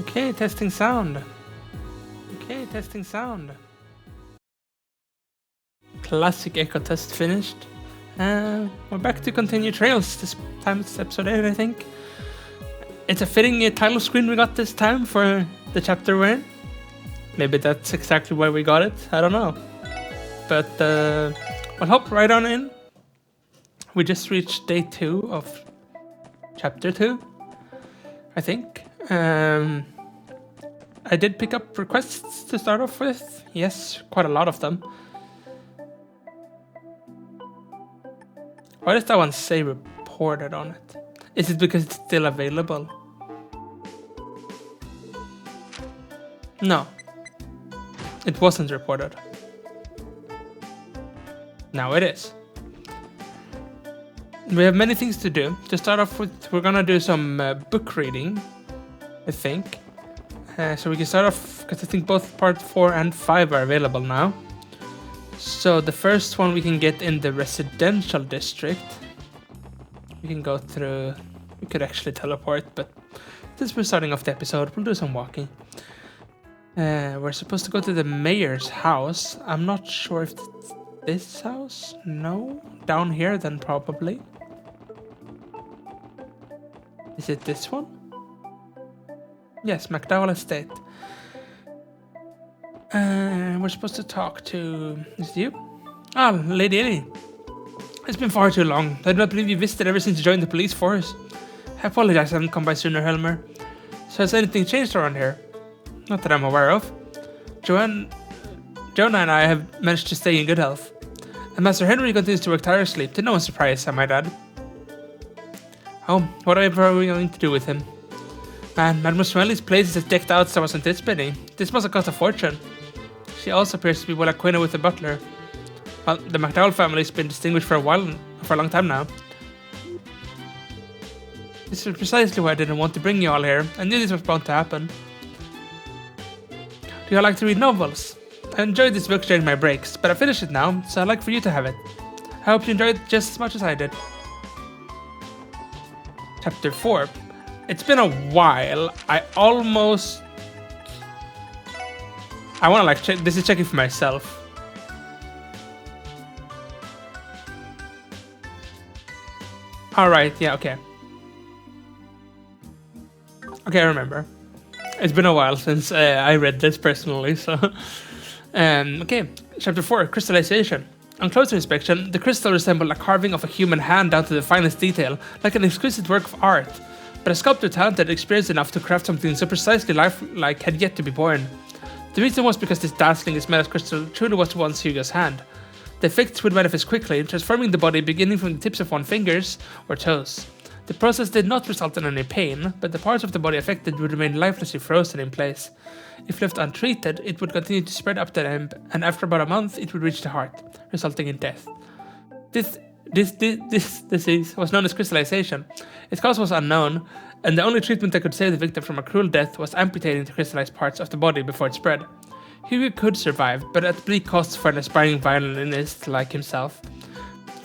Okay, testing sound. Okay, testing sound. Classic echo test finished. We're back to continue Trails. This time it's episode 8, I think. It's a fitting title screen we got this time for the chapter we're in. Maybe that's exactly why we got it. I don't know. But we'll hop right on in. We just reached day 2 of chapter 2, I think. I did pick up requests to start off with. Yes, quite a lot of them. Why does that one say reported on it? Is it because it's still available? No. It wasn't reported. Now it is. We have many things to do. To start off with, we're gonna do some book reading, I think. So we can start off, because I think both part 4 and 5 are available now. So the first one we can get in the residential district. We can go through, we could actually teleport, but since we're starting off the episode, we'll do some walking. We're supposed to go to the mayor's house. I'm not sure if it's this house? No? Down here then probably. Is it this one? Yes, McDowell Estate. We're supposed to talk to... Is it you? Ah, Lady Ellie. It's been far too long. I do not believe you visited ever since you joined the police force. I apologize I haven't come by sooner, Helmer. So has anything changed around here? Not that I'm aware of. Jonah and I have managed to stay in good health. And Master Henry continues to work tirelessly, to no one's surprise, I might add. Oh, whatever are we going to do with him? Man, Mademoiselle Swelly's place is as decked out as I was anticipating. This must have cost a fortune. She also appears to be well acquainted with the butler. Well, the McDowell family has been distinguished for a long time now. This is precisely why I didn't want to bring you all here. I knew this was bound to happen. Do you like to read novels? I enjoyed this book during my breaks, but I finished it now, so I'd like for you to have it. I hope you enjoyed it just as much as I did. Chapter 4. It's been a while. I want to check. This is checking for myself. Alright, yeah, okay. Okay, I remember. It's been a while since I read this personally, so... okay, chapter 4, Crystallization. On closer inspection, the crystal resembled a carving of a human hand down to the finest detail, like an exquisite work of art. But a sculptor talented and experienced enough to craft something so precisely lifelike had yet to be born. The reason was because this dazzling Ismail's crystal truly was once Hugo's hand. The effects would manifest quickly, transforming the body beginning from the tips of one's fingers or toes. The process did not result in any pain, but the parts of the body affected would remain lifelessly frozen in place. If left untreated, it would continue to spread up the limb, and after about a month, it would reach the heart, resulting in death. This disease was known as crystallization. Its cause was unknown, and the only treatment that could save the victim from a cruel death was amputating the crystallized parts of the body before it spread. Hugo could survive, but at bleak costs for an aspiring violinist like himself.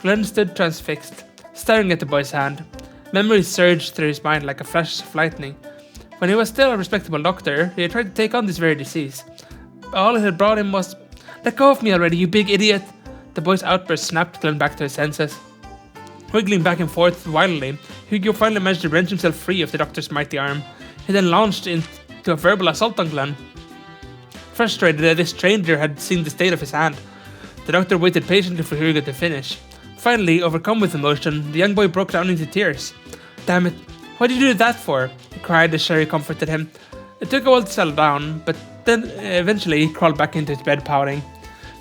Glenn stood transfixed, staring at the boy's hand. Memories surged through his mind like a flash of lightning. When he was still a respectable doctor, he had tried to take on this very disease. All it had brought him was, "Let go of me already, you big idiot!" The boy's outburst snapped Glenn back to his senses. Wiggling back and forth wildly, Hugo finally managed to wrench himself free of the doctor's mighty arm. He then launched into a verbal assault on Glenn. Frustrated that this stranger had seen the state of his hand, the doctor waited patiently for Hugo to finish. Finally, overcome with emotion, the young boy broke down into tears. "Damn it, what did you do that for?" he cried as Sherry comforted him. It took a while to settle down, but then eventually he crawled back into his bed pouting.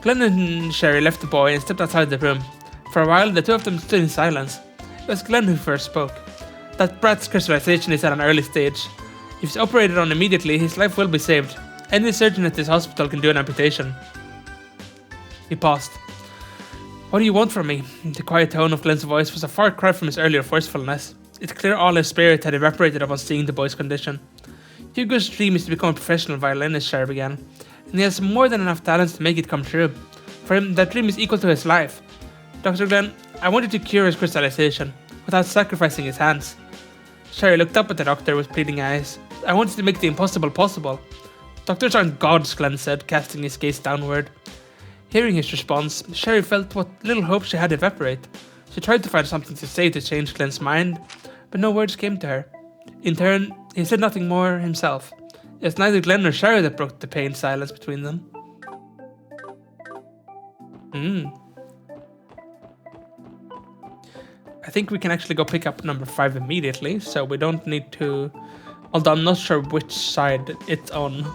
Glenn and Sherry left the boy and stepped outside the room. For a while, the two of them stood in silence. It was Glenn who first spoke. "That brat's crystallization is at an early stage. If he's operated on immediately, his life will be saved. Any surgeon at this hospital can do an amputation." He paused. "What do you want from me?" The quiet tone of Glenn's voice was a far cry from his earlier forcefulness. It's clear all his spirit had evaporated upon seeing the boy's condition. Hugo's dream is to become a professional violinist, Sherry began, and he has more than enough talents to make it come true. For him, that dream is equal to his life. Dr. Glenn, I wanted to cure his crystallization, without sacrificing his hands. Sherry looked up at the doctor with pleading eyes. I wanted to make the impossible possible. Doctors aren't gods, Glenn said, casting his gaze downward. Hearing his response, Sherry felt what little hope she had evaporate. She tried to find something to say to change Glenn's mind, but no words came to her. In turn, he said nothing more himself. It was neither Glenn nor Sherry that broke the pained silence between them. I think we can actually go pick up number 5 immediately, so we don't need to... Although I'm not sure which side it's on.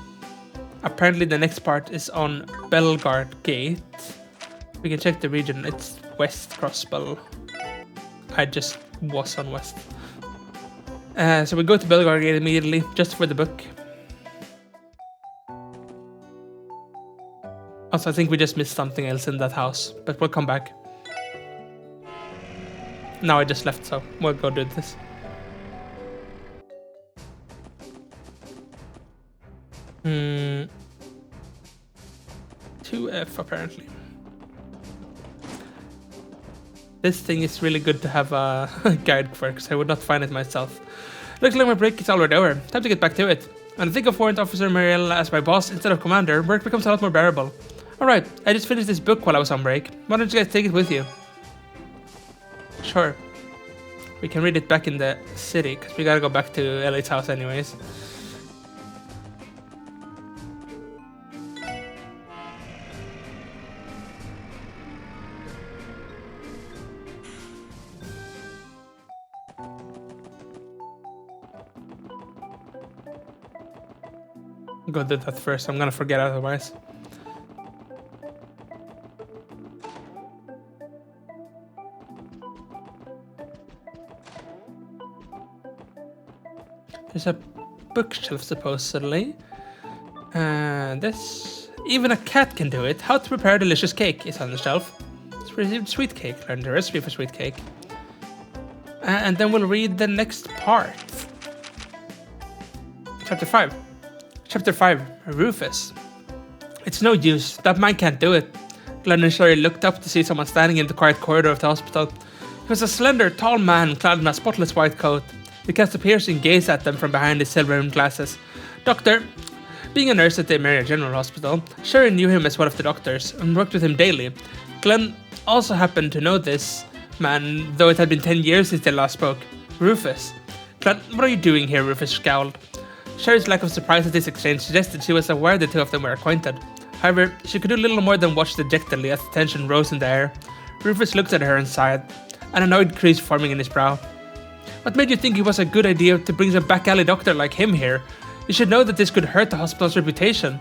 Apparently the next part is on Belgard Gate. We can check the region. It's West Crossbell. I just was on West. So we go to Belgard Gate immediately, just for the book. Also, I think we just missed something else in that house, but we'll come back. Now I just left, so we'll go do this. Hmm. 2F apparently. This thing is really good to have a guide for, because I would not find it myself. Looks like my break is already over. Time to get back to it. When I think of Warrant Officer Marielle as my boss instead of commander, work becomes a lot more bearable. Alright, I just finished this book while I was on break. Why don't you guys take it with you? Sure. We can read it back in the city, because we gotta go back to Ellie's house anyways. Go do that first, I'm gonna forget otherwise. There's a bookshelf supposedly. This... Even a cat can do it. How to prepare a delicious cake is on the shelf. It's received sweet cake. Learn the recipe for sweet cake. And then we'll read the next part. Chapter 5. Chapter 5. Rufus. It's no use. That man can't do it. Glenn and Sherry looked up to see someone standing in the quiet corridor of the hospital. He was a slender, tall man clad in a spotless white coat. He cast a piercing gaze at them from behind his silver-rimmed glasses. Doctor. Being a nurse at the Emiria General Hospital, Sherry knew him as one of the doctors and worked with him daily. Glenn also happened to know this man, though it had been 10 years since they last spoke. Rufus. Glenn, what are you doing here? Rufus scowled. Sherry's lack of surprise at this exchange suggested she was aware the two of them were acquainted. However, she could do little more than watch dejectedly as the tension rose in the air. Rufus looked at her and sighed, an annoyed crease forming in his brow. What made you think it was a good idea to bring a back-alley doctor like him here? You should know that this could hurt the hospital's reputation.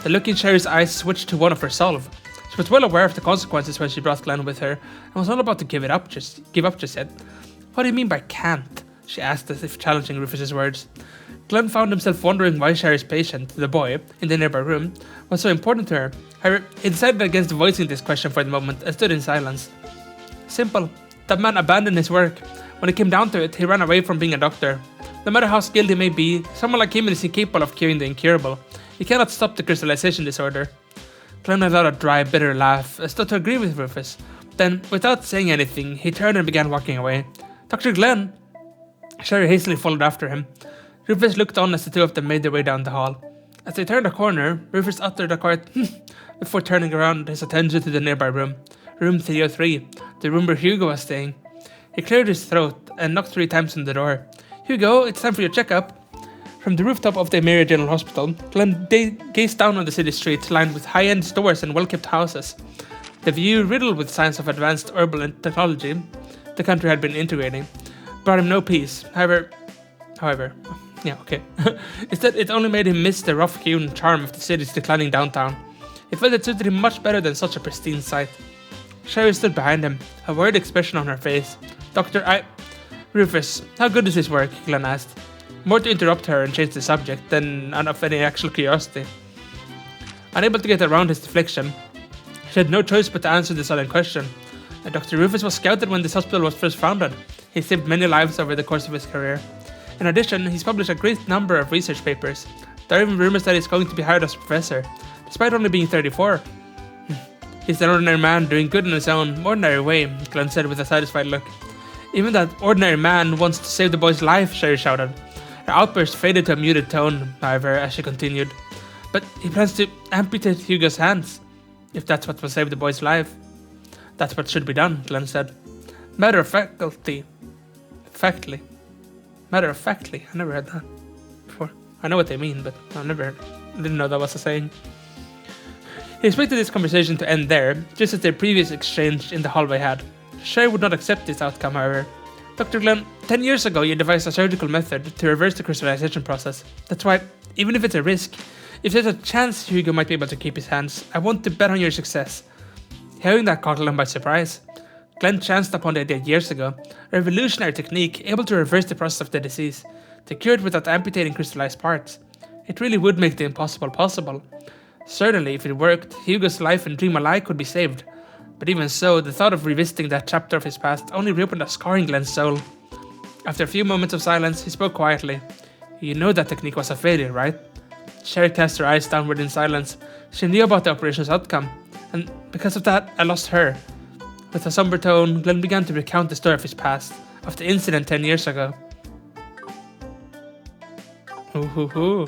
The look in Sherry's eyes switched to one of resolve. She was well aware of the consequences when she brought Glenn with her, and was not about to give up just yet. What do you mean by can't? She asked as if challenging Rufus's words. Glenn found himself wondering why Sherry's patient, the boy, in the nearby room, was so important to her. However, he decided against voicing this question for the moment and stood in silence. Simple. That man abandoned his work. When it came down to it, he ran away from being a doctor. No matter how skilled he may be, someone like him is incapable of curing the incurable. He cannot stop the crystallization disorder. Glenn let out a dry, bitter laugh, as though to agree with Rufus. Then, without saying anything, he turned and began walking away. Dr. Glenn! Sherry hastily followed after him. Rufus looked on as the two of them made their way down the hall. As they turned a corner, Rufus uttered a quiet before turning around his attention to the nearby room. Room 303, the room where Hugo was staying. He cleared his throat and knocked 3 times on the door. Hugo, it's time for your checkup. From the rooftop of the Emiria General Hospital, Glenn gazed down on the city streets lined with high-end stores and well-kept houses. The view, riddled with signs of advanced urban technology the country had been integrating, brought him no peace. However, instead it only made him miss the rough-hewn charm of the city's declining downtown. He felt it suited him much better than such a pristine sight. Sherry stood behind him, a worried expression on her face. Rufus, how good is this work? Glenn asked, more to interrupt her and change the subject than of any actual curiosity. Unable to get around his deflection, she had no choice but to answer the sudden question. Dr. Rufus was scouted when this hospital was first founded. He saved many lives over the course of his career. In addition, he's published a great number of research papers. There are even rumors that he's going to be hired as a professor, despite only being 34. He's an ordinary man doing good in his own ordinary way, Glenn said with a satisfied look. Even that ordinary man wants to save the boy's life, Sherry shouted. Her outburst faded to a muted tone, however, as she continued. But he plans to amputate Hugo's hands, if that's what will save the boy's life. That's what should be done, Glenn said. Matter of factly. Matter of factly. I never heard that before. I know what they mean, but didn't know that was a saying. He expected this conversation to end there, just as their previous exchange in the hallway had. Sherry would not accept this outcome, however. Dr. Glenn, 10 years ago you devised a surgical method to reverse the crystallization process. That's why, even if it's a risk, if there's a chance Hugo might be able to keep his hands, I want to bet on your success. Hearing that caught Glenn by surprise. Glenn chanced upon the idea years ago, a revolutionary technique able to reverse the process of the disease, to cure it without amputating crystallized parts. It really would make the impossible possible. Certainly, if it worked, Hugo's life and dream alike could be saved. But even so, the thought of revisiting that chapter of his past only reopened a scar in Glenn's soul. After a few moments of silence, he spoke quietly. You know that technique was a failure, right? Sherry cast her eyes downward in silence. She knew about the operation's outcome, and because of that, I lost her. With a somber tone, Glenn began to recount the story of his past, of the incident 10 years ago. Ooh.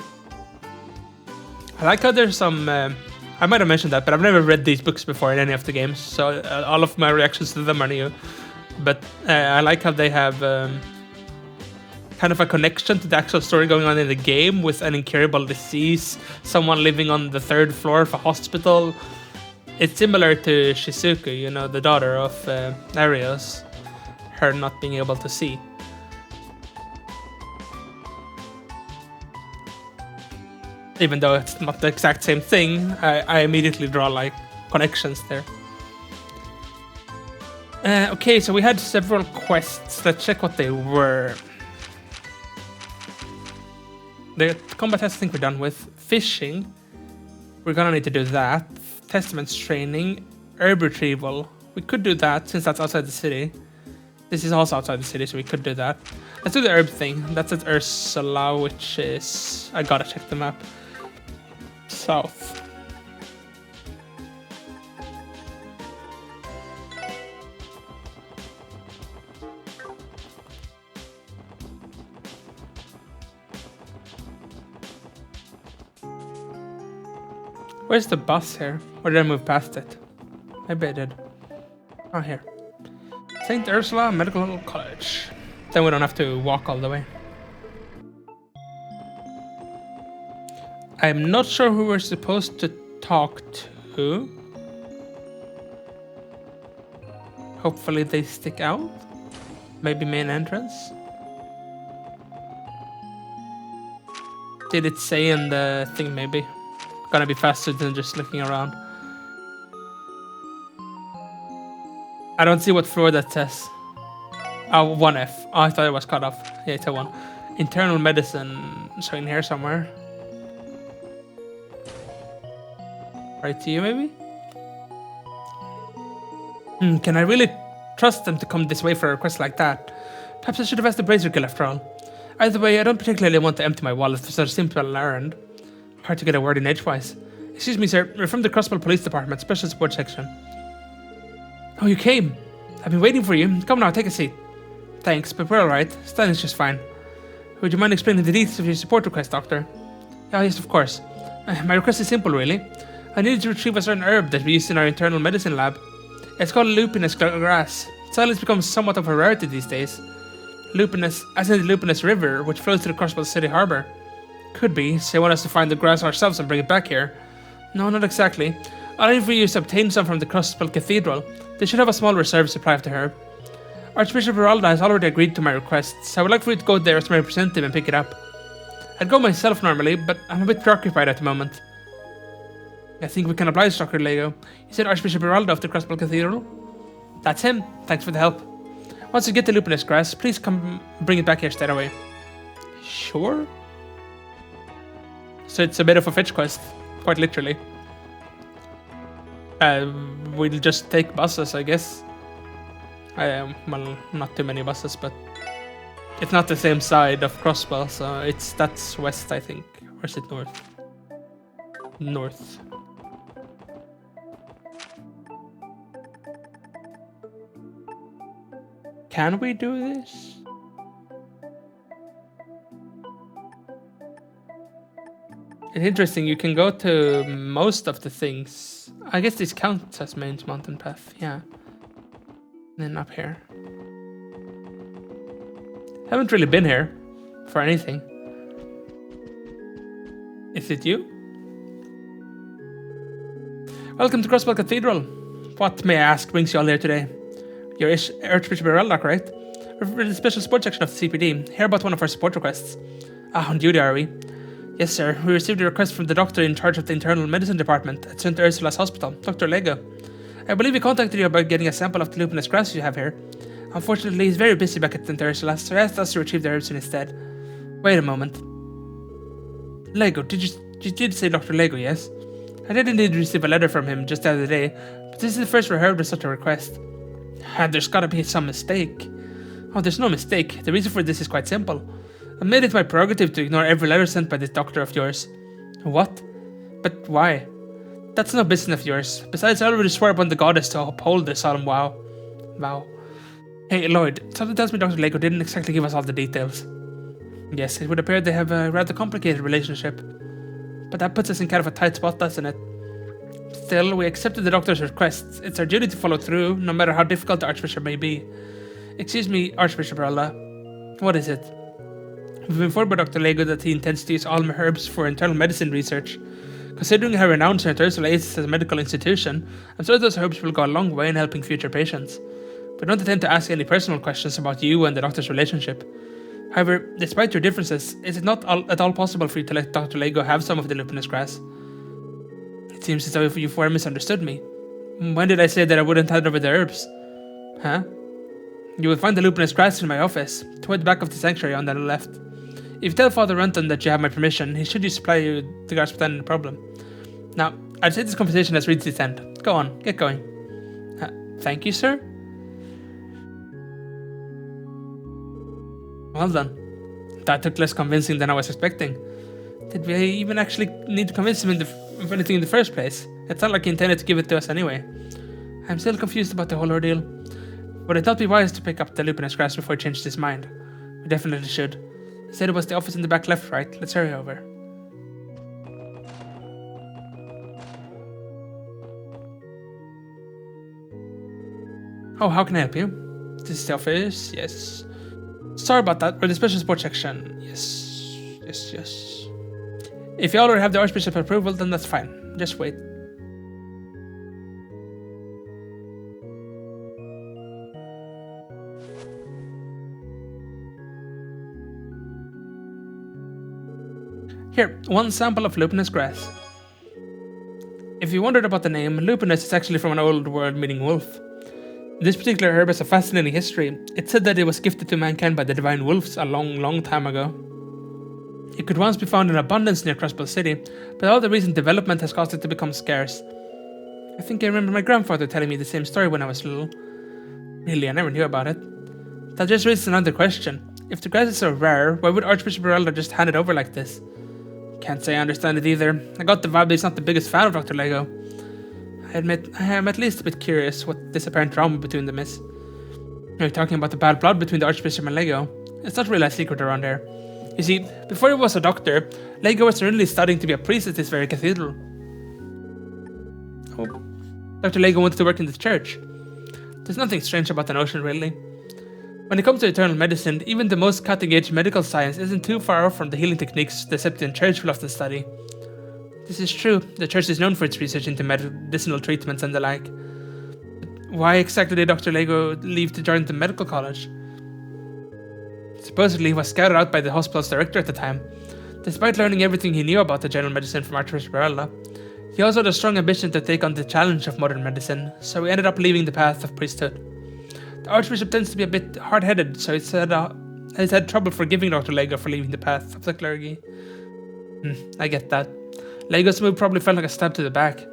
I like how there's some... I might have mentioned that, but I've never read these books before in any of the games, so all of my reactions to them are new. But I like how they have kind of a connection to the actual story going on in the game with an incurable disease, someone living on the 3rd floor of a hospital. It's similar to Shizuku, you know, the daughter of Arios, her not being able to see. Even though it's not the exact same thing, I immediately draw like connections there. Okay, so we had several quests. Let's check what they were. The combat test I think we're done with. Fishing. We're gonna need to do that. Testaments training. Herb retrieval. We could do that since that's outside the city. This is also outside the city, so we could do that. Let's do the herb thing. That's at Ursula, which is... I gotta check the map. South. Where's the bus here? Or did I move past it? Maybe I did. Oh, here. St. Ursula Medical College. Then we don't have to walk all the way. I'm not sure who we're supposed to talk to. Hopefully they stick out. Maybe main entrance. Did it say in the thing maybe? Gonna be faster than just looking around. I don't see what floor that says. Oh, 1F. Oh, I thought it was cut off. Yeah, it's a 1. Internal medicine. So in here somewhere. Right to you, maybe? Can I really trust them to come this way for a request like that? Perhaps I should have asked the Brazier Guild after all. Either way, I don't particularly want to empty my wallet for such a simple errand. Hard to get a word in edgewise. Excuse me, sir. We're from the Crossbell Police Department, Special Support Section. Oh, you came. I've been waiting for you. Come now, take a seat. Thanks, but we're alright. Stanley's just fine. Would you mind explaining the details of your support request, Doctor? Oh, yes, of course. My request is simple, really. I needed to retrieve a certain herb that we used in our internal medicine lab. It's called lupinus grass. Silence becomes somewhat of a rarity these days. Lupinus, as in the Lupinus River, which flows through the Crossbell City Harbor. Could be, so they want us to find the grass ourselves and bring it back here. No, not exactly. I'll need for you to obtain some from the Crossbell Cathedral. They should have a small reserve supply of the herb. Archbishop Geralda has already agreed to my requests. I would like for you to go there as my representative and pick it up. I'd go myself normally, but I'm a bit preoccupied at the moment. I think we can oblige Dr. Lego. You said Archbishop Geralda of the Crossbell Cathedral? That's him. Thanks for the help. Once you get the lupinus grass, please come bring it back here straight away. Sure? So it's a bit of a fetch quest, quite literally. We'll just take buses, I guess. Well, not too many buses, but it's not the same side of Crossbell, so that's west, I think. Or is it north? North. Can we do this? It's interesting, you can go to most of the things. I guess this counts as Maine's mountain path, yeah. And then up here. Haven't really been here for anything. Is it you? Welcome to Crossbell Cathedral. What, may I ask, brings you all here today? You're Archbishop Ereldoc, right? We're in the special support section of the CPD. Hear about one of our support requests. On duty, are we? Yes, sir. We received a request from the doctor in charge of the internal medicine department at St. Ursula's Hospital, Dr. Lego. I believe he contacted you about getting a sample of the lupinous grass you have here. Unfortunately, he's very busy back at St. Ursula's, so he asked us to retrieve the herbs instead. Wait a moment. Lego, you did say Dr. Lego, yes? I did indeed receive a letter from him just the other day, but this is the first we heard of such a request. There's gotta be some mistake. Oh, there's no mistake. The reason for this is quite simple. I made it my prerogative to ignore every letter sent by this doctor of yours. What? But why? That's no business of yours. Besides, I already swore upon the goddess to uphold this solemn vow. Hey, Lloyd, something tells me Dr. Lego didn't exactly give us all the details. Yes, it would appear they have a rather complicated relationship. But that puts us in kind of a tight spot, doesn't it? Still, we accepted the doctor's request. It's our duty to follow through, no matter how difficult the Archbishop may be. Excuse me, Archbishop Rella. What is it? We've been informed by Dr. Lego that he intends to use Alma herbs for internal medicine research. Considering how renowned St. Ursula is as a medical institution, I'm sure those herbs will go a long way in helping future patients. We don't intend to ask any personal questions about you and the doctor's relationship. However, despite your differences, is it not at all possible for you to let Dr. Lego have some of the lupinous grass? It seems as though you've misunderstood me. When did I say that I wouldn't hand over the herbs? Huh? You will find the lupinous grass in my office, toward the back of the sanctuary on the left. If you tell Father Runton that you have my permission, he should supply you the grass without any problem. Now, I'd say this conversation has reached its end. Go on, get going. Thank you, sir? Well done. That took less convincing than I was expecting. Did we even actually need to convince him of anything in the first place? It's not like he intended to give it to us anyway. I'm still confused about the whole ordeal. Would it not be wise to pick up the lupinous grass before he changed his mind? We definitely should. He said it was the office in the back left, right? Let's hurry over. Oh, how can I help you? This is the office, yes. Sorry about that, we're the special support section. Yes. If you already have the Archbishop's approval, then that's fine. Just wait. Here, one sample of lupinous grass. If you wondered about the name, lupinous is actually from an old word meaning wolf. This particular herb has a fascinating history. It's said that it was gifted to mankind by the divine wolves a long time ago. It could once be found in abundance near Crossbell City, but all the recent development has caused it to become scarce. I think I remember my grandfather telling me the same story when I was little. Really, I never knew about it. That just raises another question. If the grass is so rare, why would Archbishop Ereldoc just hand it over like this? Can't say I understand it either. I got the vibe that he's not the biggest fan of Dr. Lego. I admit, I am at least a bit curious what this apparent drama between them is. You're talking about the bad blood between the Archbishop and Lego. It's not really a secret around here. You see, before he was a doctor, Lego was originally studying to be a priest at this very cathedral. Oh, Dr. Lego wanted to work in the church. There's nothing strange about the notion, really. When it comes to eternal medicine, even the most cutting-edge medical science isn't too far off from the healing techniques the Septian Church will often study. This is true, the church is known for its research into medicinal treatments and the like. But why exactly did Dr. Lego leave to join the medical college? Supposedly he was scouted out by the hospital's director at the time. Despite learning everything he knew about the general medicine from Archbishop Ereldoc, he also had a strong ambition to take on the challenge of modern medicine, so he ended up leaving the path of priesthood. The Archbishop tends to be a bit hard-headed, so he's had trouble forgiving Dr. Lego for leaving the path of the clergy. I get that. Lego's move probably felt like a stab to the back.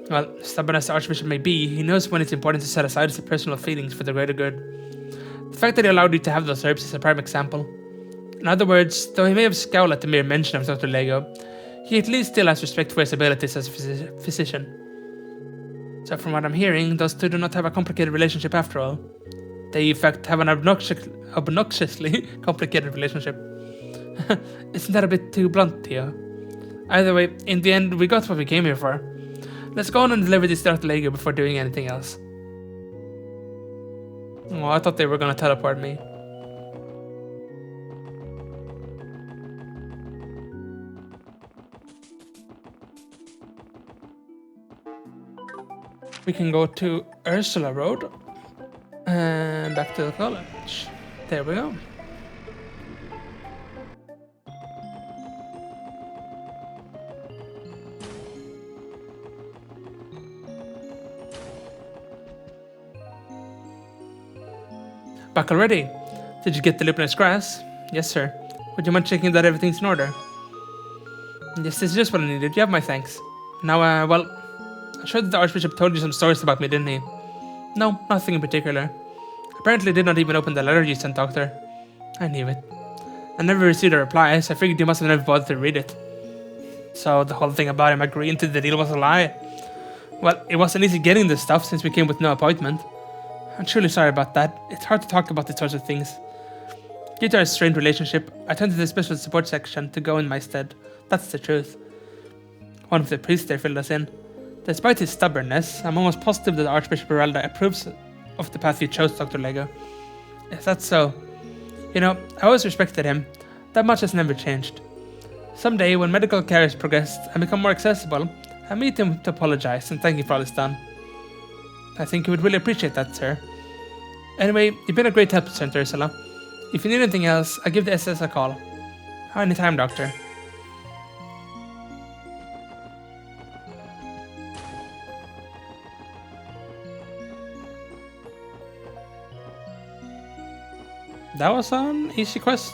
Well, stubborn as the Archbishop may be, he knows when it's important to set aside his personal feelings for the greater good. The fact that he allowed you to have those herbs is a prime example. In other words, though he may have scowled at the mere mention of Dr. Lego, he at least still has respect for his abilities as a physician. So from what I'm hearing, those two do not have a complicated relationship after all. They in fact have an obnoxiously complicated relationship. Isn't that a bit too blunt, Theo? Either way, in the end, we got what we came here for. Let's go on and deliver this to Dr. Lego before doing anything else. Oh, I thought they were gonna teleport me. We can go to Ursula Road and back to the college. There we go. Back already? Did you get the Lupinous grass? Yes, sir. Would you mind checking that everything's in order? Yes, this is just what I needed. You have my thanks. Now, well, I'm sure that the Archbishop told you some stories about me, didn't he? No, nothing in particular. Apparently did not even open the letter you sent, Doctor. I knew it. I never received a reply, so I figured you must have never bothered to read it. So the whole thing about him agreeing to the deal was a lie. Well, it wasn't easy getting this stuff since we came with no appointment. I'm truly sorry about that. It's hard to talk about these sorts of things. Due to our strained relationship, I turned to the special support section to go in my stead. That's the truth. One of the priests there filled us in. Despite his stubbornness, I'm almost positive that Archbishop Beralda approves of the path you chose, Dr. Lego. If that's so, you know, I always respected him. That much has never changed. Someday, when medical care has progressed and become more accessible, I'll meet him to apologize and thank you for all he's done. I think you would really appreciate that, sir. Anyway, you've been a great help, St. Ursula. If you need anything else, I'll give the SS a call. Anytime, Doctor. That was an easy quest.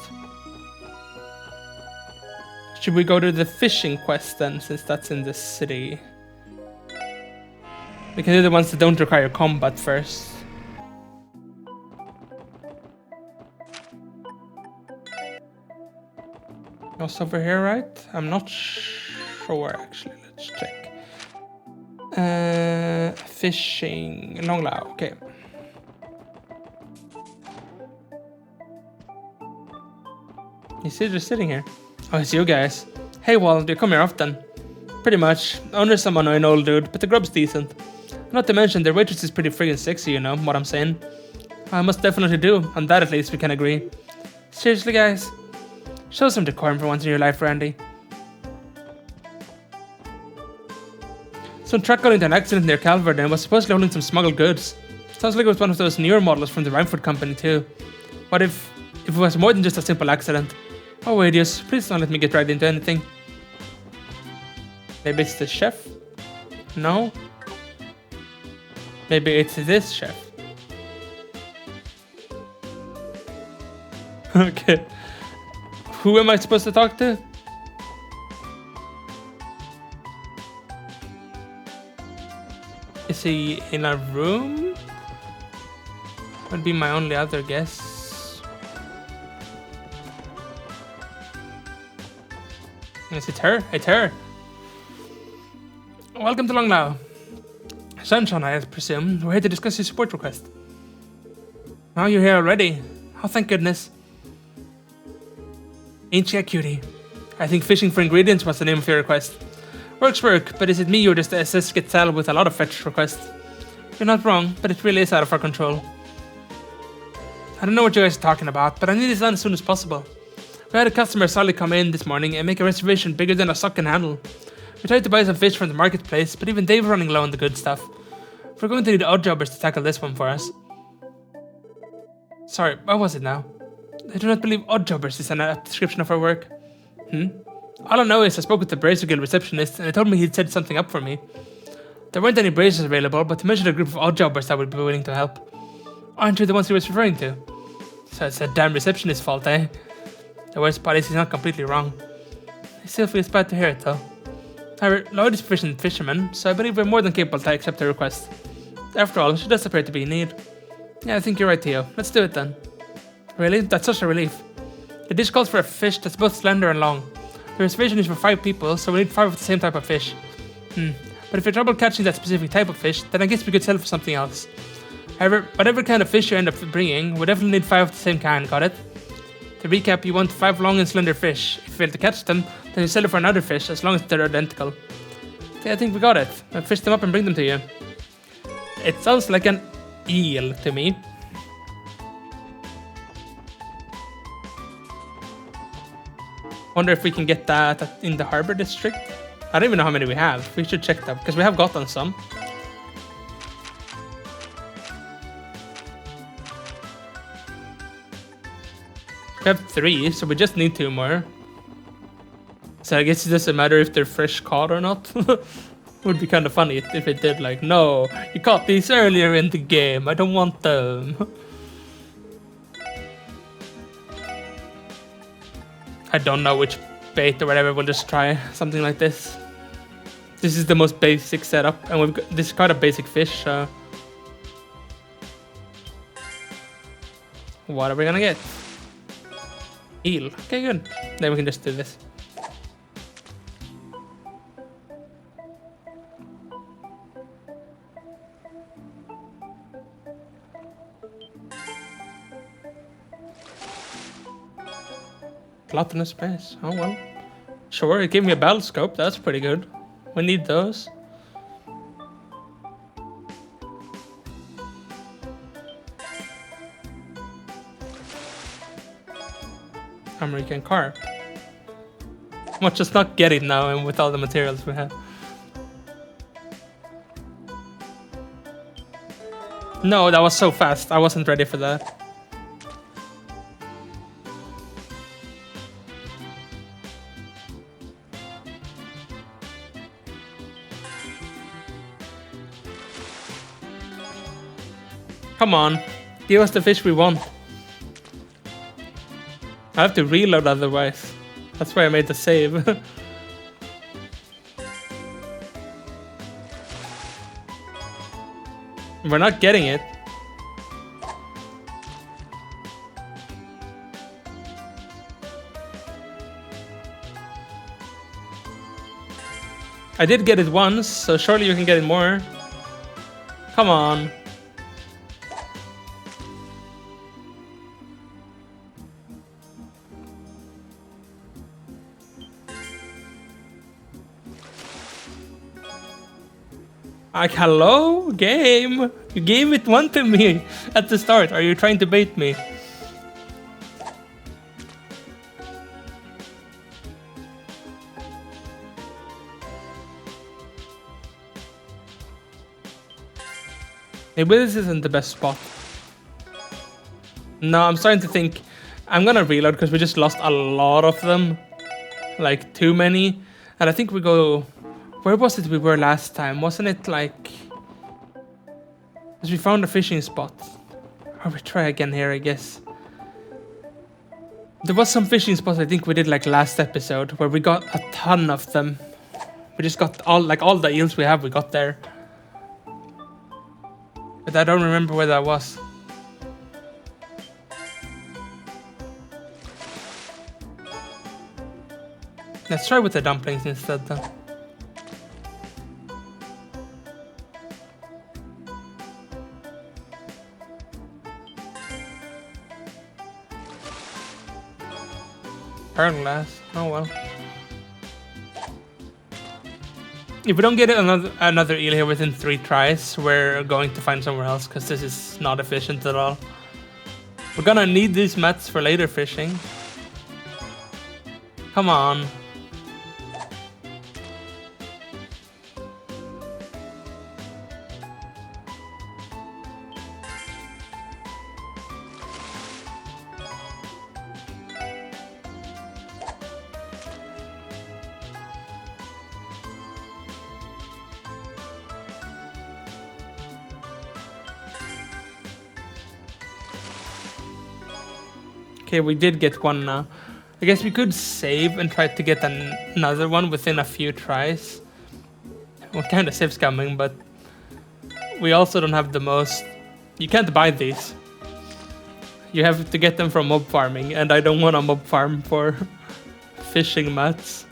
Should we go to the fishing quest then, since that's in the city? We can do the ones that don't require combat first. What's over here, right? I'm not sure actually. Let's check. Fishing. Longlao, okay. You see, just sitting here. Oh, it's you guys. Hey, Wald, you come here often. Pretty much. Owner's some annoying old dude, but the grub's decent. Not to mention, their waitress is pretty friggin' sexy, you know what I'm saying? I must definitely do. On that at least we can agree. Seriously, guys? Show some decorum for once in your life, Randy. Some truck got into an accident near Calvert and was supposedly holding some smuggled goods. Sounds like it was one of those newer models from the Rhineford company too. What if it was more than just a simple accident? Oh, Adius, please don't let me get dragged into anything. Maybe it's the chef? No? Maybe it's this chef. Okay. Who am I supposed to talk to? Is he in a room? Would be my only other guess. Yes, it's her. It's her. Welcome to Longlao. Sunshine, I presume. We're here to discuss your support request. Now you're here already. Oh, thank goodness. Ain't she a cutie? I think fishing for ingredients was the name of your request. Works work, but is it me or does the SS get saddled with a lot of fetch requests? You're not wrong, but it really is out of our control. I don't know what you guys are talking about, but I need this done as soon as possible. We had a customer suddenly come in this morning and make a reservation bigger than a sock can handle. We tried to buy some fish from the marketplace, but even they were running low on the good stuff. We're going to need oddjobbers to tackle this one for us. Sorry, what was it now? I do not believe oddjobbers is an apt description of our work. All I know is I spoke with the Bracer Guild receptionist and he told me he'd set something up for me. There weren't any bracers available, but he mentioned a group of oddjobbers that would be willing to help. Aren't you the ones he was referring to? So it's that damn receptionist's fault, eh? The worst part is he's not completely wrong. He still feels bad to hear it though. However, Lloyd is a proficient fisherman, so I believe we're more than capable to accept her request. After all, she does appear to be in need. Yeah, I think you're right, Theo. Let's do it then. Really? That's such a relief. The dish calls for a fish that's both slender and long. The reservation is for 5 people, so we need 5 of the same type of fish. But if you're trouble catching that specific type of fish, then I guess we could settle for something else. However, whatever kind of fish you end up bringing, we definitely need 5 of the same kind, got it? To recap, you want 5 long and slender fish. If you fail to catch them, then you sell it for another fish as long as they're identical. Okay, I think we got it. I'll fish them up and bring them to you. It sounds like an eel to me. Wonder if we can get that in the harbor district. I don't even know how many we have. We should check that because we have gotten some. We have 3, so we just need 2 more. So I guess it doesn't matter if they're fresh caught or not. Would be kind of funny if it did, like, no, you caught these earlier in the game, I don't want them. I don't know which bait or whatever, we'll just try something like this. This is the most basic setup, and we've got, this is quite a basic fish, so... What are we gonna get? Eel. Okay, good. Then we can just do this. Gluttonous space. Oh well. Sure, it gave me a battle scope. That's pretty good. We need those. American carp. Let's just not get it now and with all the materials we have. No, that was so fast. I wasn't ready for that. Come on, give us the fish we want. I have to reload otherwise. That's why I made the save. We're not getting it. I did get it once, so surely you can get it more. Come on. Like, hello, game? You gave it one to me at the start. Are you trying to bait me? Maybe this isn't the best spot. No, I'm starting to think I'm gonna reload because we just lost a lot of them. Like, too many. And I think we go... Where was it we were last time? Wasn't it like... Because we found a fishing spot. Or we try again here, I guess. There was some fishing spots I think we did like last episode where we got a ton of them. We just got all the eels we have, we got there. But I don't remember where that was. Let's try with the dumplings instead then. Pearl glass. Oh well. If we don't get another eel here within 3 tries, we're going to find somewhere else because this is not efficient at all. We're gonna need these mats for later fishing. Come on. Okay, we did get one now. I guess we could save and try to get another one within a few tries. We're kind of safe scamming, but we also don't have the most... You can't buy these. You have to get them from mob farming, and I don't want a mob farm for fishing mats.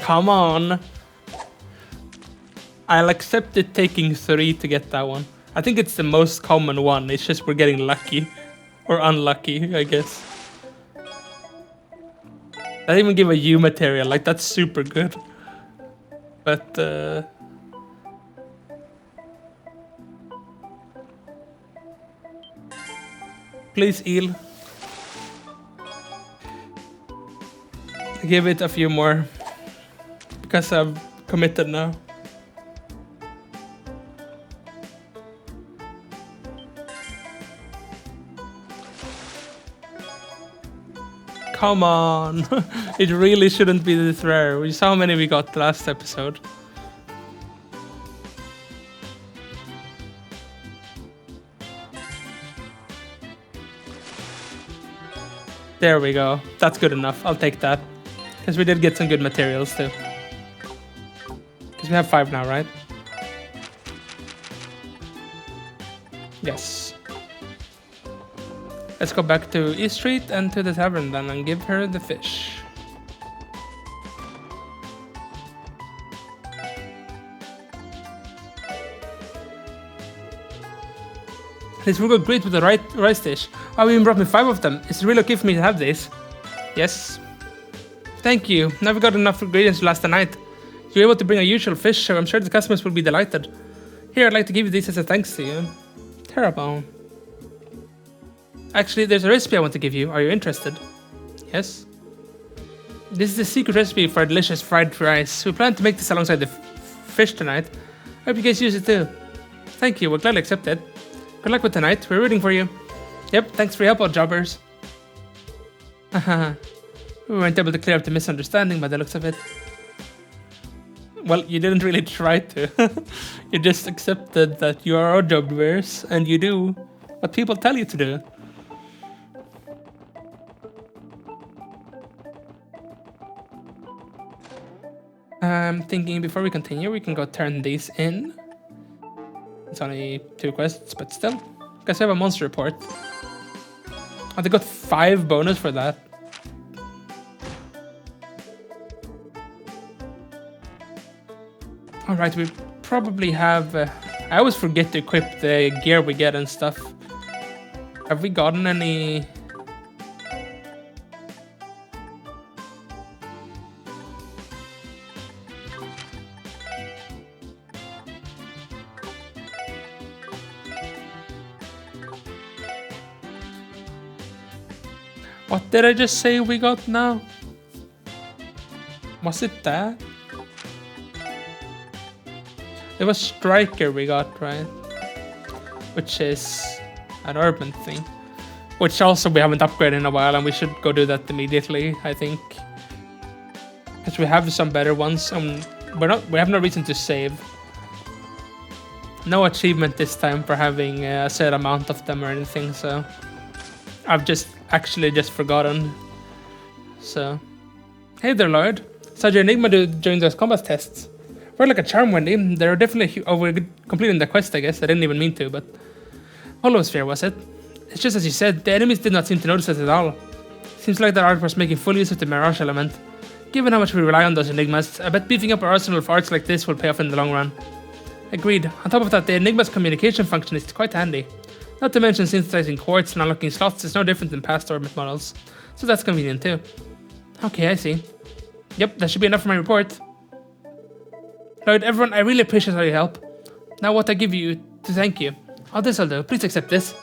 Come on. I'll accept it taking 3 to get that one. I think it's the most common one. It's just we're getting lucky. Or unlucky, I guess. I didn't even give a U material. Like, that's super good. But, please, eel. Give it a few more. Because I've committed now. Come on. It really shouldn't be this rare. We saw how many we got last episode. There we go. That's good enough. I'll take that. Because we did get some good materials too. Because we have 5 now, right? Yes. Let's go back to East Street and to the tavern then and give her the fish. This will go great with the rice dish. Oh, you brought me 5 of them. Is it really okay for me to have this? Yes. Thank you. Never got enough ingredients to last the night. You're able to bring a usual fish, so I'm sure the customers will be delighted. Here, I'd like to give you these as a thanks to you. Terrible. Actually, there's a recipe I want to give you. Are you interested? Yes. This is the secret recipe for a delicious fried rice. We plan to make this alongside the fish tonight. I hope you guys use it too. Thank you. We'll gladly accept it. Good luck with tonight. We're rooting for you. Yep, thanks for your help, all jobbers. Haha. We weren't able to clear up the misunderstanding by the looks of it. Well, you didn't really try to. You just accepted that you are our jobbers and you do what people tell you to do. I'm thinking before we continue, we can go turn these in. It's only 2 quests, but still. Guess we have a monster report. Oh, they got 5 bonus for that. Alright, we probably have... I always forget to equip the gear we get and stuff. Have we gotten any... What did I just say we got now? Was it that? It was Striker we got, right? Which is an urban thing. Which also we haven't upgraded in a while and we should go do that immediately, I think. Because we have some better ones and we have no reason to save. No achievement this time for having a set amount of them or anything, so... I've just forgotten. So, hey there, Lloyd. Saw your Enigma during those combat tests. We're like a charm, Wendy. They're definitely... Oh, we're completing the quest, I guess. I didn't even mean to, but... Holosphere, was it? It's just as you said, the enemies did not seem to notice it at all. Seems like the art was making full use of the Mirage element. Given how much we rely on those Enigmas, I bet beefing up our arsenal of arts like this will pay off in the long run. Agreed. On top of that, the Enigma's communication function is quite handy. Not to mention synthesizing quartz and unlocking slots is no different than past orbit models, so that's convenient too. Okay, I see. Yep, that should be enough for my report. Lloyd, everyone, I really appreciate all your help. Now what I give you to thank you. Oh, this will do. Please accept this.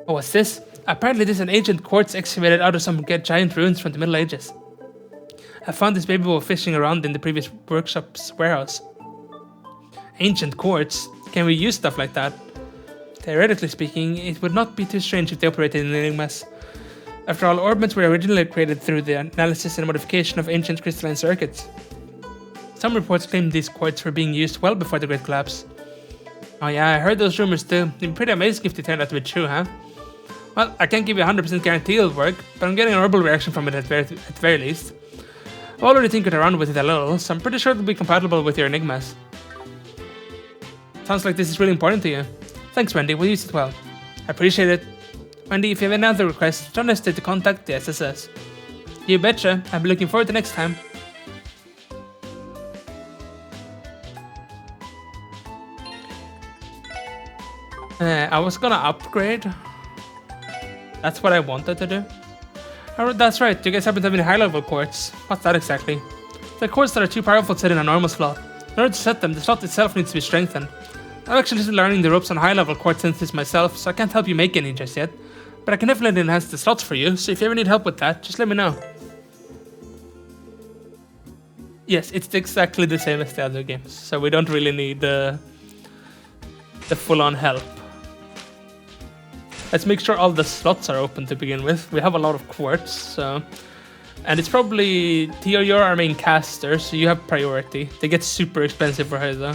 Oh, what's this? Apparently this is an ancient quartz excavated out of some giant ruins from the Middle Ages. I found this baby while fishing around in the previous workshop's warehouse. Ancient quartz? Can we use stuff like that? Theoretically speaking, it would not be too strange if they operated in Enigmas. After all, orbits were originally created through the analysis and modification of ancient crystalline circuits. Some reports claim these quartz were being used well before the Great Collapse. Oh yeah, I heard those rumors too. It'd be pretty amazing if they turned out to be true, huh? Well, I can't give you a 100% guarantee it'll work, but I'm getting a horrible reaction from it at very least. I've already tinkered around with it a little, so I'm pretty sure it'll be compatible with your Enigmas. Sounds like this is really important to you. Thanks, Wendy. We'll use it well. I appreciate it. Wendy, if you have any other requests, don't hesitate to contact the SSS. You betcha. I'll be looking forward to next time. I was gonna upgrade. That's what I wanted to do. Oh, that's right, you guys happen to have any high level quartz. What's that exactly? The quartz that are too powerful to set in a normal slot. In order to set them, the slot itself needs to be strengthened. I'm actually just learning the ropes on high level quartz synthesis myself, so I can't help you make any just yet. But I can definitely enhance the slots for you, so if you ever need help with that, just let me know. Yes, it's exactly the same as the other games, so we don't really need the full-on help. Let's make sure all the slots are open to begin with. We have a lot of quartz, so... And it's probably... Theo, you're our main caster, so you have priority. They get super expensive for her, though.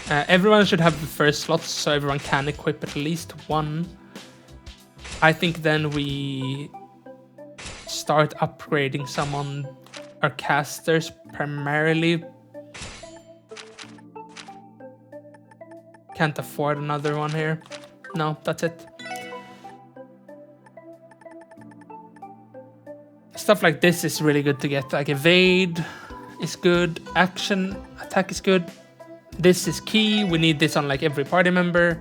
Everyone should have the first slots, so everyone can equip at least one. I think then we start upgrading some on our casters primarily. Can't afford another one here. No, that's it. Stuff like this is really good to get. Like evade is good, action, attack is good. This is key. We need this on like every party member.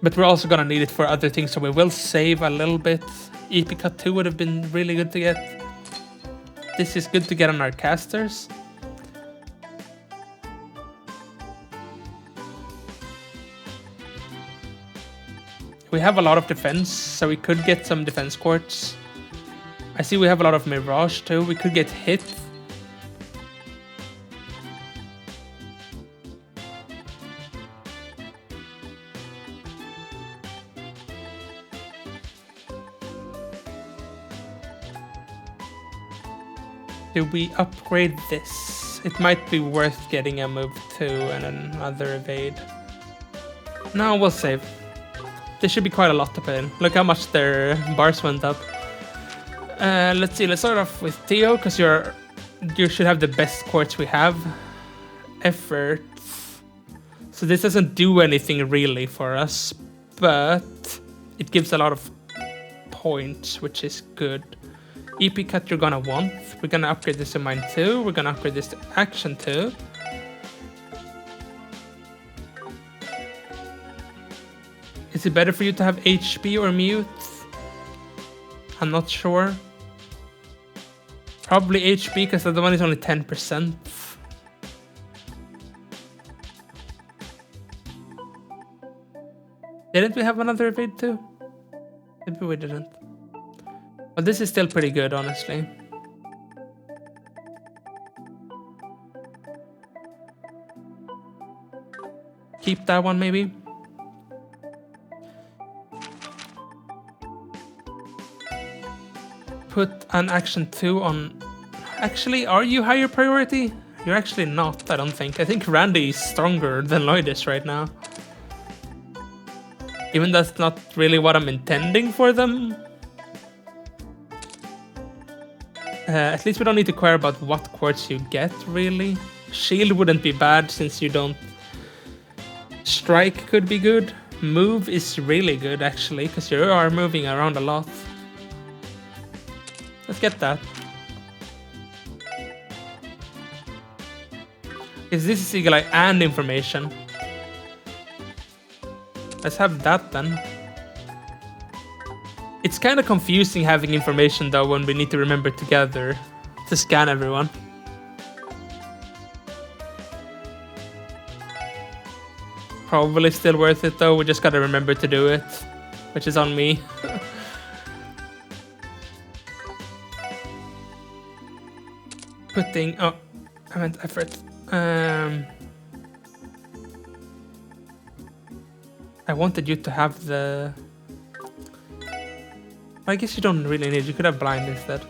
But we're also gonna need it for other things, so we will save a little bit. EP Cut 2 would have been really good to get. This is good to get on our casters. We have a lot of defense, so we could get some defense quartz. I see we have a lot of Mirage too. We could get hit. Do we upgrade this? It might be worth getting a move 2 and another evade. No, we'll save. This should be quite a lot to put in. Look how much their bars went up. Let's see, let's start off with Theo, because you should have the best quartz we have. Effort. So this doesn't do anything really for us, but it gives a lot of points, which is good. EP Cut you're gonna want. We're gonna upgrade this to Mind 2. We're gonna upgrade this to Action 2. Is it better for you to have HP or mute? I'm not sure. Probably HP, because the other one is only 10%. Didn't we have another evade too? Maybe we didn't. But this is still pretty good, honestly. Keep that one, maybe. Put an Action 2 on... Actually, are you higher priority? You're actually not, I don't think. I think Randy is stronger than Lloyd is right now. Even that's not really what I'm intending for them. At least we don't need to care about what quartz you get, really. Shield wouldn't be bad since you don't... Strike could be good. Move is really good, actually, because you are moving around a lot. Let's get that. Is this is Eagle Eye and information? Let's have that then. It's kind of confusing having information though when we need to remember together to scan everyone. Probably still worth it though, we just gotta remember to do it, which is on me. Putting, oh, I meant effort. I wanted you to have the... I guess you don't really need, you could have blind instead.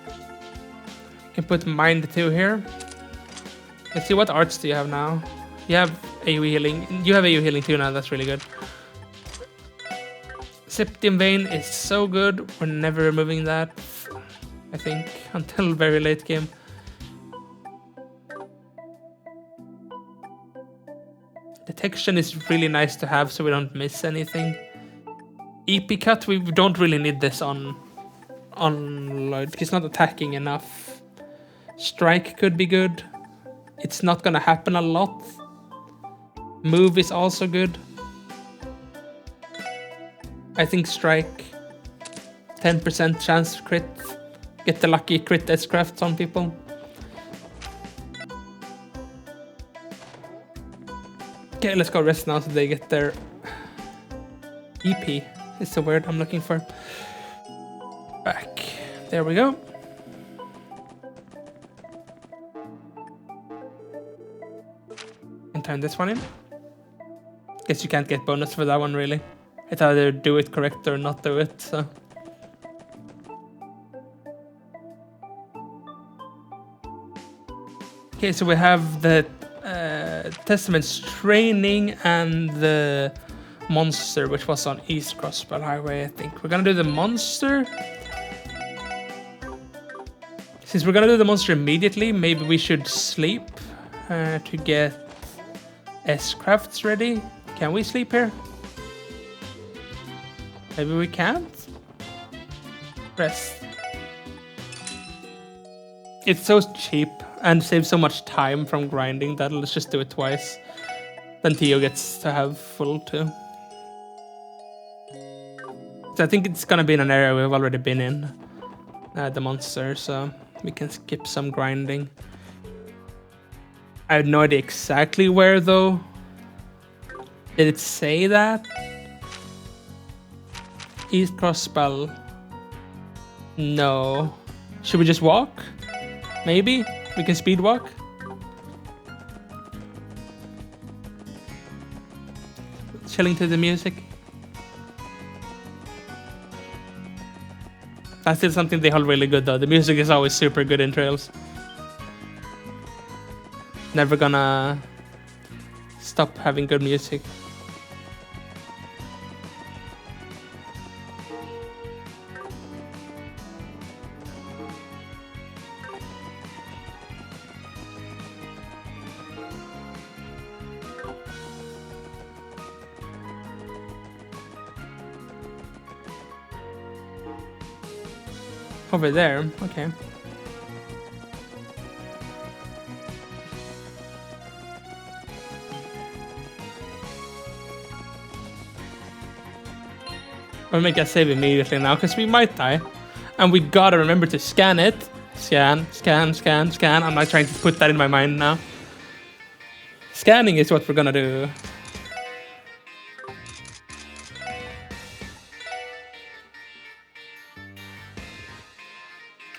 You can put Mind 2 here. Let's see, what arts do you have now? You have AoE healing. You have AoE healing too now, that's really good. Septium Vein is so good, we're never removing that, I think, until very late game. Detection is really nice to have so we don't miss anything. EP Cut, we don't really need this on Lloyd. He's not attacking enough. Strike could be good. It's not gonna happen a lot. Move is also good. I think strike. 10% chance to crit. Get the lucky crit S-Crafts on people. Okay, let's go rest now so they get their EP. Is the word I'm looking for. Back. There we go. And turn this one in. Guess you can't get bonus for that one, really. It's either do it correct or not do it, so. Okay, so we have the Testament's training and the monster, which was on East Crossbell Highway, I think. We're gonna do the monster. Since we're gonna do the monster immediately, maybe we should sleep to get S-Crafts ready. Can we sleep here? Maybe we can't? Rest. It's so cheap and saves so much time from grinding that let's just do it twice. Then Theo gets to have full too. So I think it's gonna be in an area we've already been in. The monster, so we can skip some grinding. I have no idea exactly where though. Did it say that? East Crossbell. No. Should we just walk? Maybe? We can speed walk? Chilling to the music. That's still something they hold really good though. The music is always super good in Trails. Never gonna stop having good music. Over there, okay. I'll make a save immediately now, because we might die. And we gotta remember to scan it. Scan, scan, scan, scan. I'm not trying to put that in my mind now. Scanning is what we're gonna do.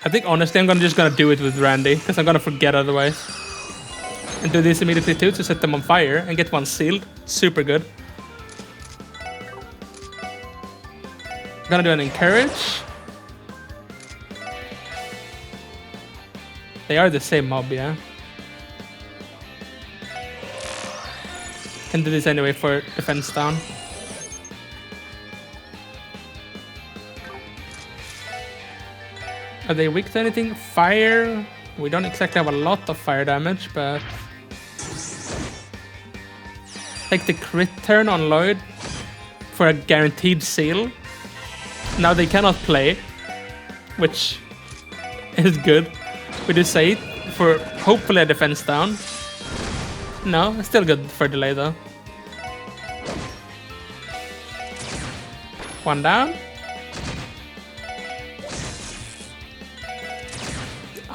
I think honestly I'm just gonna do it with Randy, because I'm gonna forget otherwise. And do this immediately too to set them on fire and get one sealed. Super good. Gonna do an encourage. They are the same mob, yeah. Can do this anyway for defense down. Are they weak to anything? Fire? We don't exactly have a lot of fire damage, but... Take the crit turn on Lloyd for a guaranteed seal. Now they cannot play, which is good. We do say it for hopefully a defense down. No, it's still good for delay though. One down.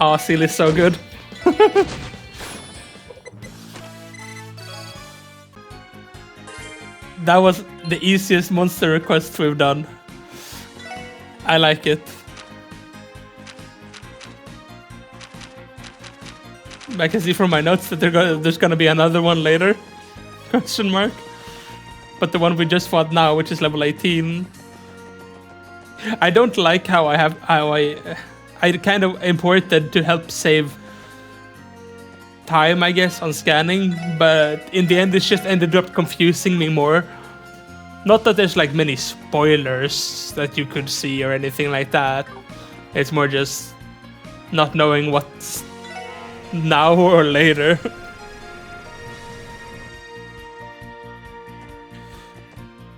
Oh, seal is so good. That was the easiest monster request we've done. I like it. I can see from my notes that there's gonna be another one later. Question mark. But the one we just fought now, which is level 18. I don't like how I kind of imported to help save time, I guess, on scanning, but in the end it just ended up confusing me more. Not that there's like many spoilers that you could see or anything like that. It's more just not knowing what's now or later.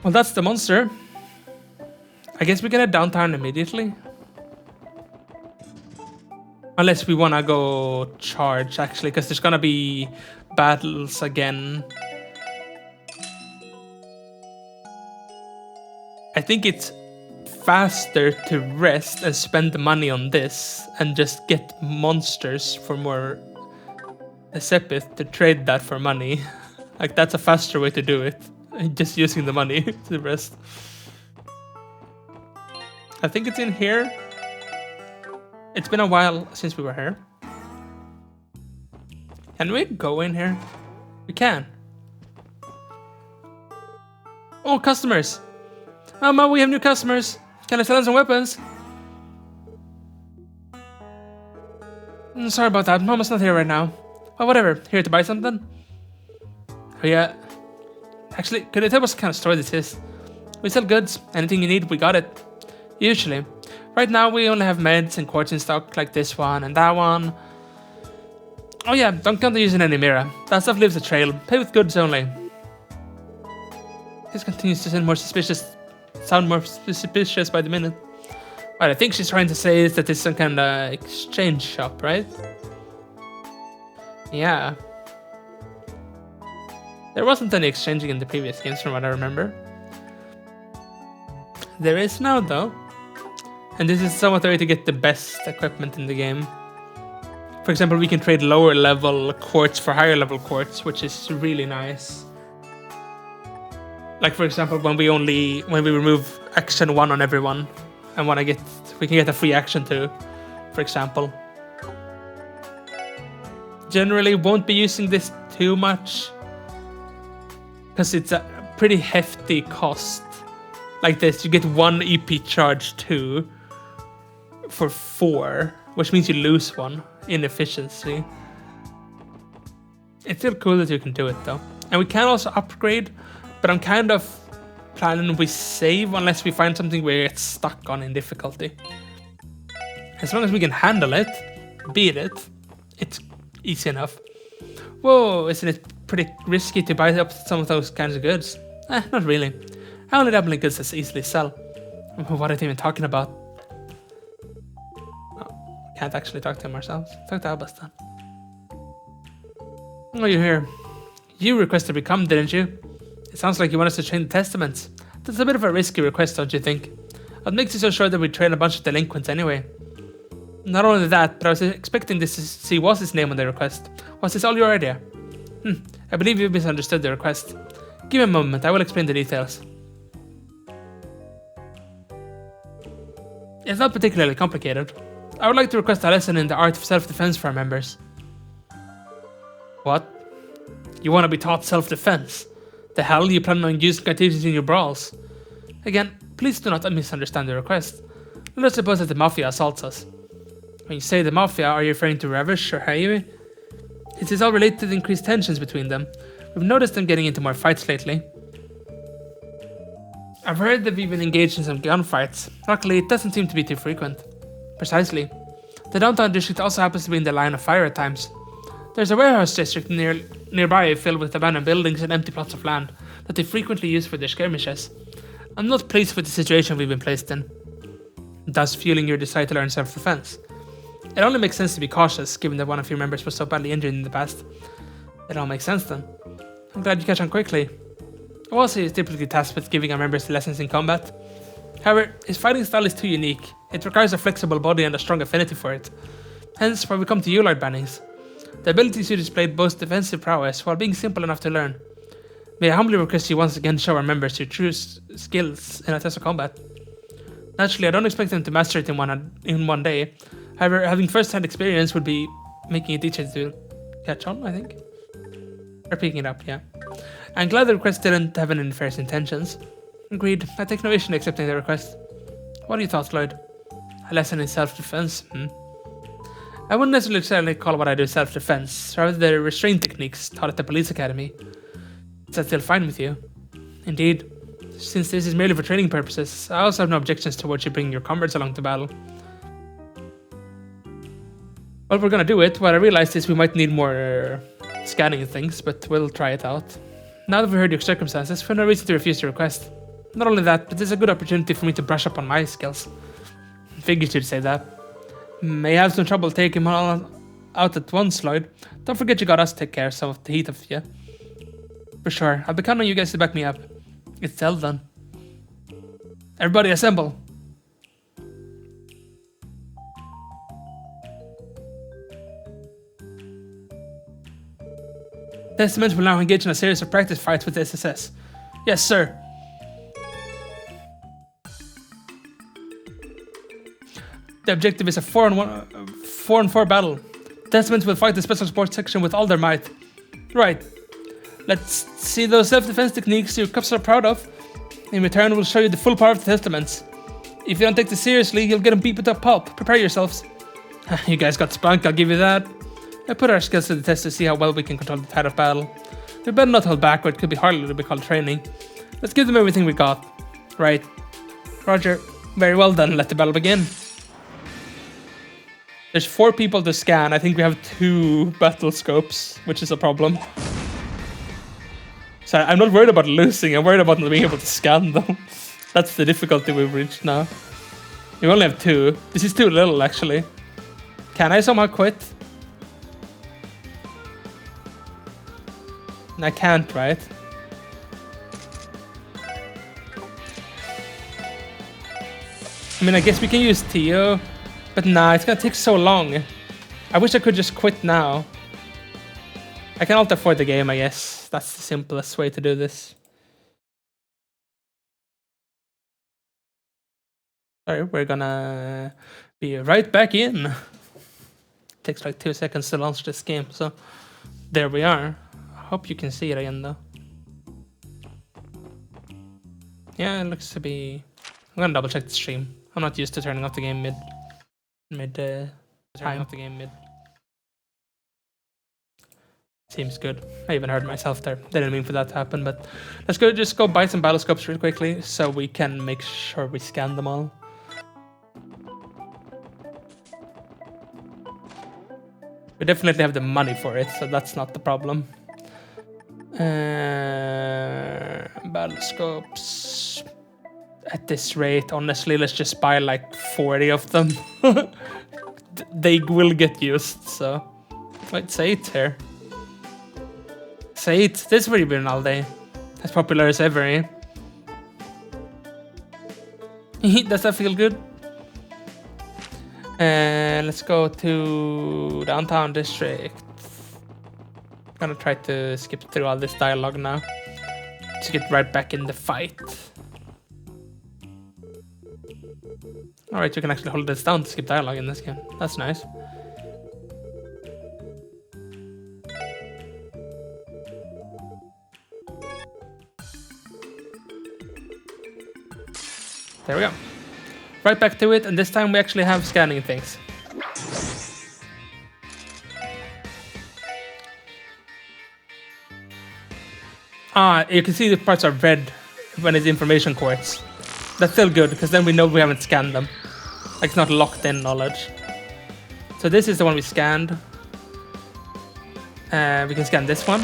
Well, that's the monster. I guess we get a downtown immediately. Unless we want to go charge, actually, because there's going to be battles again. I think it's faster to rest and spend the money on this and just get monsters for more Sepith to trade that for money. Like, that's a faster way to do it. Just using the money to rest. I think it's in here. It's been a while since we were here. Can we go in here? We can. Oh, customers! Mama, we have new customers. Can I sell them some weapons? Sorry about that. Mama's not here right now. Oh, whatever. Here to buy something? Oh, yeah. Actually, could you tell us what kind of store this is? We sell goods. Anything you need, we got it. Usually. Right now, we only have meds and quartz in stock, like this one and that one. Oh yeah, don't count on using any mirror. That stuff leaves a trail. Pay with goods only. This continues to sound more suspicious by the minute. What I think she's trying to say is that it's some kind of exchange shop, right? Yeah. There wasn't any exchanging in the previous games from what I remember. There is now though. And this is somewhat the way to get the best equipment in the game. For example, we can trade lower level quartz for higher level quartz, which is really nice. Like for example, when we remove action 1 on everyone, and we can get a free action 2, for example. Generally won't be using this too much, because it's a pretty hefty cost. Like this, you get 1 EP charge 2 for 4, which means you lose 1 in efficiency. It's still cool that you can do it though. And we can also upgrade, but I'm kind of planning we save unless we find something where it's stuck on in difficulty. As long as we can handle it, beat it, it's easy enough. Whoa, isn't it pretty risky to buy up some of those kinds of goods? Not really. I only dabble in goods that easily sell. What are they even talking about? Oh, can't actually talk to him ourselves. Talk to Albastan. Oh, you're here. You requested we come, didn't you? It sounds like you want us to train the Testaments. That's a bit of a risky request, don't you think? What makes you so sure that we train a bunch of delinquents anyway? Not only that, but I was expecting this to see Waz's name on the request. Was this all your idea? I believe you misunderstood the request. Give me a moment, I will explain the details. It's not particularly complicated. I would like to request a lesson in the art of self-defense for our members. What? You want to be taught self-defense? The hell, you plan on using activities in your brawls? Again, please do not misunderstand the request. Let us suppose that the Mafia assaults us. When you say the Mafia, are you referring to Ravish or Hayue? It is all related to the increased tensions between them. We've noticed them getting into more fights lately. I've heard they've even engaged in some gunfights. Luckily, it doesn't seem to be too frequent. Precisely. The downtown district also happens to be in the line of fire at times. There's a warehouse district nearby filled with abandoned buildings and empty plots of land that they frequently use for their skirmishes. I'm not pleased with the situation we've been placed in, thus fueling your desire to learn self-defense. It only makes sense to be cautious, given that one of your members was so badly injured in the past. It all makes sense then. I'm glad you catch on quickly. Wazi is typically tasked with giving our members lessons in combat. However, his fighting style is too unique. It requires a flexible body and a strong affinity for it. Hence why we come to you, Lord Bannings. The abilities you displayed boast defensive prowess while being simple enough to learn. May I humbly request you once again show our members your true skills in a test of combat. Naturally, I don't expect them to master it in one day. However, having first-hand experience would be making it easier to catch on, I think. Or picking it up, yeah. I'm glad the request didn't have any nefarious intentions. Agreed. I take no issue in accepting the request. What are your thoughts, Lloyd? A lesson in self-defense? I wouldn't necessarily call what I do self-defense, rather the restraint techniques taught at the police academy. Is that still fine with you? Indeed. Since this is merely for training purposes, I also have no objections towards you bringing your comrades along to battle. Well, we're gonna do it. What I realized is we might need more scanning and things, but we'll try it out. Now that we've heard your circumstances, we have no reason to refuse the request. Not only that, but it's a good opportunity for me to brush up on my skills. Figured you'd say that. May have some trouble taking them all out at once, Lloyd. Don't forget you got us to take care of some of the heat of you. For sure, I'll be counting on you guys to back me up. It's all done. Everybody assemble. Testament will now engage in a series of practice fights with the SSS. Yes, sir. The objective is a 4-on-4 battle. Testament will fight the special sports section with all their might. Right. Let's see those self-defense techniques your cops are proud of. In return, we'll show you the full power of the Testaments. If you don't take this seriously, you'll get them beat with a pulp. Prepare yourselves. You guys got spunk, I'll give you that. I put our skills to the test to see how well we can control the tide of battle. We better not hold back, or it could be hardly to be called training. Let's give them everything we got. Right. Roger. Very well done. Let the battle begin. There's 4 people to scan. I think we have 2 battle scopes, which is a problem. So I'm not worried about losing. I'm worried about not being able to scan them. That's the difficulty we've reached now. We only have 2. This is too little, actually. Can I somehow quit? I can't, right? I mean, I guess we can use Tio, but nah, it's gonna take so long. I wish I could just quit now. I can alt F4 the game, I guess. That's the simplest way to do this. Sorry, we're gonna be right back in. Takes like 2 seconds to launch this game, so there we are. Hope you can see it again though. Yeah, it looks to be... I'm gonna double check the stream. I'm not used to turning off the game mid time. Seems good. I even heard myself there. Didn't mean for that to happen, but let's just go buy some battle scopes real quickly so we can make sure we scan them all. We definitely have the money for it, so that's not the problem. Battle scopes. At this rate, honestly, let's just buy like 40 of them. They will get used, so... Wait, say it here. Say it. This is where you've been all day. As popular as ever, eh? Does that feel good? Let's go to downtown district. I'm gonna try to skip through all this dialogue now to get right back in the fight. Alright, you can actually hold this down to skip dialogue in this game. That's nice. There we go. Right back to it, and this time we actually have scanning things. You can see the parts are red when it's information quartz. That's still good, because then we know we haven't scanned them. Like, it's not locked in knowledge. So this is the one we scanned. We can scan this one.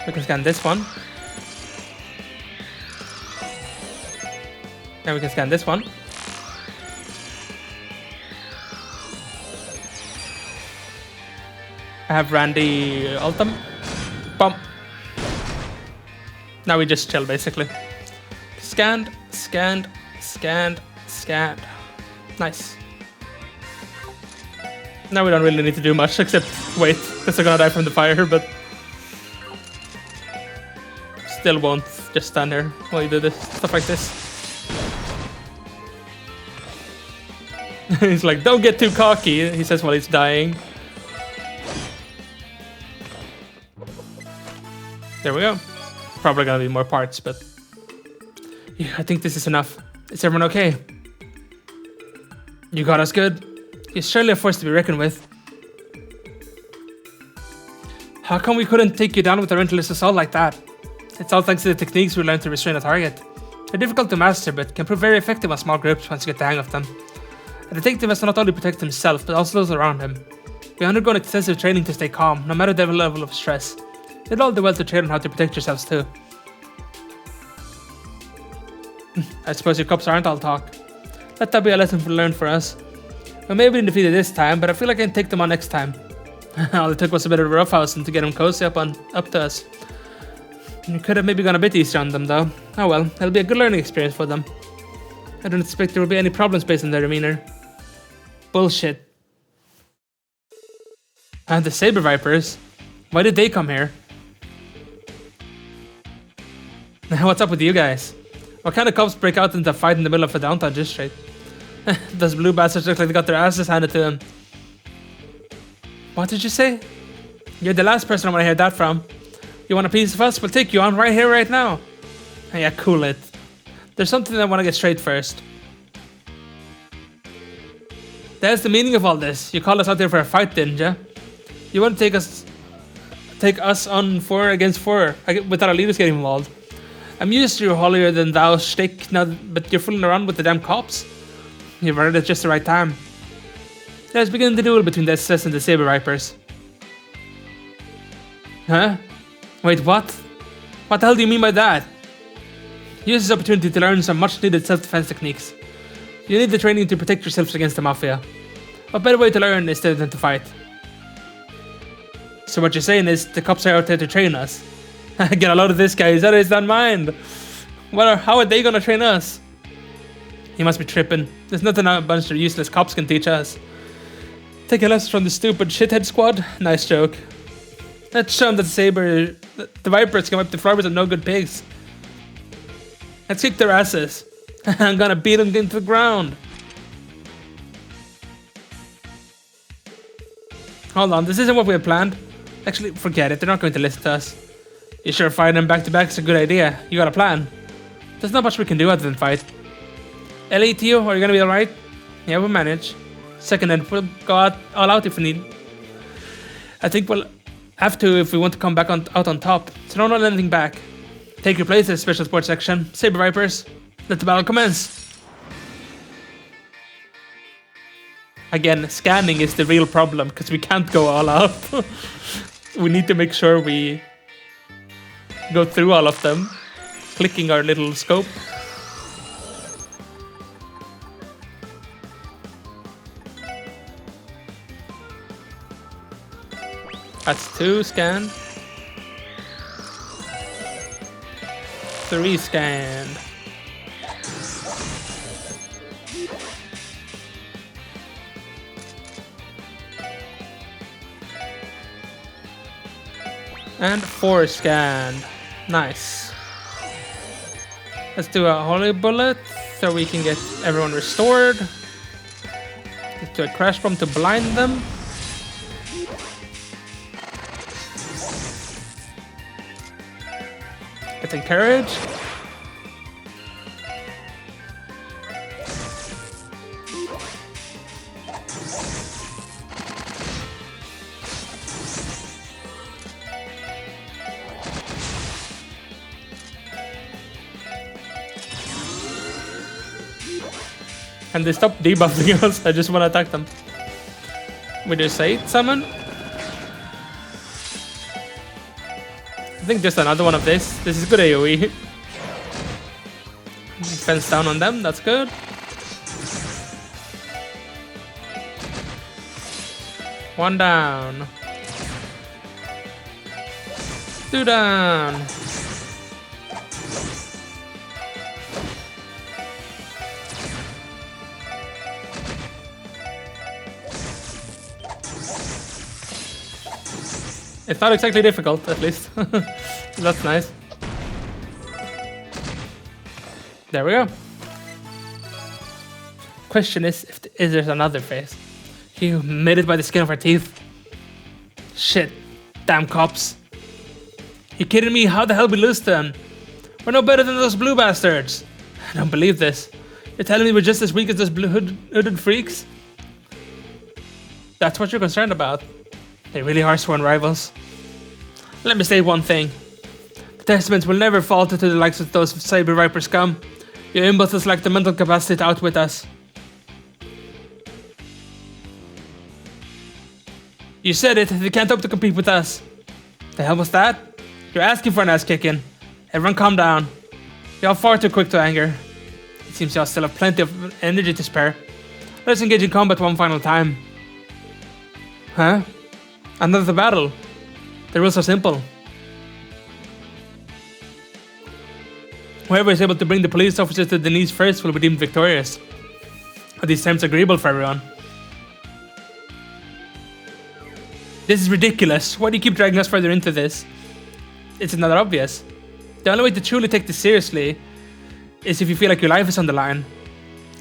We can scan this one. And we can scan this one. I have Randy Ultim. Bump. Now we just chill, basically. Scanned, scanned, scanned, scanned. Nice. Now we don't really need to do much except wait, because they're gonna die from the fire, but... Still won't just stand there while you do this, stuff like this. He's like, don't get too cocky, he says while he's dying. There we go. Probably gonna be more parts, but... Yeah, I think this is enough. Is everyone okay? You got us good. You're surely a force to be reckoned with. How come we couldn't take you down with a relentless assault like that? It's all thanks to the techniques we learned to restrain a target. They're difficult to master, but can prove very effective on small groups once you get the hang of them. A detective has to not only protect himself, but also those around him. We undergo extensive training to stay calm, no matter the level of stress. You'll all do well to train on how to protect yourselves too. I suppose your cops aren't all talk. Let that be a lesson learned for us. We may have been defeated this time, but I feel like I can take them on next time. All it took was a bit of a roughhousing to get them cozy up to us. You could have maybe gone a bit easier on them though. Oh well, it'll be a good learning experience for them. I don't expect there will be any problems based on their demeanor. Bullshit. And the Saber Vipers? Why did they come here? What's up with you guys? What kind of cops break out into a fight in the middle of a downtown district? Those blue bastards look like they got their asses handed to them. What did you say? You're the last person I want to hear that from. You want a piece of us? We'll take you on right here, right now. Yeah, cool it. There's something I want to get straight first. That's the meaning of all this. You called us out there for a fight, didn't you? You want to take us on 4 against 4 without our leaders getting involved. I'm used to your holier than thou shtick now, but you're fooling around with the damn cops. You've heard it at just the right time. Let's begin the duel between the SS and the Saber Vipers. Huh? Wait, what? What the hell do you mean by that? Use this opportunity to learn some much needed self-defense techniques. You need the training to protect yourselves against the Mafia. What better way to learn is than to fight? So what you're saying is the cops are out there to train us. Get a load of this guy, he's out of his damn mind. How are they gonna train us? He must be tripping. There's nothing a bunch of useless cops can teach us. Take a lesson from the stupid shithead squad? Nice joke. Let's show them that the Vipers can wipe the floor with no good pigs. Let's kick their asses. I'm gonna beat them into the ground. Hold on, this isn't what we had planned. Actually, forget it, they're not going to listen to us. You sure fighting them back to back is a good idea? You got a plan? There's not much we can do other than fight. Ellie, Tio, are you gonna be alright? Yeah, we'll manage. Second, and we'll go all out if we need. I think we'll have to if we want to come back out on top. So don't hold anything back. Take your place in the special sports section. Saber Vipers, let the battle commence. Again, scanning is the real problem because we can't go all out. We need to make sure we go through all of them, clicking our little scope. That's 2 scanned. 3 scanned. And 4 scanned. Nice. Let's do a holy bullet so we can get everyone restored. Let's do a crash bomb to blind them. Let's encourage. And they stop debuffing us. I just want to attack them. We just say summon. I think just another one of this. This is good AoE. Fence down on them. That's good. One down. 2 down. It's not exactly difficult, at least. That's nice. There we go. Question is there another phase? You made it by the skin of our teeth. Shit. Damn cops. You kidding me? How the hell we lose them? We're no better than those blue bastards. I don't believe this. You're telling me we're just as weak as those blue hooded freaks? That's what you're concerned about. They really are sworn rivals. Let me say one thing. The Testaments will never falter to the likes of those Saber Viper scum. Your imbeciles lack the mental capacity to outwit us. You said it, they can't hope to compete with us. The hell was that? You're asking for an ass kicking. Everyone calm down. You're far too quick to anger. It seems y'all still have plenty of energy to spare. Let's engage in combat one final time. Huh? Another battle. The rules are simple. Whoever is able to bring the police officers to their knees first will be deemed victorious. Are these terms agreeable for everyone? This is ridiculous. Why do you keep dragging us further into this? It's not obvious. The only way to truly take this seriously is if you feel like your life is on the line.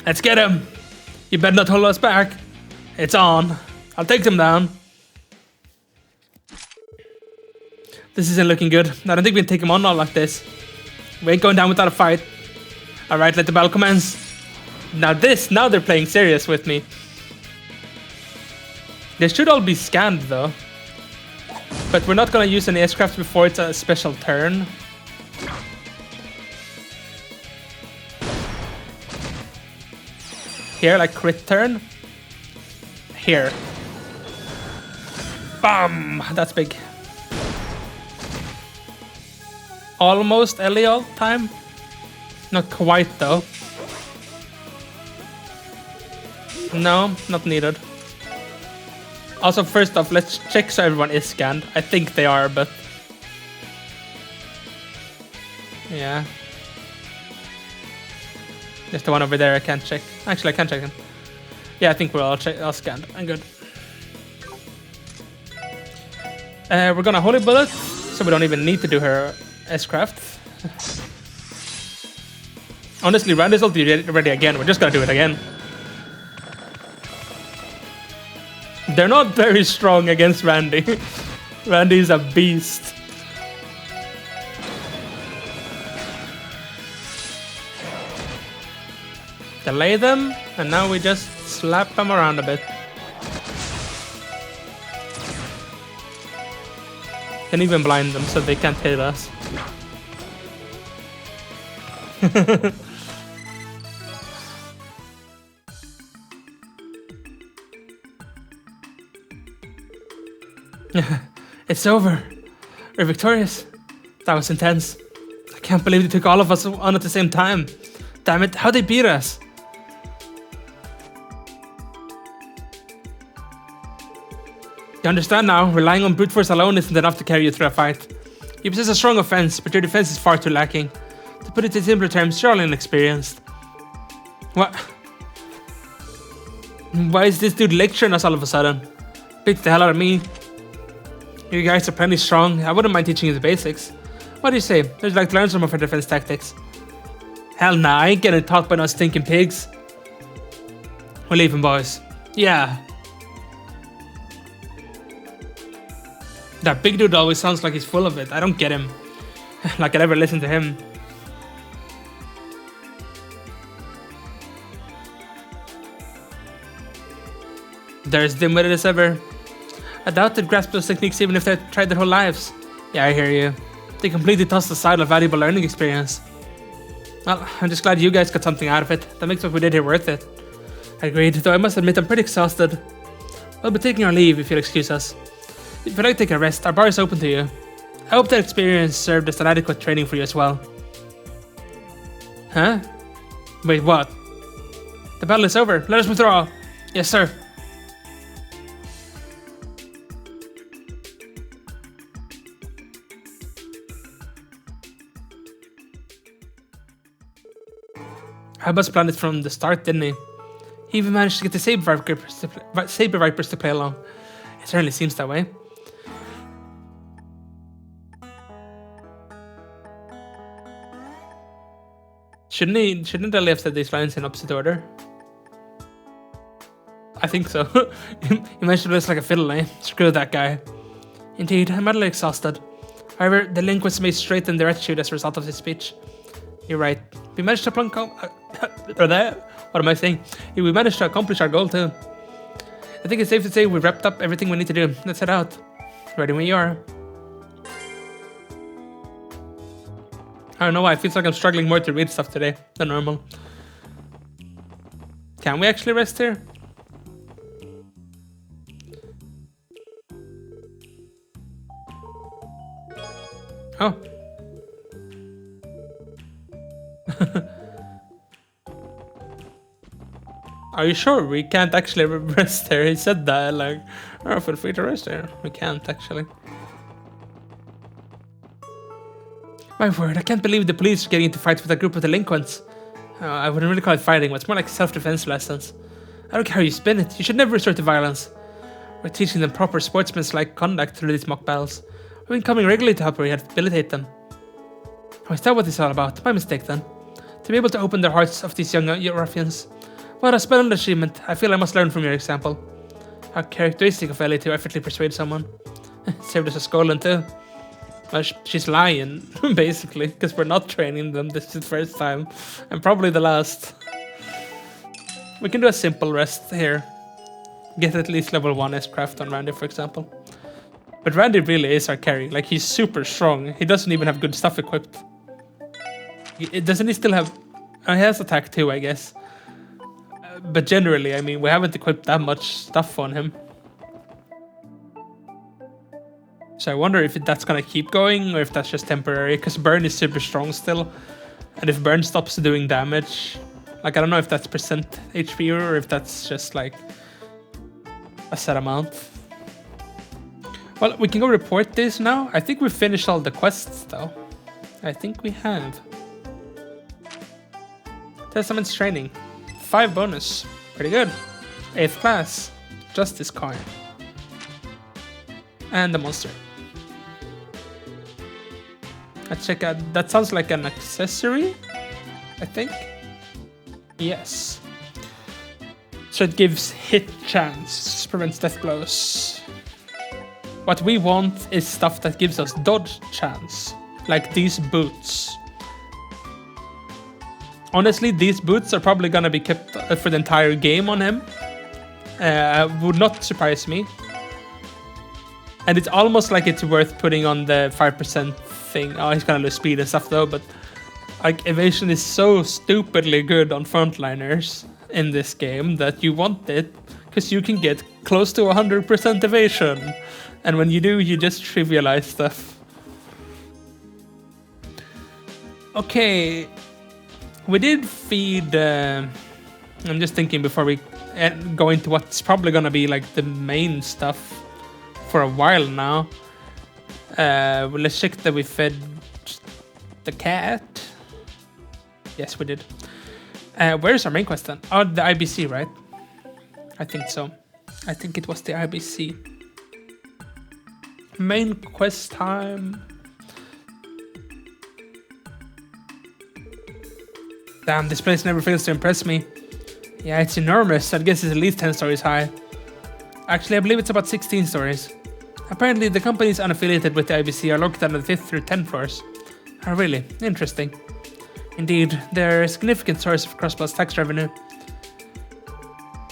Let's get him! You better not hold us back. It's on. I'll take them down. This isn't looking good. I don't think we can take him on all like this. We ain't going down without a fight. Alright, let the battle commence. Now they're playing serious with me. They should all be scanned though. But we're not gonna use any S-craft before it's a special turn. Here, like crit turn. Here. Bam! That's big. Almost Ellie all time. Not quite though. No, not needed. Also, first off, let's check so everyone is scanned. I think they are, but... yeah. There's the one over there I can't check. Actually, I can check him. Yeah, I think we're all scanned. I'm good. We're gonna Holy Bullet, so we don't even need to do her S-craft. Honestly, Randy's ulti ready again. We're just gonna do it again. They're not very strong against Randy. Randy's a beast. Delay them, and now we just slap them around a bit. Can even blind them so they can't hit us. It's over. We're victorious. That was intense. I can't believe they took all of us on at the same time. Damn it, how'd they beat us? You understand now, relying on brute force alone isn't enough to carry you through a fight. You possess a strong offense, but your defense is far too lacking. To put it in simpler terms, you're all inexperienced. What? Why is this dude lecturing us all of a sudden? Beats the hell out of me. You guys are plenty strong. I wouldn't mind teaching you the basics. What do you say? Would you like to learn some of our defense tactics? Hell nah, I ain't getting taught by no stinking pigs. We're leaving, boys. Yeah. That big dude always sounds like he's full of it. I don't get him. Like I'd ever listen to him. They're as dim-witted as ever. I doubt they'd grasp those techniques even if they tried their whole lives. Yeah, I hear you. They completely tossed aside a valuable learning experience. Well, I'm just glad you guys got something out of it. That makes what we did here worth it. Agreed, though I must admit I'm pretty exhausted. We'll be taking our leave if you'll excuse us. If you'd like to take a rest, our bar is open to you. I hope that experience served as an adequate training for you as well. Huh? Wait, what? The battle is over. Let us withdraw. Yes, sir. Habas planned it from the start, didn't he? He even managed to get the Saber Vipers to play along. It certainly seems that way. Shouldn't Ellie have said these lines in opposite order? I think so. He managed to list like a fiddle, eh? Screw that guy. Indeed, I'm utterly exhausted. However, the link was made straight in their attitude as a result of his speech. You're right. We managed to what am I saying? We managed to accomplish our goal too. I think it's safe to say we've wrapped up everything we need to do. Let's head out. Ready when you are. I don't know why, it feels like I'm struggling more to read stuff today than normal. Can we actually rest here? Oh. Are you sure we can't actually rest there? He said that, like, oh, feel free to rest there. We can't actually. My word, I can't believe the police are getting into fights with a group of delinquents. I wouldn't really call it fighting, but it's more like self-defense lessons. I don't care how you spin it, you should never resort to violence. We're teaching them proper sportsmanlike conduct through these mock battles. We've been coming regularly to help rehabilitate them. Oh, is that what it's all about? My mistake then. To be able to open the hearts of these young ruffians. What a splendid achievement. I feel I must learn from your example. How characteristic of Ellie to effortlessly persuade someone. Saved us a Scotland too. Well, she's lying, basically, because we're not training them. This is the first time, and probably the last. We can do a simple rest here. Get at least level 1 S-Craft on Randy, for example. But Randy really is our carry. Like, he's super strong. He doesn't even have good stuff equipped. Doesn't he still have... he has attack too, I guess. But generally, I mean, we haven't equipped that much stuff on him. So I wonder if that's gonna keep going, or if that's just temporary, because Burn is super strong still. And if Burn stops doing damage... Like, I don't know if that's percent HP, or if that's just, like... a set amount. Well, we can go report this now. I think we've finished all the quests, though. I think we have. Testament's training. 5 bonus. Pretty good. 8th class. Justice coin. And the monster. Let's check out. That sounds like an accessory, I think. Yes. So it gives hit chance, prevents death blows. What we want is stuff that gives us dodge chance, like these boots. Honestly, these boots are probably gonna be kept for the entire game on him. Would not surprise me. And it's almost like it's worth putting on the 5% thing. Oh, he's gonna lose speed and stuff though, but like evasion is so stupidly good on frontliners in this game that you want it because you can get close to 100% evasion. And when you do, you just trivialize stuff. Okay, we did feed... I'm just thinking before we go into what's probably gonna be like the main stuff for a while now. Well, let's check that we fed the cat. Yes, we did. Where's our main quest then? Oh, the IBC, right? I think so. I think it was the IBC. Main quest time. Damn, this place never fails to impress me. Yeah, it's enormous. I guess it's at least 10 stories high. Actually, I believe it's about 16 stories. Apparently, the companies unaffiliated with the IBC are located on the 5th through 10th floors. Oh, really? Interesting. Indeed, they're a significant source of cross-plus tax revenue.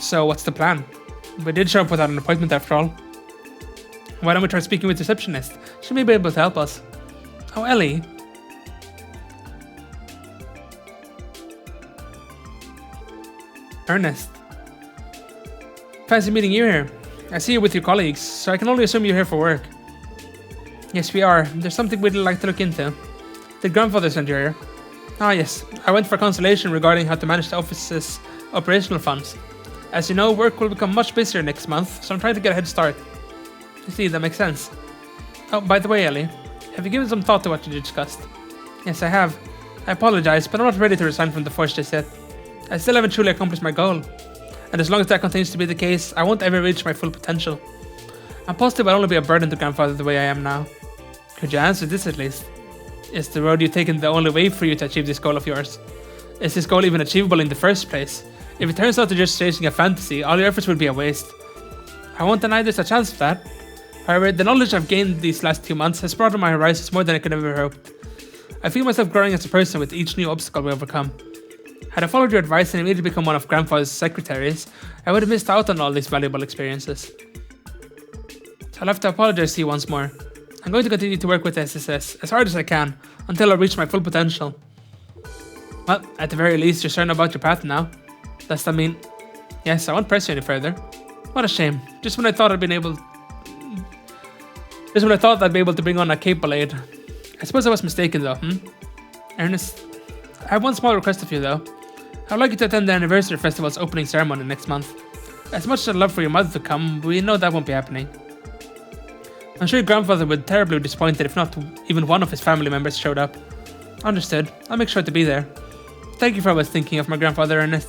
So, what's the plan? We did show up without an appointment after all. Why don't we try speaking with the receptionist? She may be able to help us. Oh, Ellie. Ernest. Fancy meeting you here. I see you with your colleagues, so I can only assume you're here for work. Yes, we are. There's something we'd like to look into. Did grandfather send you here? Ah, yes. I went for consultation regarding how to manage the office's operational funds. As you know, work will become much busier next month, so I'm trying to get a head start. You see, that makes sense. Oh, by the way, Ellie, have you given some thought to what you discussed? Yes, I have. I apologize, but I'm not ready to resign from the force just yet. I still haven't truly accomplished my goal. And as long as that continues to be the case, I won't ever reach my full potential. I'm positive I'll only be a burden to grandfather the way I am now. Could you answer this at least? Is the road you've taken the only way for you to achieve this goal of yours? Is this goal even achievable in the first place? If it turns out to just chasing a fantasy, all your efforts will be a waste. I won't deny there's a chance of that. However, the knowledge I've gained these last 2 months has broadened my horizons more than I could ever hoped. I feel myself growing as a person with each new obstacle we overcome. Had I followed your advice and immediately become one of Grandfather's secretaries, I would have missed out on all these valuable experiences. So I'll have to apologize to you once more. I'm going to continue to work with SSS as hard as I can until I reach my full potential. Well, at the very least, you're certain about your path now. Does that mean... Yes, I won't press you any further. What a shame. Just when I thought I'd be able to bring on a capable aid. I suppose I was mistaken though, Ernest, I have one small request of you though. I would like you to attend the anniversary festival's opening ceremony next month. As much as I'd love for your mother to come, we know that won't be happening. I'm sure your grandfather would be terribly disappointed if not even one of his family members showed up. Understood. I'll make sure to be there. Thank you for always thinking of my grandfather, Ernest.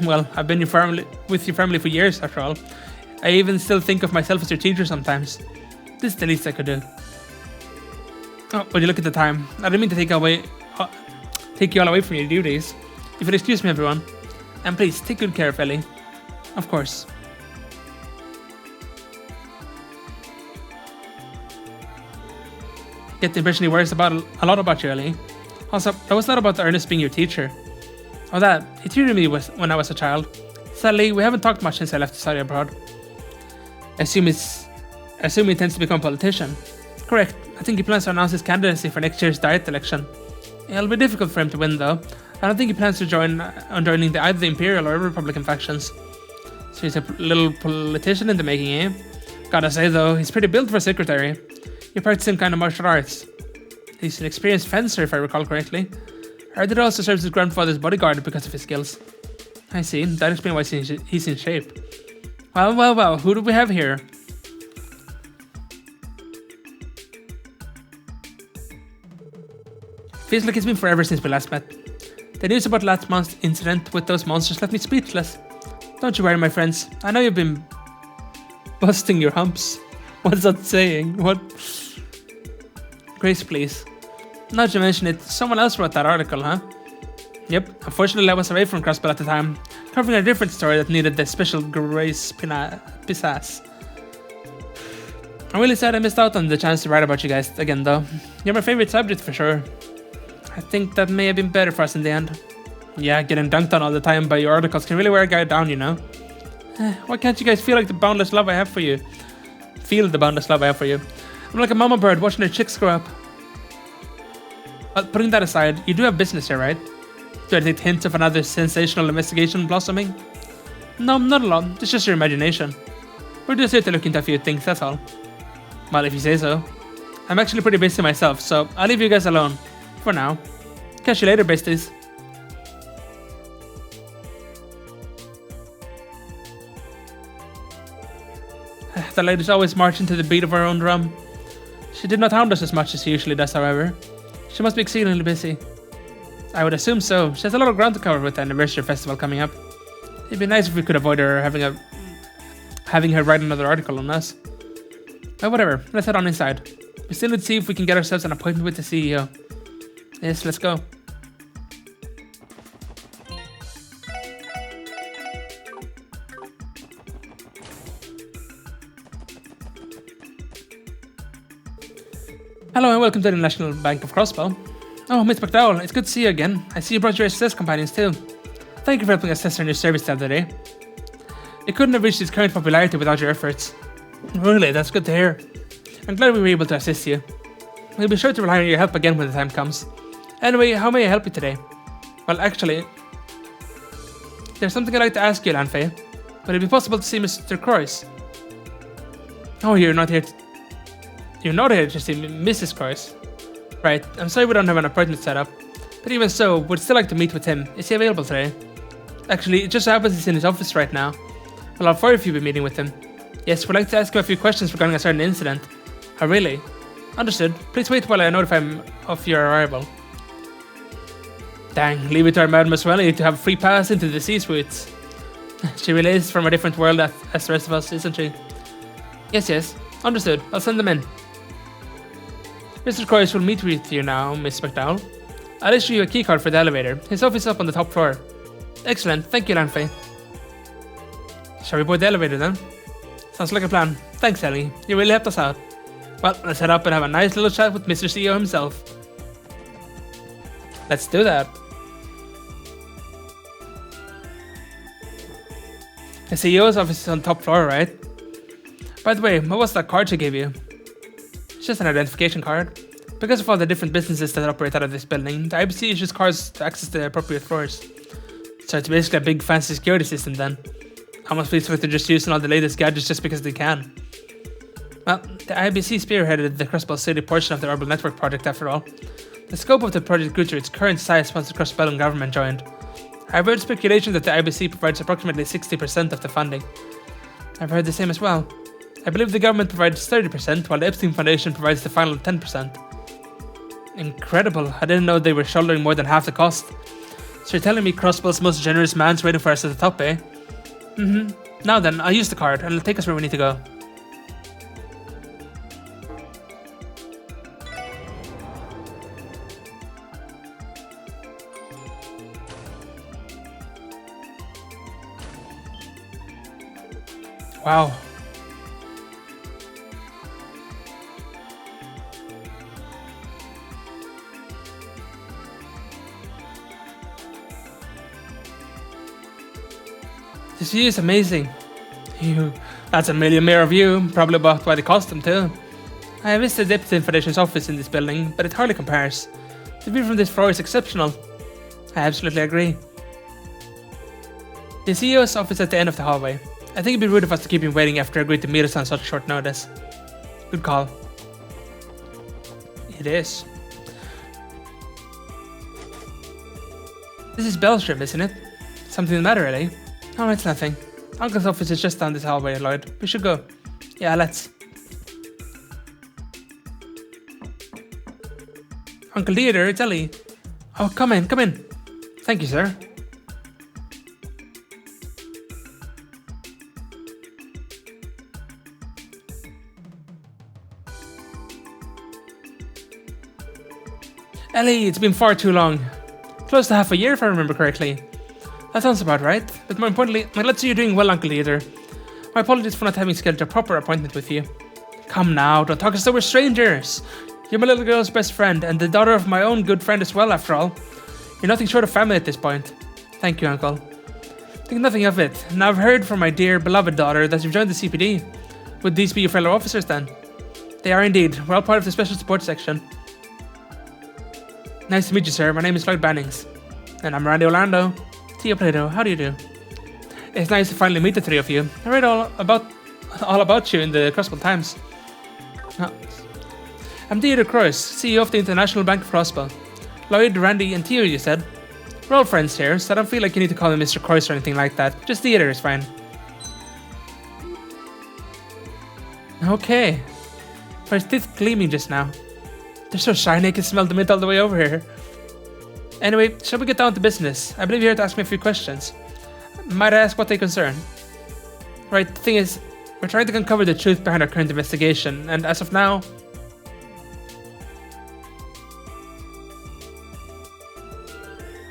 Well, I've been with your family for years, after all. I even still think of myself as your teacher sometimes. This is the least I could do. Oh, would you look at the time? I didn't mean to take you all away from your duties. If you'll excuse me, everyone. And please, take good care of Ellie. Of course. Get the impression he worries a lot about you, Ellie. Also, that was not about Ernest being your teacher. Oh, that. He tutored me when I was a child. Sadly, we haven't talked much since I left to study abroad. I assume he intends to become a politician. Correct. I think he plans to announce his candidacy for next year's Diet election. It'll be difficult for him to win, though. I don't think he plans to joining either the Imperial or Republican factions. So he's a little politician in the making, eh? Gotta say, though, he's pretty built for a secretary. He practices some kind of martial arts. He's an experienced fencer, if I recall correctly. I heard that he also serves his grandfather's bodyguard because of his skills. I see. That explains why he's in shape. Well, who do we have here? Feels like it's been forever since we last met. The news about last month's incident with those monsters left me speechless. Don't you worry, my friends. I know you've been busting your humps. What's that saying? What? Grace, please. Now that you mention it, someone else wrote that article, huh? Yep, unfortunately I was away from Crossbell at the time, covering a different story that needed the special Grace pizzazz. I'm really sad I missed out on the chance to write about you guys again, though. You're my favorite subject for sure. I think that may have been better for us in the end. Yeah, getting dunked on all the time by your articles can really wear a guy down, you know? Why can't you guys feel the boundless love I have for you? I'm like a mama bird watching her chicks grow up. But putting that aside, you do have business here, right? Do I detect hints of another sensational investigation blossoming? No, not a lot. It's just your imagination. We're just here to look into a few things, that's all. Well, if you say so. I'm actually pretty busy myself, so I'll leave you guys alone. For now. Catch you later, besties. The lady's always marching to the beat of her own drum. She did not hound us as much as she usually does, however. She must be exceedingly busy. I would assume so. She has a lot of ground to cover with the anniversary festival coming up. It'd be nice if we could avoid her having her write another article on us. But whatever, let's head on inside. We still need to see if we can get ourselves an appointment with the CEO. Yes, let's go. Hello and welcome to the National Bank of Crossbell. Oh, Miss McDowell, it's good to see you again. I see you brought your SS companions too. Thank you for helping us test our new service the other day. It couldn't have reached its current popularity without your efforts. Really, that's good to hear. I'm glad we were able to assist you. We'll be sure to rely on your help again when the time comes. Anyway, how may I help you today? Well, actually, there's something I'd like to ask you, Lanfei. Would it be possible to see Mr. Croix? Oh, you're not here to see Mrs. Croix. Right, I'm sorry we don't have an appointment set up. But even so, we'd still like to meet with him. Is he available today? Actually, it just happens he's in his office right now. Well, I'll forward if you'll be meeting with him. Yes, we'd like to ask him a few questions regarding a certain incident. Oh, really? Understood. Please wait while I notify him of your arrival. Dang, leave it to our Madame Maswelli to have free pass into the C-suites. She really is from a different world as the rest of us, isn't she? Yes. Understood. I'll send them in. Mr. Croix will meet with you now, Miss McDowell. I'll issue you a keycard for the elevator. His office is up on the top floor. Excellent. Thank you, Lanfei. Shall we board the elevator then? Sounds like a plan. Thanks, Ellie. You really helped us out. Well, let's head up and have a nice little chat with Mr. CEO himself. Let's do that. The CEO's office is on the top floor, right? By the way, what was that card she gave you? It's just an identification card. Because of all the different businesses that operate out of this building, the IBC issues cards to access the appropriate floors. So it's basically a big fancy security system then. Almost feels like they're just using all the latest gadgets just because they can. Well, the IBC spearheaded the Crossbell City portion of the Orbital Network project after all. The scope of the project grew to its current size once the Crossbell government joined. I've heard speculation that the IBC provides approximately 60% of the funding. I've heard the same as well. I believe the government provides 30%, while the Epstein Foundation provides the final 10%. Incredible. I didn't know they were shouldering more than half the cost. So you're telling me Crossbell's most generous man's waiting for us at the top, eh? Now then, I'll use the card and it'll take us where we need to go. Wow. This view is amazing. That's a million mirror view, probably about why they cost them too. I have visited the Deputy Federation's office in this building, but it hardly compares. The view from this floor is exceptional. I absolutely agree. The CEO's office at the end of the hallway. I think it'd be rude of us to keep him waiting after agreeing to meet us on such short notice. Good call. It is. This is Bellstream, isn't it? Something the matter, really? Oh, it's nothing. Uncle's office is just down this hallway, Lloyd. We should go. Yeah, let's. Uncle Theodore, it's Ellie. Oh, come in, come in. Thank you, sir. Ellie, it's been far too long. Close to half a year, if I remember correctly. That sounds about right, but more importantly, I'm glad to see you're doing well, Uncle Theodore. My apologies for not having scheduled a proper appointment with you. Come now, don't talk as though we're strangers. You're my little girl's best friend, and the daughter of my own good friend as well, after all. You're nothing short of family at this point. Thank you, Uncle. Think nothing of it. Now I've heard from my dear, beloved daughter that you've joined the CPD. Would these be your fellow officers then? They are indeed. We're all part of the Special Support Section. Nice to meet you, sir. My name is Lloyd Bannings. And I'm Randy Orlando. Tio Plato, how do you do? It's nice to finally meet the three of you. I read all about you in the Crossbell Times. Oh. I'm Theodore Croix, CEO of the International Bank of Crossbell. Lloyd, Randy, and Tio, you said. We're all friends here, so I don't feel like you need to call me Mr. Croix or anything like that. Just Theodore is fine. Okay. My teeth gleaming just now. They're so shiny I can smell the mint all the way over here. Anyway, shall we get down to business? I believe you're here to ask me a few questions. Might I ask what they concern? Right, the thing is, we're trying to uncover the truth behind our current investigation, and as of now...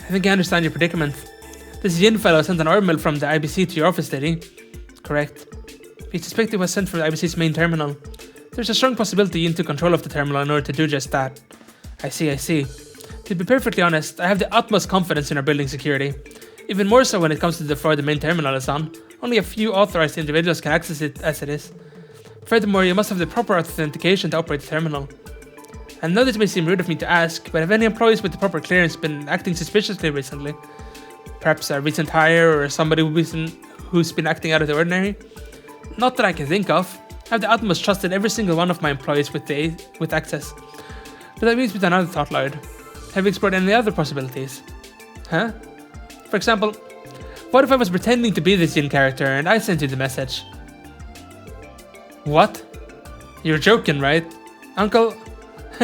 I think I understand your predicament. This Yin fellow sent an orbital from the IBC to your office, did he? Correct. We suspect it was sent from the IBC's main terminal. There's a strong possibility Yin took control of the terminal in order to do just that. I see. To be perfectly honest, I have the utmost confidence in our building security. Even more so when it comes to the floor the main terminal is on. Only a few authorized individuals can access it as it is. Furthermore, you must have the proper authentication to operate the terminal. I know this may seem rude of me to ask, but have any employees with the proper clearance been acting suspiciously recently? Perhaps a recent hire or somebody who's been acting out of the ordinary? Not that I can think of. I have the utmost trust in every single one of my employees with access. But that leaves me to another thought, Lloyd. Have you explored any other possibilities? Huh? For example, what if I was pretending to be this Yin character and I sent you the message? What? You're joking, right? Uncle,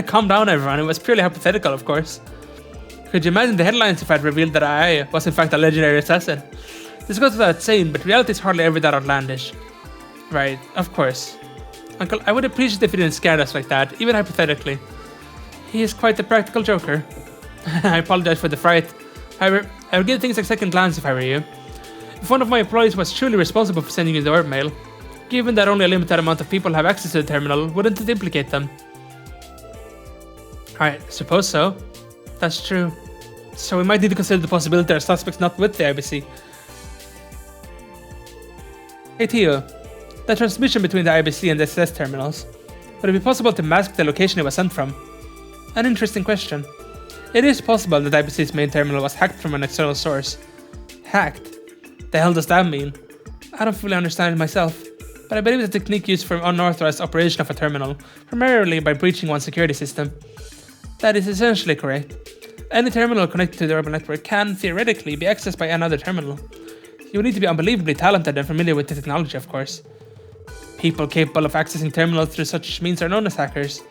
calm down everyone, it was purely hypothetical, of course. Could you imagine the headlines if I'd revealed that I was in fact a legendary assassin? This goes without saying, but reality is hardly ever that outlandish. Right, of course. Uncle, I would appreciate if you didn't scare us like that, even hypothetically. He is quite the practical joker. I apologize for the fright. However, I would give things a second glance if I were you. If one of my employees was truly responsible for sending you the orb mail, given that only a limited amount of people have access to the terminal, wouldn't it implicate them? I suppose so. That's true. So we might need to consider the possibility that our suspect's not with the IBC. Hey Tio, the transmission between the IBC and the SS terminals. Would it be possible to mask the location it was sent from? An interesting question. It is possible that IBC's main terminal was hacked from an external source. Hacked? The hell does that mean? I don't fully understand it myself, but I believe it's a technique used for unauthorized operation of a terminal, primarily by breaching one's security system. That is essentially correct. Any terminal connected to the urban network can, theoretically, be accessed by another terminal. You would need to be unbelievably talented and familiar with the technology, of course. People capable of accessing terminals through such means are known as hackers.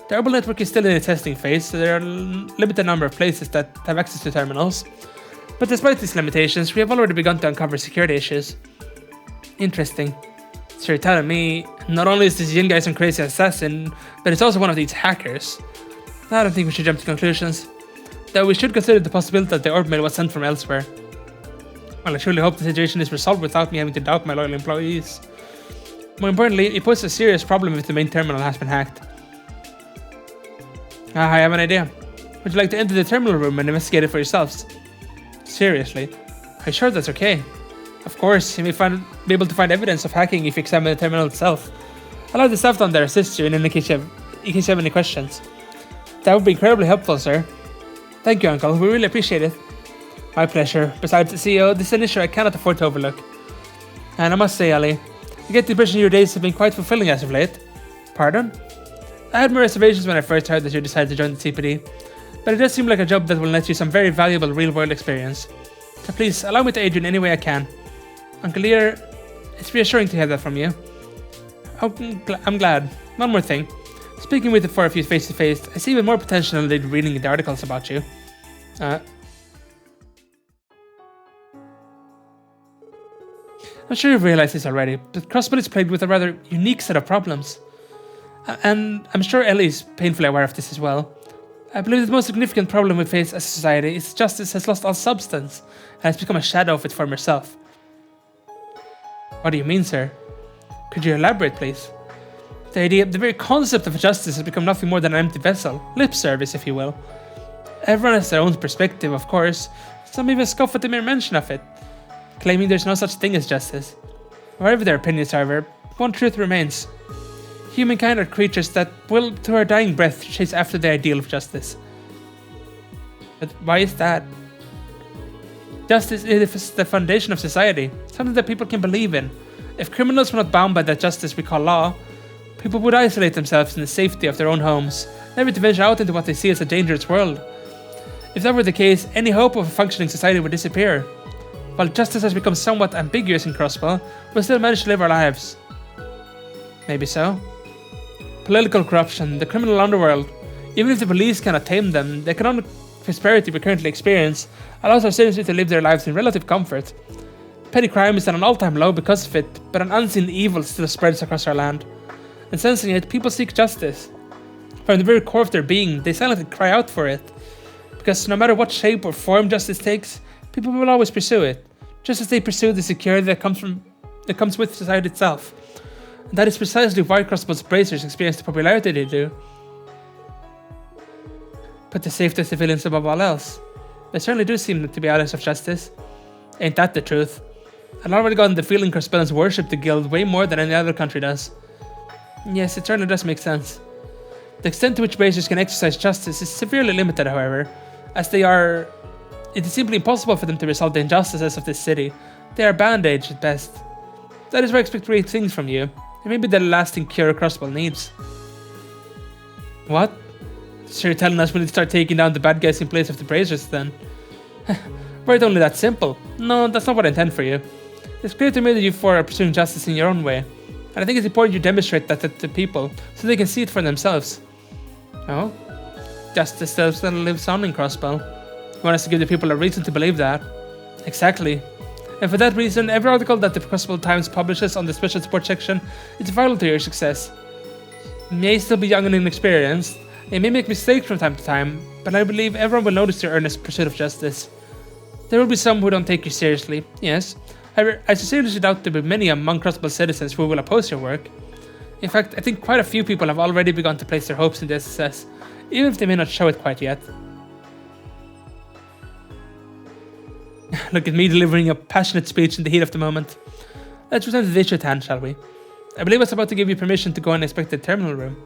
The Orbital network is still in its testing phase, so there are a limited number of places that have access to terminals. But despite these limitations, we have already begun to uncover security issues. Interesting. So you're telling me, not only is this young guy some crazy assassin, but it's also one of these hackers. I don't think we should jump to conclusions, though we should consider the possibility that the orb mail was sent from elsewhere. Well, I truly hope the situation is resolved without me having to doubt my loyal employees. More importantly, it poses a serious problem if the main terminal has been hacked. I have an idea. Would you like to enter the terminal room and investigate it for yourselves? Seriously? Are you sure that's okay? Of course, you may be able to find evidence of hacking if you examine the terminal itself. I'll have the staff down there assist you in case you have any questions. That would be incredibly helpful, sir. Thank you, Uncle. We really appreciate it. My pleasure. Besides, CEO, this is an issue I cannot afford to overlook. And I must say, Ali, I get the impression your days have been quite fulfilling as of late. Pardon? I had my reservations when I first heard that you decided to join the TPD, but it does seem like a job that will net you some very valuable real-world experience. So please, allow me to aid you in any way I can. Uncle Lear, it's reassuring to hear that from you. I'm glad. One more thing. Speaking with the four of you face-to-face, I see even more potential in reading the articles about you. I'm sure you've realized this already, but Crossbell is plagued with a rather unique set of problems. And I'm sure Ellie is painfully aware of this as well. I believe the most significant problem we face as a society is justice has lost all substance and has become a shadow of its former self. What do you mean, sir? Could you elaborate, please? The very concept of justice has become nothing more than an empty vessel, lip service, if you will. Everyone has their own perspective, of course. Some even scoff at the mere mention of it, claiming there's no such thing as justice. Whatever their opinions, however, one truth remains. Humankind are creatures that will, to our dying breath, chase after the ideal of justice. But why is that? Justice is the foundation of society, something that people can believe in. If criminals were not bound by that justice we call law, people would isolate themselves in the safety of their own homes, never to venture out into what they see as a dangerous world. If that were the case, any hope of a functioning society would disappear. While justice has become somewhat ambiguous in Crossbell, we'll still manage to live our lives. Maybe so. Political corruption, the criminal underworld, even if the police cannot tame them, the economic prosperity we currently experience allows our citizens to live their lives in relative comfort. Petty crime is at an all-time low because of it, but an unseen evil still spreads across our land. And sensing it, people seek justice. From the very core of their being, they silently cry out for it. Because no matter what shape or form justice takes, people will always pursue it, just as they pursue the security that comes with society itself. And that is precisely why Crossbell's bracers experience the popularity they do. Put the safety of civilians above all else. They certainly do seem to be allies of justice. Ain't that the truth? I've already gotten the feeling Crossbellans worship the guild way more than any other country does. Yes, it certainly does make sense. The extent to which bracers can exercise justice is severely limited, however, as it is simply impossible for them to resolve the injustices of this city. They are band-aids at best. That is why I expect great things from you. It may be the lasting cure Crossbell needs. What? So you're telling us we need to start taking down the bad guys in place of the bracers then? Were it only that simple? No, that's not what I intend for you. It's clear to me that you four are pursuing justice in your own way, and I think it's important you demonstrate that to people so they can see it for themselves. Oh? Justice still lives on in Crossbell. You want us to give the people a reason to believe that? Exactly. And for that reason, every article that the Crossbell Times publishes on the special support section is vital to your success. You may still be young and inexperienced, and may make mistakes from time to time, but I believe everyone will notice your earnest pursuit of justice. There will be some who don't take you seriously, yes. However, I sincerely doubt there will be many among Crossbell citizens who will oppose your work. In fact, I think quite a few people have already begun to place their hopes in their success, even if they may not show it quite yet. Look at me delivering a passionate speech in the heat of the moment. Let's return to the issue at hand, shall we? I believe I was about to give you permission to go and inspect the terminal room.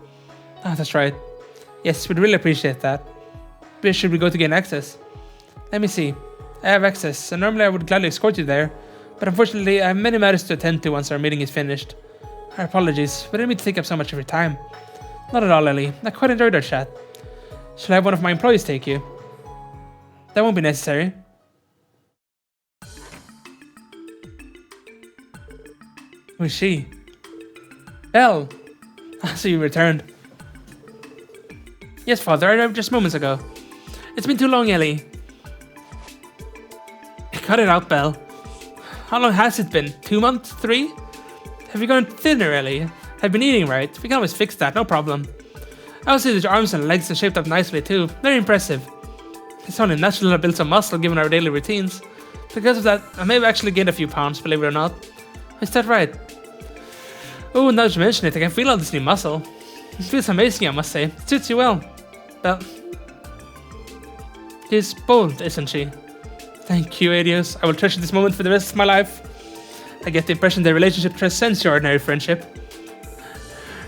Ah, that's right. Yes, we'd really appreciate that. Where should we go to gain access? Let me see. I have access, and normally I would gladly escort you there, but unfortunately I have many matters to attend to once our meeting is finished. Our apologies, but I didn't mean to take up so much of your time. Not at all, Ellie. I quite enjoyed our chat. Shall I have one of my employees take you? That won't be necessary. Who is she? Belle! So you returned. Yes, father, I arrived just moments ago. It's been too long, Ellie. Cut it out, Belle. How long has it been? 2 months? 3? Have you gone thinner, Ellie? Have been eating right? We can always fix that, no problem. I also see that your arms and legs are shaped up nicely too. Very impressive. It's only natural to build some muscle given our daily routines. Because of that, I may have actually gained a few pounds, believe it or not. Is that right? Oh, now that you mention it, I can feel all this new muscle. It feels amazing, I must say. It suits you well. Well, she's bold, isn't she? Thank you, Adios. I will treasure this moment for the rest of my life. I get the impression their relationship transcends your ordinary friendship.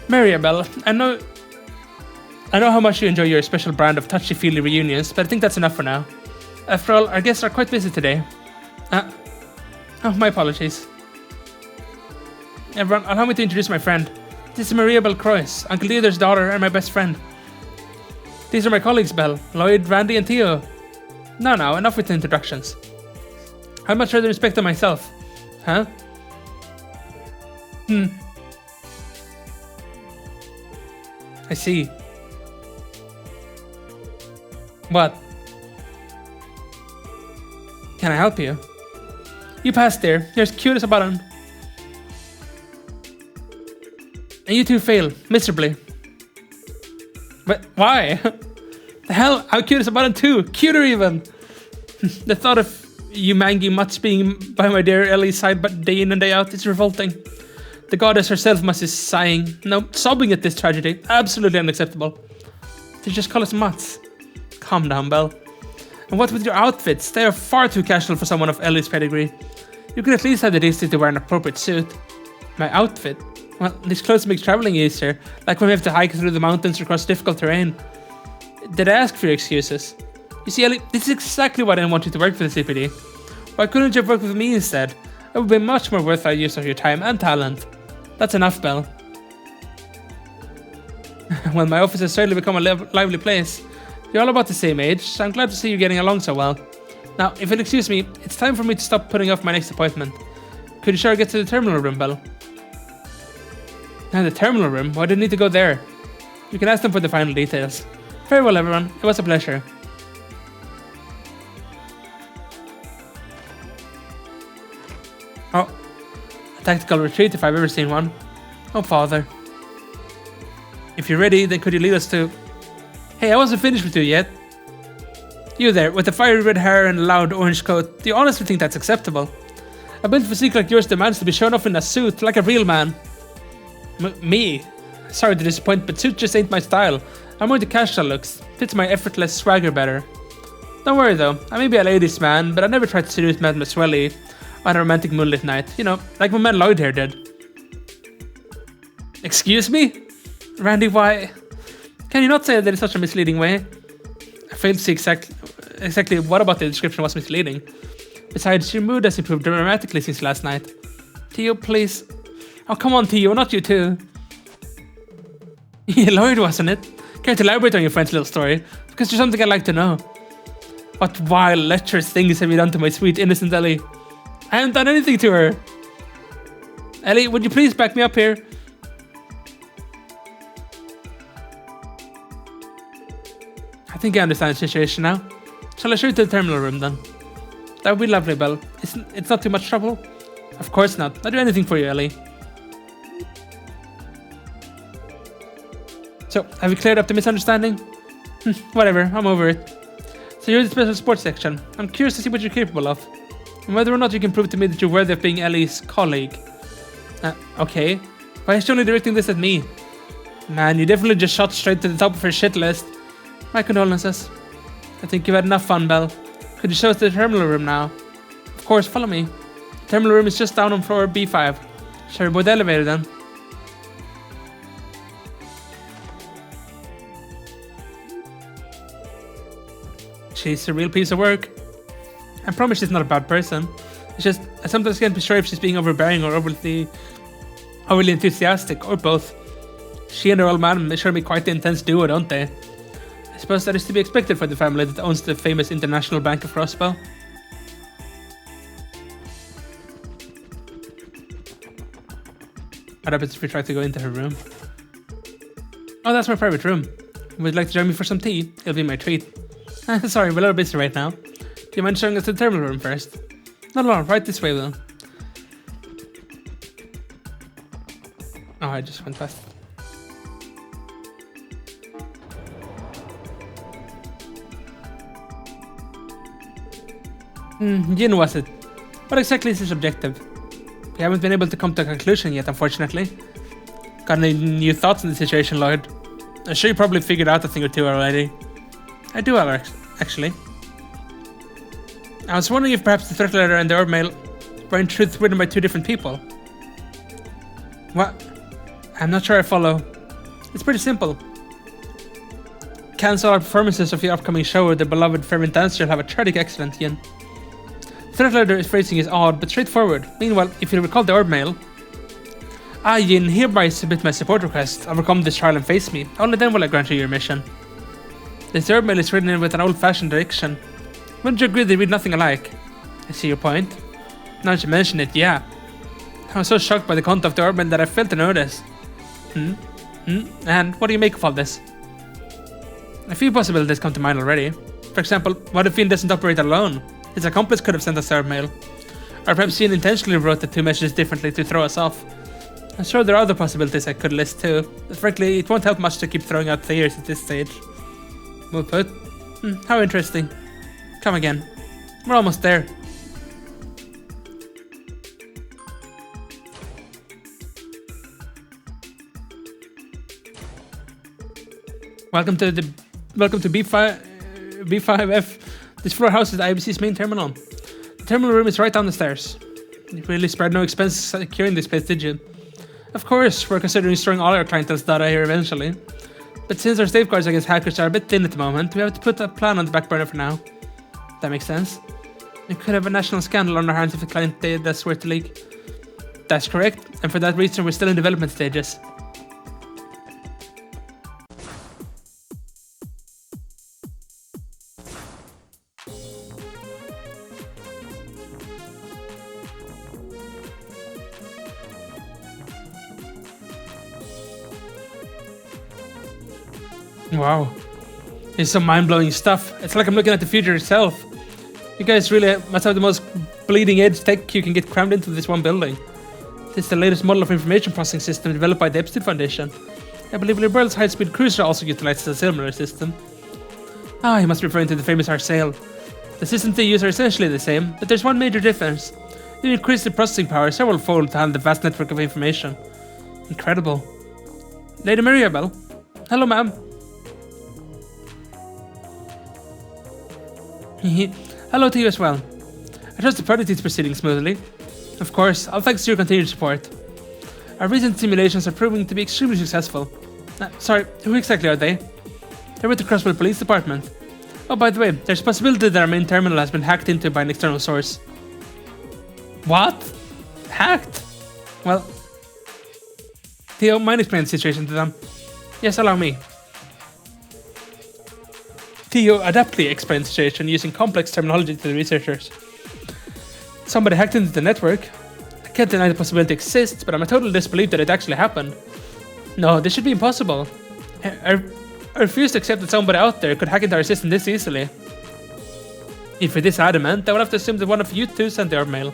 Mariabelle, I know how much you enjoy your special brand of touchy-feely reunions, but I think that's enough for now. After all, our guests are quite busy today. Oh, my apologies. Everyone, allow me to introduce my friend. This is Mariabelle Croix, Uncle Theodore's daughter and my best friend. These are my colleagues, Belle, Lloyd, Randy, and Theo. Now, enough with the introductions. How much further respect to myself? Huh? I see. What? Can I help you? You passed there. You're as cute as a button. And you two fail, miserably. But why? The hell? How cute is a button too? Cuter even! The thought of you mangy mutts being by my dear Ellie's side but day in and day out is revolting. The goddess herself must be sighing, no, sobbing at this tragedy. Absolutely unacceptable. They just call us mutts. Calm down, Belle. And what with your outfits? They are far too casual for someone of Ellie's pedigree. You could at least have the decency to wear an appropriate suit. My outfit? Well, these clothes make traveling easier, like when we have to hike through the mountains or across difficult terrain. Did I ask for your excuses? You see, Ellie, this is exactly why I didn't want you to work for the CPD. Why couldn't you have worked with me instead? It would be much more worthwhile use of your time and talent. That's enough, Belle. Well, my office has certainly become a lively place. You're all about the same age, so I'm glad to see you getting along so well. Now, if you'll excuse me, it's time for me to stop putting off my next appointment. Could you sure get to the terminal room, Belle? Now, the terminal room? Why do you need to go there? You can ask them for the final details. Very well, everyone. It was a pleasure. Oh, a tactical retreat if I've ever seen one. Oh, father. If you're ready, then could you lead us to... Hey, I wasn't finished with you yet. You there, with the fiery red hair and loud orange coat, do you honestly think that's acceptable? A built physique like yours demands to be shown off in a suit, like a real man. Me? Sorry to disappoint, but suits just ain't my style. I'm more into casual looks. Fits my effortless swagger better. Don't worry though, I may be a ladies' man, but I never tried to seduce Mademoiselle on a romantic moonlit night. You know, like my man Lloyd here did. Excuse me? Randy, why? Can you not say that in such a misleading way? I failed to see exactly what about the description was misleading. Besides, your mood has improved dramatically since last night. Theo, please. Oh, come on, Theo, not you too. Yeah, Lloyd, wasn't it? Care to elaborate on your friend's little story? Because there's something I'd like to know. What wild, lecherous things have you done to my sweet, innocent Ellie? I haven't done anything to her. Ellie, would you please back me up here? I think I understand the situation now. Shall I show you to the terminal room then? That would be lovely, Belle. It's not too much trouble? Of course not. I'll do anything for you, Ellie. So, have you cleared up the misunderstanding? Whatever, I'm over it. So you're the special sports section. I'm curious to see what you're capable of. And whether or not you can prove to me that you're worthy of being Ellie's colleague. Okay. Why is she only directing this at me? Man, you definitely just shot straight to the top of her shit list. My condolences. I think you've had enough fun, Belle. Could you show us the terminal room now? Of course, follow me. The terminal room is just down on floor B5. Shall we board the elevator then? She's a real piece of work. I promise she's not a bad person. It's just, I sometimes can't be sure if she's being overbearing or overly enthusiastic, or both. She and her old man sure make quite the intense duo, don't they? I suppose that is to be expected for the family that owns the famous International Bank of Frostspell. What happens if we try to go into her room? Oh, that's my private room. Would you like to join me for some tea? It'll be my treat. Sorry, we're a little busy right now. Do you mind showing us the terminal room first? No, right this way, Will. Oh, I just went past. Yin was it? What exactly is his objective? We haven't been able to come to a conclusion yet, unfortunately. Got any new thoughts on the situation, Lloyd? I'm sure you probably figured out a thing or two already. I do, Alex, actually. I was wondering if perhaps the threat letter and the orb mail were in truth written by two different people. What? I'm not sure I follow. It's pretty simple. Cancel our performances of the upcoming show where the beloved fervent dancer will have a tragic accident, Yin. The threat letter phrasing is odd, but straightforward. Meanwhile, if you recall the orb mail, Yin, hereby submit my support request. Overcome this trial and face me. Only then will I grant you your mission. This orb mail is written in with an old-fashioned diction. Wouldn't you agree they read nothing alike? I see your point. Now that you mention it, yeah. I was so shocked by the content of the orb mail that I failed to notice. And what do you make of all this? A few possibilities come to mind already. For example, what if Yin doesn't operate alone? His accomplice could have sent us the orb mail. Or perhaps Yin intentionally wrote the two messages differently to throw us off. I'm sure there are other possibilities I could list too, but frankly, it won't help much to keep throwing out theories at this stage. Well put. How interesting. Come again. We're almost there. Welcome to B5F. This floor houses the IBC's main terminal. The terminal room is right down the stairs. You really spared no expense securing this place, did you? Of course, we're considering storing all our clientele's data here eventually. But since our safeguards against hackers are a bit thin at the moment, we have to put a plan on the back burner for now. That makes sense. We could have a national scandal on our hands if the client data were to leak. That's correct, and for that reason we're still in development stages. Wow. It's some mind-blowing stuff. It's like I'm looking at the future itself. You guys really must have the most bleeding-edge tech you can get crammed into this one building. This is the latest model of information processing system developed by the Epstein Foundation. I believe Liberal's high-speed cruiser also utilizes a similar system. You must be referring to the famous Arsail. The systems they use are essentially the same, but there's one major difference. They increase the processing power several-fold to handle the vast network of information. Incredible. Lady Mariabelle. Hello, ma'am. Hello to you as well. I trust the project is proceeding smoothly. Of course, all thanks to your continued support. Our recent simulations are proving to be extremely successful. Sorry, who exactly are they? They're with the Crossville Police Department. Oh, by the way, there's a possibility that our main terminal has been hacked into by an external source. What? Hacked? Well, Theo, mind explain the situation to them? Yes, allow me. Theo adeptly explained the situation using complex terminology to the researchers. Somebody hacked into the network. I can't deny the possibility exists, but I'm a total disbelief that it actually happened. No, this should be impossible. I refuse to accept that somebody out there could hack into our system this easily. If you're this adamant, I would have to assume that one of you two sent the orb mail.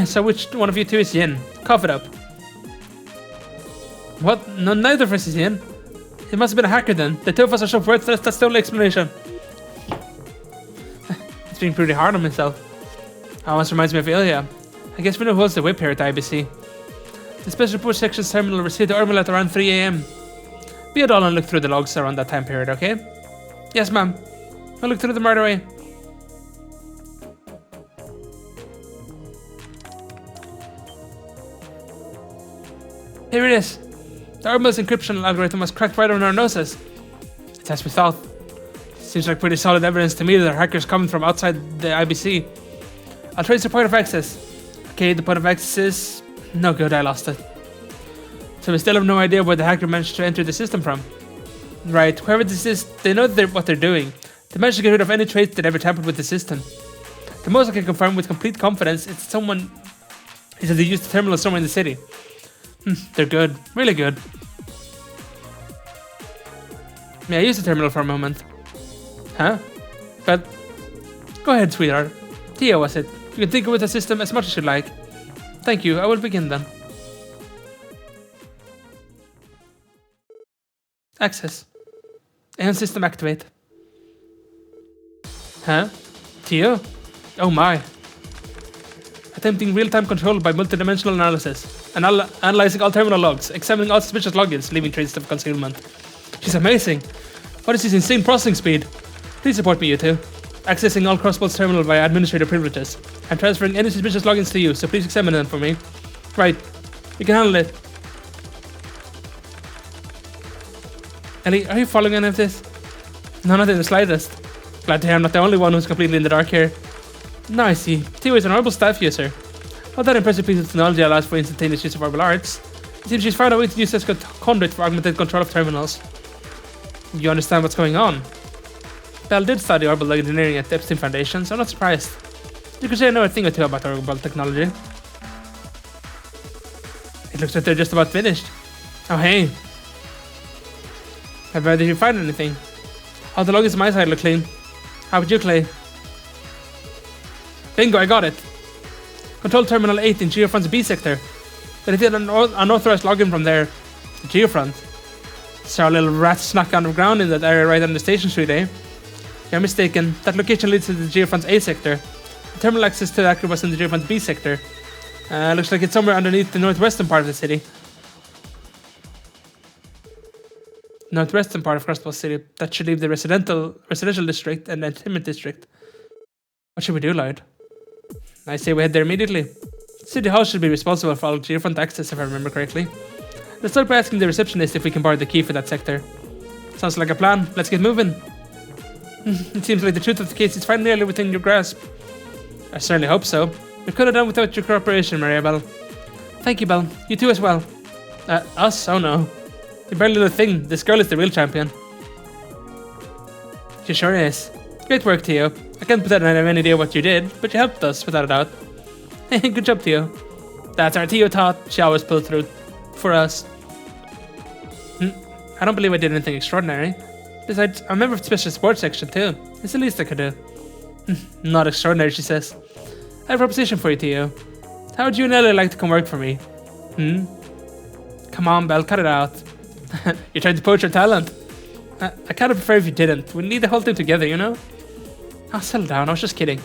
So which one of you two is Yin? Cough it up. What? No, neither of us is Yin. It must have been a hacker then. The two of us are so worthless, that's the only explanation. It's being pretty hard on myself. Almost reminds me of Ilya. I guess we know who holds the whip here at the IBC. The Special Report Section's terminal received the orb mail at around 3 AM. Be a doll and look through the logs around that time period, okay? Yes, ma'am. I'll look through them right away. Here it is. The orb mail's encryption algorithm was cracked right on our noses. It's as we thought. Seems like pretty solid evidence to me that our hackers coming from outside the IBC. I'll trace the point of access. Okay, the point of access is... no good, I lost it. So we still have no idea where the hacker managed to enter the system from. Right, whoever this is, they know what they're doing. They managed to get rid of any trace that ever tampered with the system. The most I can confirm with complete confidence is that they used the terminal somewhere in the city. They're good, really good. May I use the terminal for a moment? Huh? But go ahead, sweetheart. Tia was it. You can tinker with the system as much as you like. Thank you, I will begin then. Access. Aeon system activate. Huh? Tio? Oh my. Attempting real-time control by multidimensional analysis. Analyzing all terminal logs. Examining all suspicious logins, leaving traces of concealment. She's amazing. What is this insane processing speed? Please support me, you two. Accessing all Crossbolt's terminal via administrator privileges. I'm transferring any suspicious logins to you, so please examine them for me. Right. You can handle it. Ellie, are you following any of this? No, not in the slightest. Glad to hear I'm not the only one who's completely in the dark here. Now I see. Tio is an honorable staff user. Not that impressive piece of technology allows for instantaneous use of orbital arts. It seems she's found a way to use this conduit for augmented control of terminals. You understand what's going on? Bell did study orbital engineering at the Epstein Foundation, so I'm not surprised. You could say I know a thing or two about orbital technology. It looks like they're just about finished. Oh hey. Did you find anything? Oh, the logins on my side look clean. How about you, Clay? Bingo, I got it. Control Terminal 8 in Geofront's B sector. But if you had an unauthorized login from there, to Geofront. Saw a little rat snuck underground in that area right on the station street, eh? You're mistaken. That location leads to the Geofront's A sector. The terminal access to that was in the Geofront's B sector. Looks like it's somewhere underneath the northwestern part of the city. Northwestern part of Crossbolt City. That should leave the residential district and the entertainment district. What should we do, Lloyd? I say we head there immediately. City Hall should be responsible for all Geofront access, if I remember correctly. Let's start by asking the receptionist if we can borrow the key for that sector. Sounds like a plan. Let's get moving. It seems like the truth of the case is finally within your grasp. I certainly hope so. We could have done without your cooperation, Maria Bell. Thank you, Bell. You too as well. Us? Oh no. You barely know a thing. This girl is the real champion. She sure is. Great work, Tio. I can't pretend I have any idea what you did, but you helped us, without a doubt. Good job, Tio. That's our Tio taught. She always pulled through. For us. I don't believe I did anything extraordinary. Besides, I'm a member of the special sports section too. It's the least I could do. Not extraordinary, she says. I have a proposition for you, Tio. How would you and Ellie like to come work for me? Come on, Belle, cut it out. You're trying to poach your talent. I kind of prefer if you didn't. We need the whole thing together, you know? Oh, settle down, I was just kidding.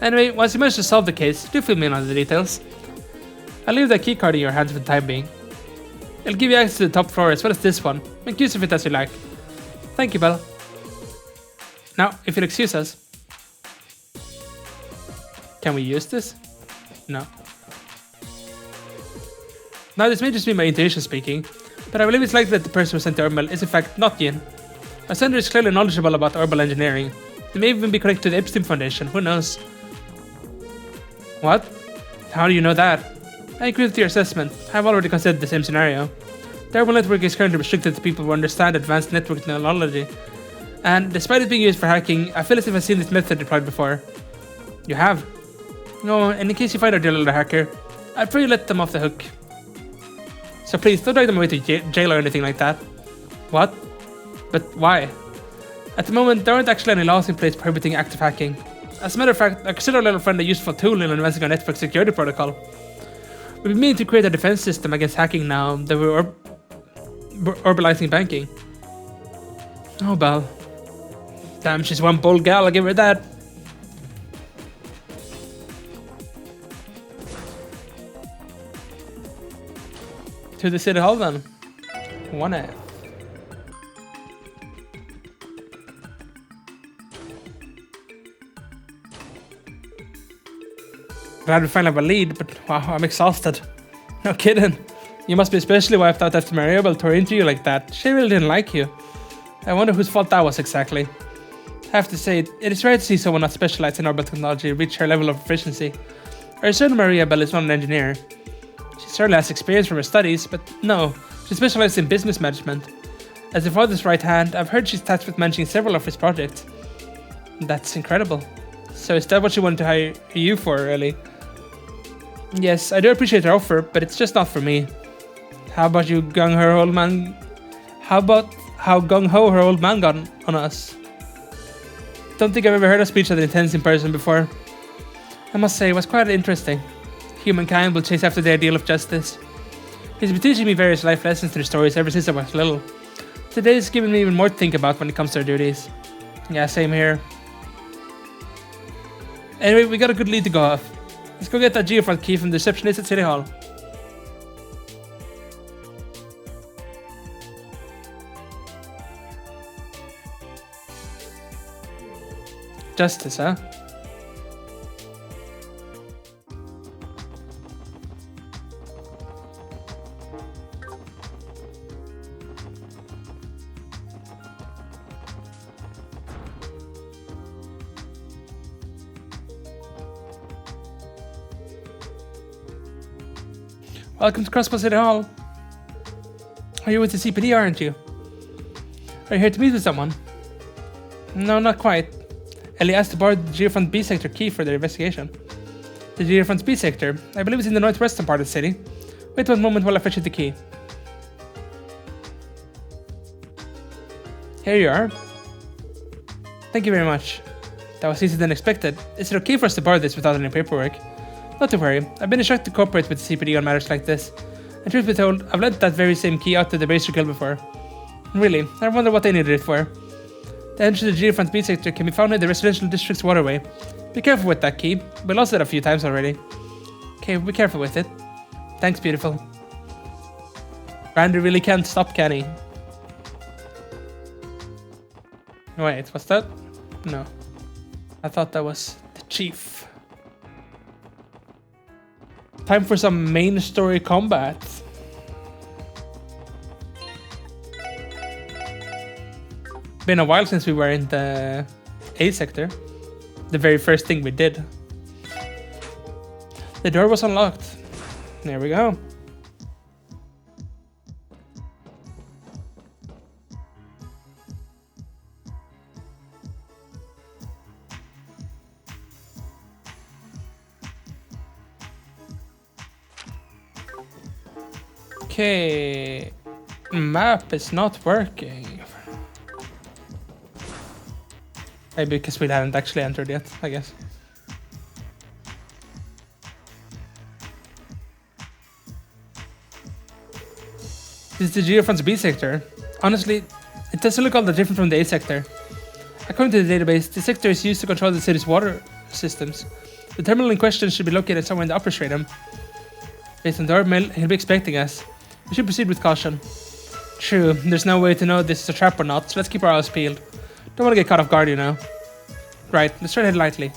Anyway, once you manage to solve the case, do fill me in on the details. I'll leave that keycard in your hands for the time being. It'll give you access to the top floor as well as this one. Make use of it as you like. Thank you, Belle. Now, if you'll excuse us. Can we use this? No. Now, this may just be my intuition speaking, but I believe it's likely that the person who sent the orbital is in fact not Yin. Our sender is clearly knowledgeable about orbital engineering. They may even be connected to the Epstein Foundation, who knows? What? How do you know that? I agree with your assessment. I've already considered the same scenario. The orbital network is currently restricted to people who understand advanced network technology. And despite it being used for hacking, I feel as if I've seen this method deployed before. You have? No, and in case you find our dear little hacker, I'd pray you let them off the hook. So please, don't drag them away to jail or anything like that. What? But why? At the moment, there aren't actually any laws in place prohibiting active hacking. As a matter of fact, I consider our little friend a useful tool in advancing our network security protocol. We've been meaning to create a defense system against hacking now that we're orbitalizing banking. Oh, Belle. Damn, she's one bold gal, I'll give her that. To the City Hall then. 1F. Glad we finally have a lead, but wow, I'm exhausted. No kidding. You must be especially wiped out after Maria Bell tore into you like that. She really didn't like you. I wonder whose fault that was exactly. I have to say, it is rare to see someone not specialized in orbital technology reach her level of proficiency. Our certain Maria Bell is not an engineer. She certainly has experience from her studies, but no, she specializes in business management. As her father's right hand, I've heard she's tasked with managing several of his projects. That's incredible. So is that what she wanted to hire you for, really? Yes, I do appreciate her offer, but it's just not for me. How about you gung her old man? How about how gung-ho her old man got on us. Don't think I've ever heard a speech that intense in person before. I must say, it was quite interesting. Humankind will chase after the ideal of justice. He's been teaching me various life lessons through stories ever since I was little. Today's given me even more to think about when it comes to our duties. Yeah, same here. Anyway, we got a good lead to go off. Let's go get that geofront key from the receptionist at City Hall. Justice, huh? Welcome to Crossbow City Hall. Are you with the CPD, aren't you? Are you here to meet with someone? No, not quite. Ellie asked to borrow the Geofront B sector key for their investigation. The Geofront B sector, I believe, is in the northwestern part of the city. Wait one moment while I fetch you the key. Here you are. Thank you very much. That was easier than expected. Is it okay for us to borrow this without any paperwork? Not to worry, I've been instructed to cooperate with the CPD on matters like this. And truth be told, I've lent that very same key out to the Bracer Guild before. Really, I wonder what they needed it for. The entrance to the Geofront B sector can be found in the residential district's waterway. Be careful with that key. We lost it a few times already. Okay, be careful with it. Thanks, beautiful. Randy really can't stop, can he? Wait, what's that? No. I thought that was the chief. Time for some main story combat. Been a while since we were in the A sector. The very first thing we did. The door was unlocked. There we go. Okay, map is not working. Maybe because we haven't actually entered yet, I guess. This is the Geofront's B sector. Honestly, it doesn't look all that different from the A sector. According to the database, the sector is used to control the city's water systems. The terminal in question should be located somewhere in the upper stratum. Based on the mail, he'll be expecting us. We should proceed with caution. True, there's no way to know if this is a trap or not, so let's keep our eyes peeled. Don't want to get caught off guard, you know. Right, let's tread ahead lightly.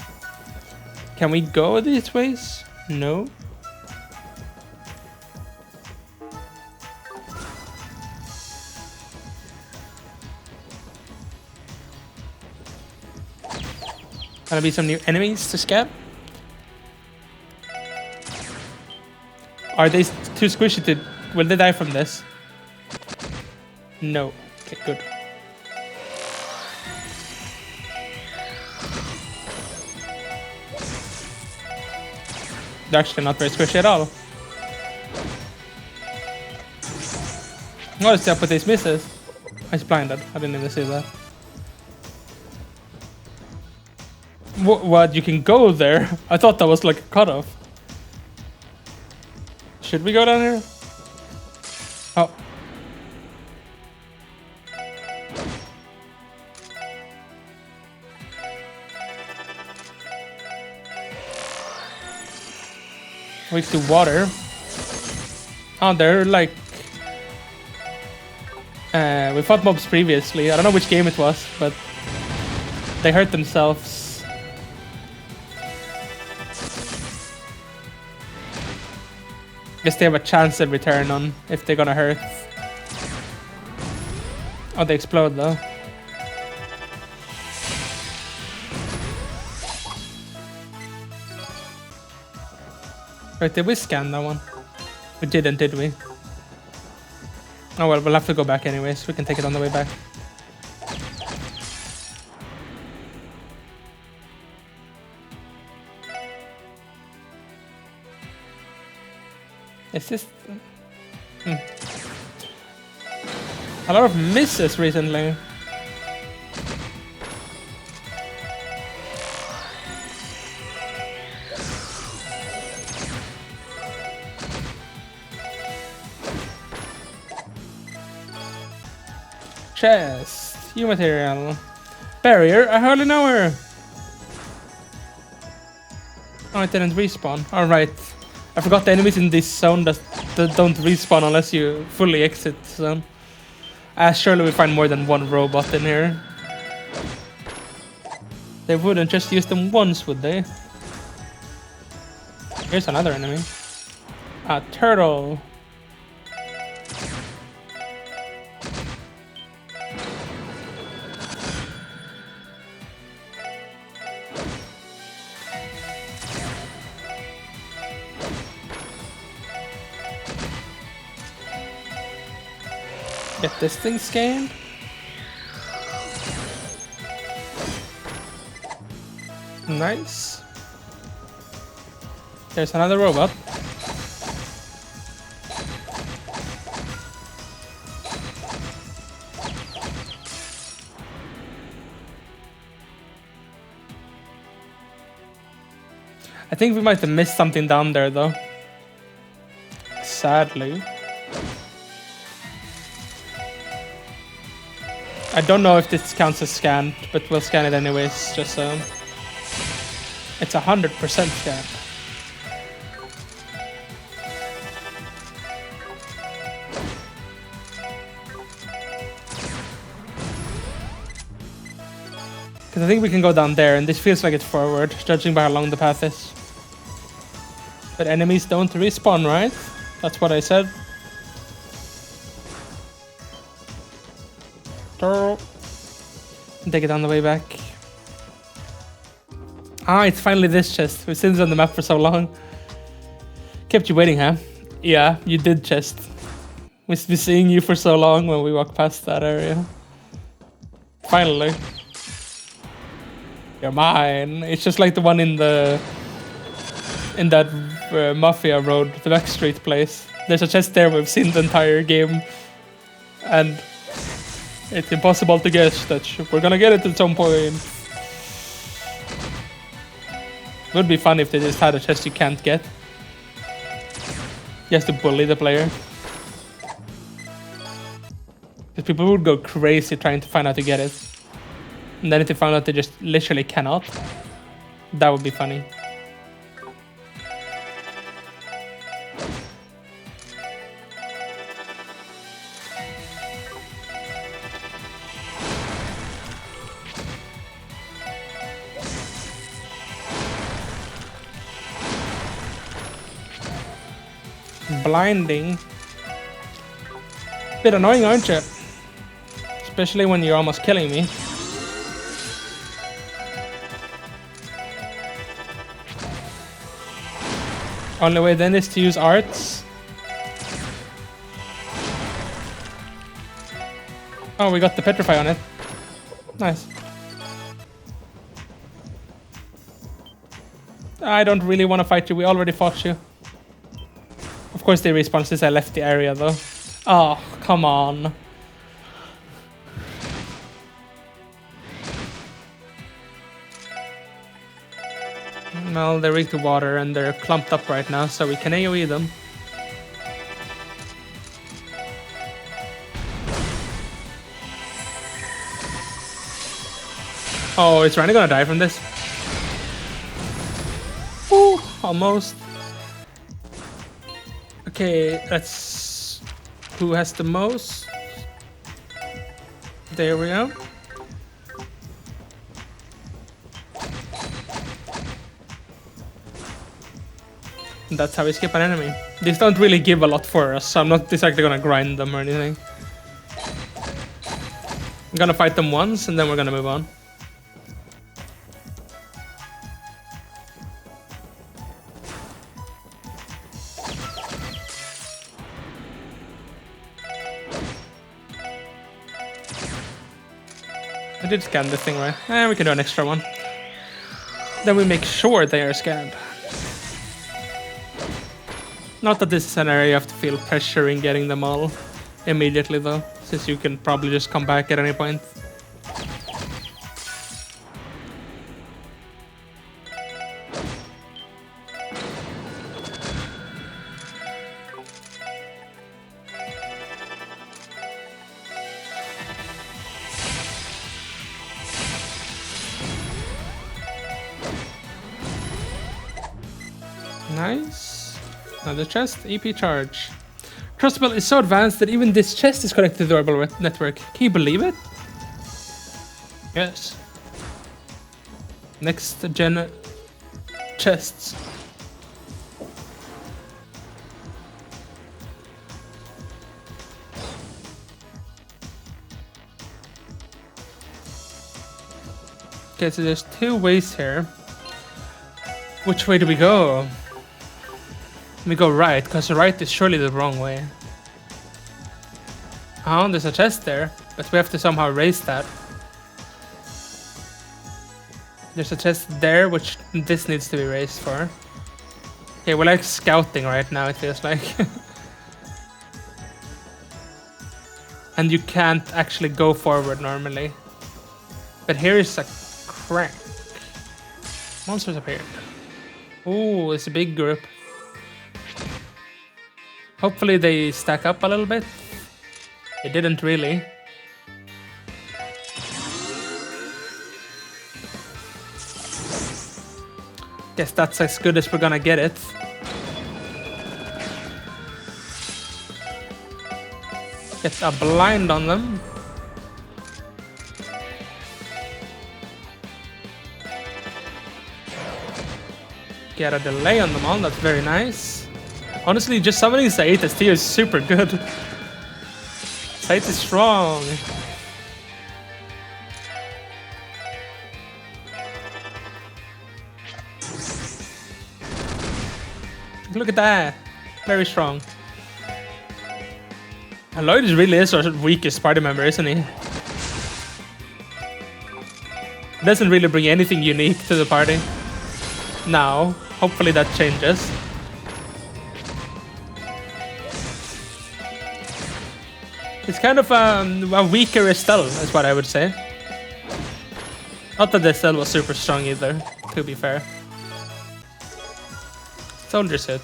Can we go these ways? No. Gonna be some new enemies to scare? Are they too squishy to... Will they die from this? No. Okay, good. They're actually not very squishy at all. What is up with these misses? He's blinded. I didn't even see that. What? You can go there? I thought that was like a cutoff. Should we go down here? Oh. Weak to water. Oh, they're like... we fought mobs previously. I don't know which game it was, but... They hurt themselves. Guess they have a chance every turn on if they're gonna hurt. Oh, they explode though. Right, did we scan that one? We didn't, did we? Oh well, we'll have to go back anyways. We can take it on the way back. Is this... A lot of misses recently. Chest. New material. Barrier. I hardly know her. Oh, it didn't respawn. Alright. I forgot the enemies in this zone that don't respawn unless you fully exit the zone. Surely we find more than one robot in here. They wouldn't just use them once, would they? Here's another enemy. A turtle. Get this thing scanned. Nice. There's another robot. I think we might have missed something down there though. Sadly. I don't know if this counts as scanned, but we'll scan it anyways, just so. It's 100% scanned. Because I think we can go down there, and this feels like it's forward, judging by how long the path is. But enemies don't respawn, right? That's what I said. Take it on the way back. Ah, it's finally this chest. We've seen this on the map for so long. Kept you waiting, huh? Yeah, you did, chest. We've been seeing you for so long when we walk past that area. Finally. You're mine. It's just like the one in the... in that Mafia Road, the Backstreet place. There's a chest there we've seen the entire game. And... it's impossible to guess that we're gonna get it at some point. Would be fun if they just had a chest you can't get. Just to bully the player. Because people would go crazy trying to find out to get it. And then if they found out they just literally cannot, that would be funny. Blinding. Bit annoying, aren't you? Especially when you're almost killing me. Only way then is to use arts. Oh, we got the petrify on it. Nice. I don't really want to fight you. We already fought you. Of course they respawn since I left the area though. Oh, come on. Well, they're weak to water and they're clumped up right now, so we can AoE them. Oh, is Randy gonna die from this? Ooh, almost. Okay, let's... who has the most? There we go. That's how we skip an enemy. These don't really give a lot for us, so I'm not exactly gonna grind them or anything. I'm gonna fight them once and then we're gonna move on. I did scan this thing, right? We can do an extra one. Then we make sure they are scanned. Not that this is an area you have to feel pressure in getting them all. immediately though, since you can probably just come back at any point. Nice. Another chest, EP charge. Trustable is so advanced that even this chest is connected to the Orbital network. Can you believe it? Yes. Next gen chests. Okay, so there's 2 ways here. Which way do we go? We go right, because the right is surely the wrong way. Oh, there's a chest there, but we have to somehow raise that. There's a chest there, which this needs to be raised for. Okay, we're like scouting right now, it feels like. And you can't actually go forward normally. But here is a crack. Monsters appeared. Ooh, it's a big group. Hopefully they stack up a little bit. They didn't really. Guess that's as good as we're gonna get it. Get a blind on them. Get a delay on them all, that's very nice. Honestly, just summoning Saetas here is super good. Saetas is strong. Look at that. Very strong. And Lloyd really is our weakest party member, isn't he? Doesn't really bring anything unique to the party. Now, hopefully that changes. It's kind of a weaker Estelle, is what I would say. Not that Estelle was super strong either, to be fair. Soldier suit.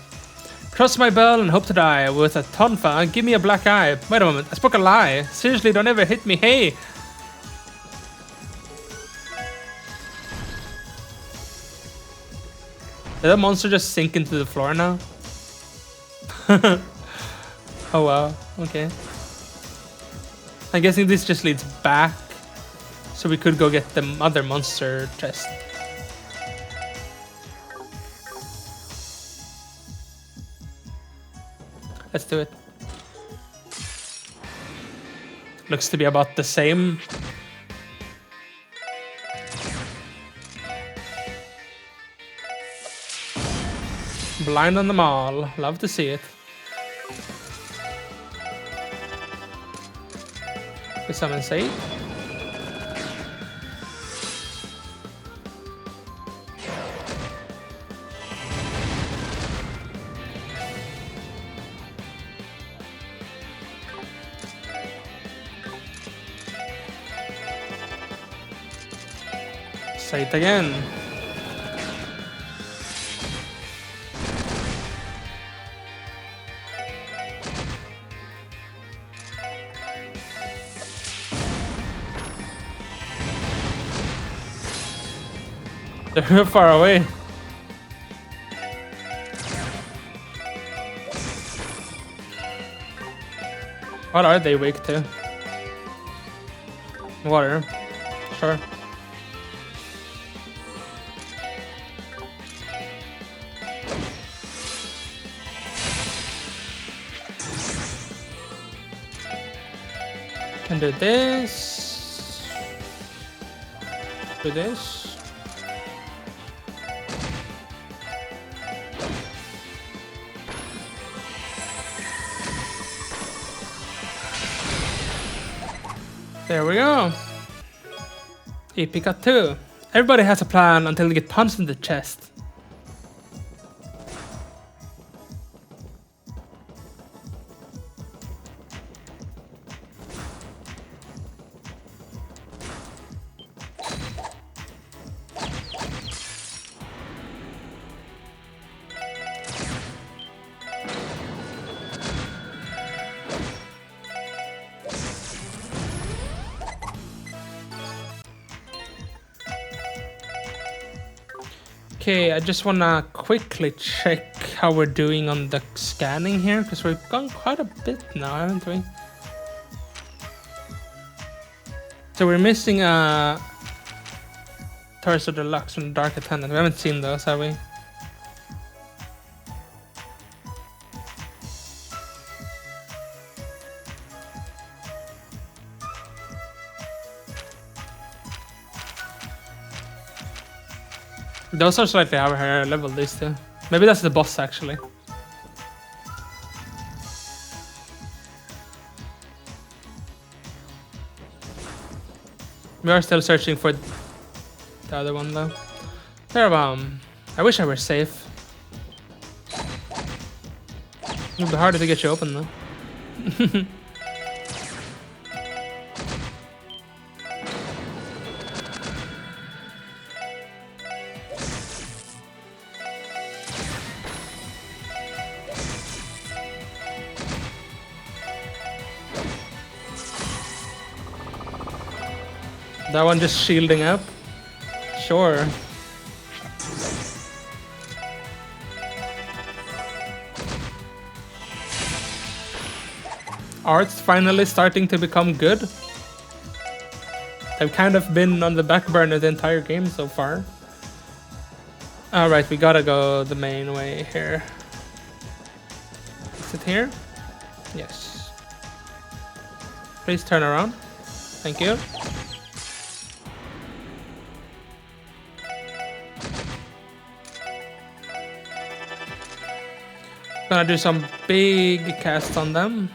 Cross my bell and hope to die with a tonfa. Give me a black eye. Wait a moment, I spoke a lie. Seriously, don't ever hit me. Hey! Did that monster just sink into the floor now? Oh wow, okay. I'm guessing this just leads back. So we could go get the other monster chest. Let's do it. Looks to be about the same. Blind on them all. Love to see it. We summon Sae. Say it again. They're far away. What are they weak to? Water. Sure. Can do this. Do this. There we go. EP cut 2. Everybody has a plan until they get punched in the chest. Okay, I just wanna quickly check how we're doing on the scanning here, because we've gone quite a bit now, haven't we? So we're missing a Torso Deluxe and Dark Attendant. We haven't seen those, have we? Those are slightly higher level, these two. Maybe that's the boss, actually. We are still searching for the other one, though. Terabomb. I wish I were safe. It would be harder to get you open, though. That one just shielding up? Sure. Art's finally starting to become good. They've kind of been on the back burner the entire game so far. Alright, we gotta go the main way here. Is it here? Yes. Please turn around. Thank you. Gonna do some big casts on them.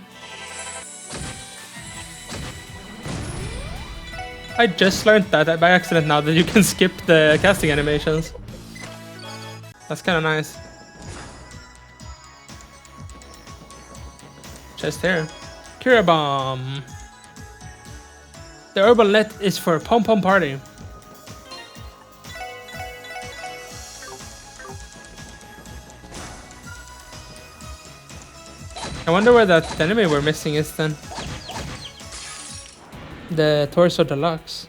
I just learned that by accident now that you can skip the casting animations. That's kind of nice. Chest here. Cure Bomb. The herbal net is for Pom Pom Party. I wonder where that enemy we're missing is then. The Torso Deluxe.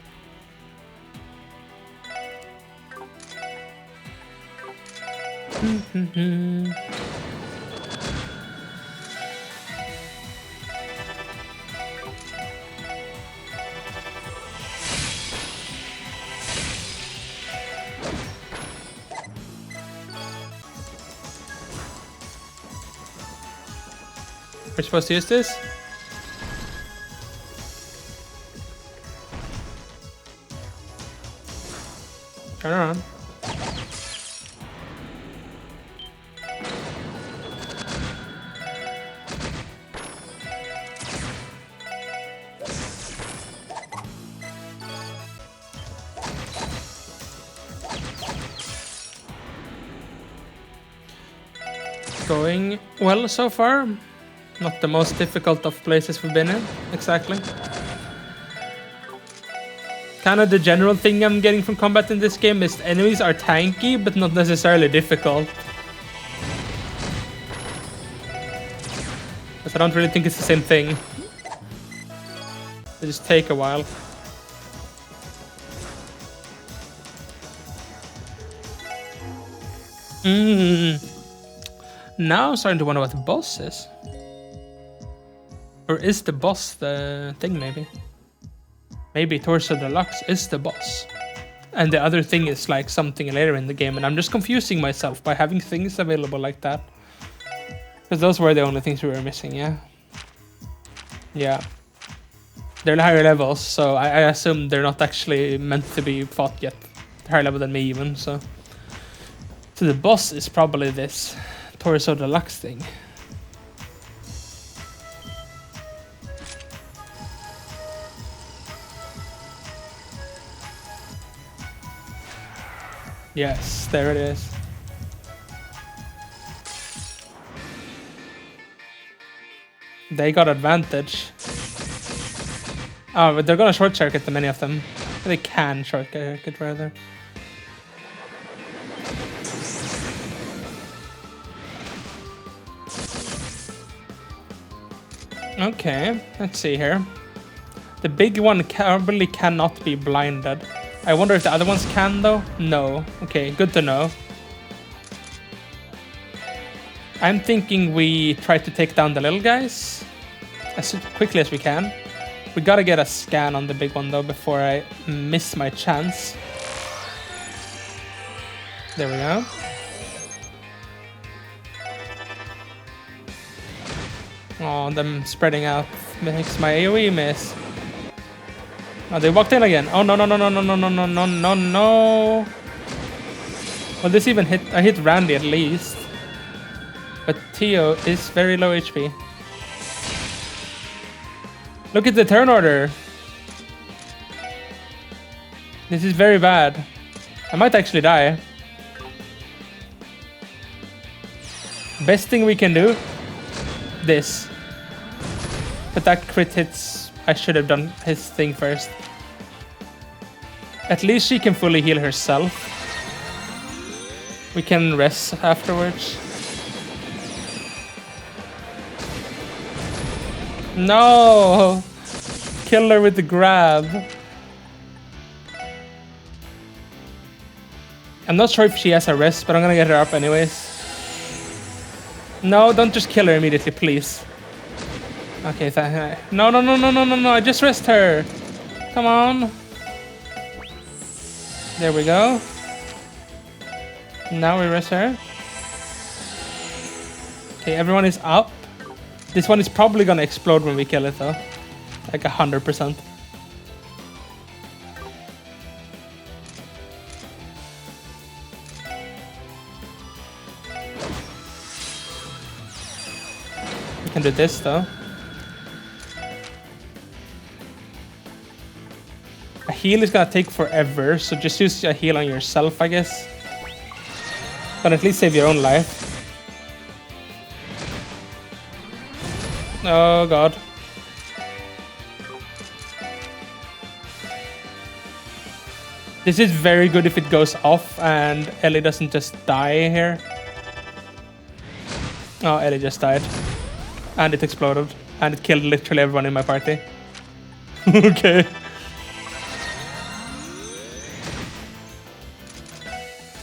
We're supposed to use this? Turn around. Going well so far. Not the most difficult of places we've been in, exactly. Kind of the general thing I'm getting from combat in this game is enemies are tanky, but not necessarily difficult. Because I don't really think it's the same thing. They just take a while. Now I'm starting to wonder what the boss is. Or is the boss the thing, maybe? Maybe Torso Deluxe is the boss. And the other thing is like something later in the game, and I'm just confusing myself by having things available like that. Because those were the only things we were missing, yeah? Yeah. They're higher levels, so I assume they're not actually meant to be fought yet. They're higher level than me even, so... So the boss is probably this Torso Deluxe thing. Yes, there it is. They got advantage. Oh, but they're gonna short circuit the many of them. They can short circuit rather. Okay, let's see here. The big one probably cannot be blinded. I wonder if the other ones can though? No. Okay, good to know. I'm thinking we try to take down the little guys as quickly as we can. We gotta get a scan on the big one though before I miss my chance. There we go. Oh, them spreading out makes my AoE miss. Oh, they walked in again. Oh no no no no no no no no no no no. Well, this even hit. I hit Randy at least, but Tio is very low HP. Look at the turn order. This is very bad. I might actually die. Best thing we can do. This. But that crit hits. I should have done his thing first. At least she can fully heal herself. We can rest afterwards. No! Kill her with the grab. I'm not sure if she has a rest, but I'm gonna get her up anyways. No, don't just kill her immediately, please. Okay, no, no, no, no, no, no, no, I just rest her. Come on. There we go. Now we rest her. Okay, everyone is up. This one is probably gonna explode when we kill it though. Like 100%. We can do this though. A heal is gonna take forever, so just use a heal on yourself, I guess. But at least save your own life. Oh god. This is very good if it goes off and Ellie doesn't just die here. Oh, Ellie just died. And it exploded. And it killed literally everyone in my party. Okay.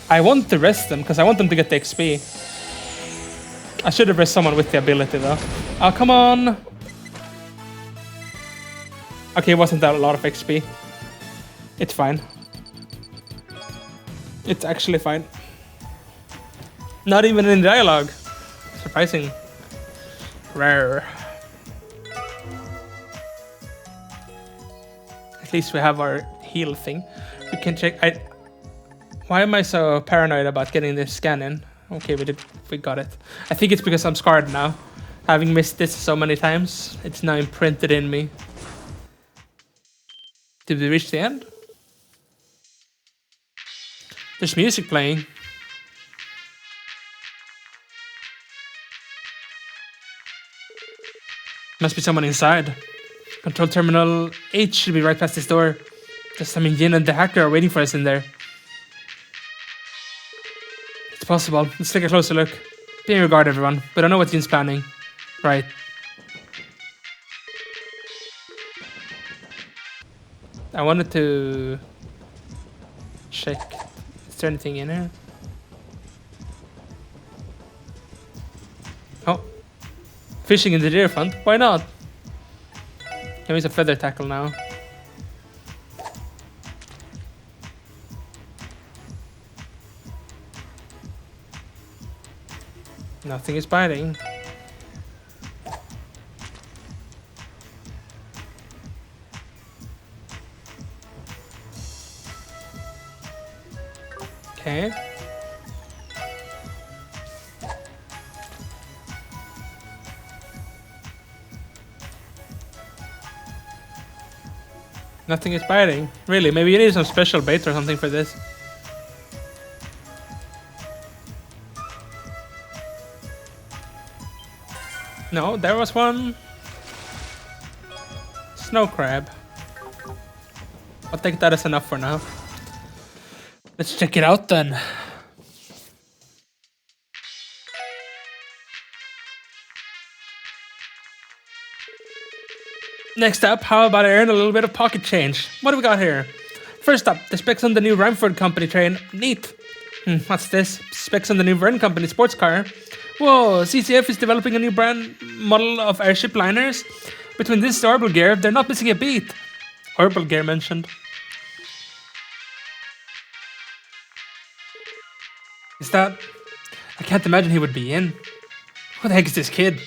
I want to rest them because I want them to get the XP. I should have rest someone with the ability though. Oh, come on. Okay, it wasn't that a lot of XP. It's fine. It's actually fine. Not even in dialogue. Surprising. Rare. At least we have our heal thing. We can check. Why am I so paranoid about getting this scan in? Okay, we got it. I think it's because I'm scarred now. Having missed this so many times, it's now imprinted in me. Did we reach the end? There's music playing. Must be someone inside. Control terminal 8 should be right past this door. Just I mean, Jin and the hacker are waiting for us in there. It's possible. Let's take a closer look. Be on your guard, everyone. We don't know what Jin's planning. Right. I wanted to check. Is there anything in here? Oh. Fishing in the deer fund? Why not? Can we use a feather tackle now? Nothing is biting. Okay. Nothing is biting. Really? Maybe you need some special bait or something for this. No, there was one. Snow crab. I'll take that as enough for now. Let's check it out then. Next up, how about I earn a little bit of pocket change? What do we got here? First up, the specs on the new Ramford Company train. Neat. What's this? Specs on the new Vern Company sports car. Whoa, CCF is developing a new brand model of airship liners. Between this and Orbital Gear, they're not missing a beat. Orbital Gear mentioned. Is that... I can't imagine he would be in. Who the heck is this kid?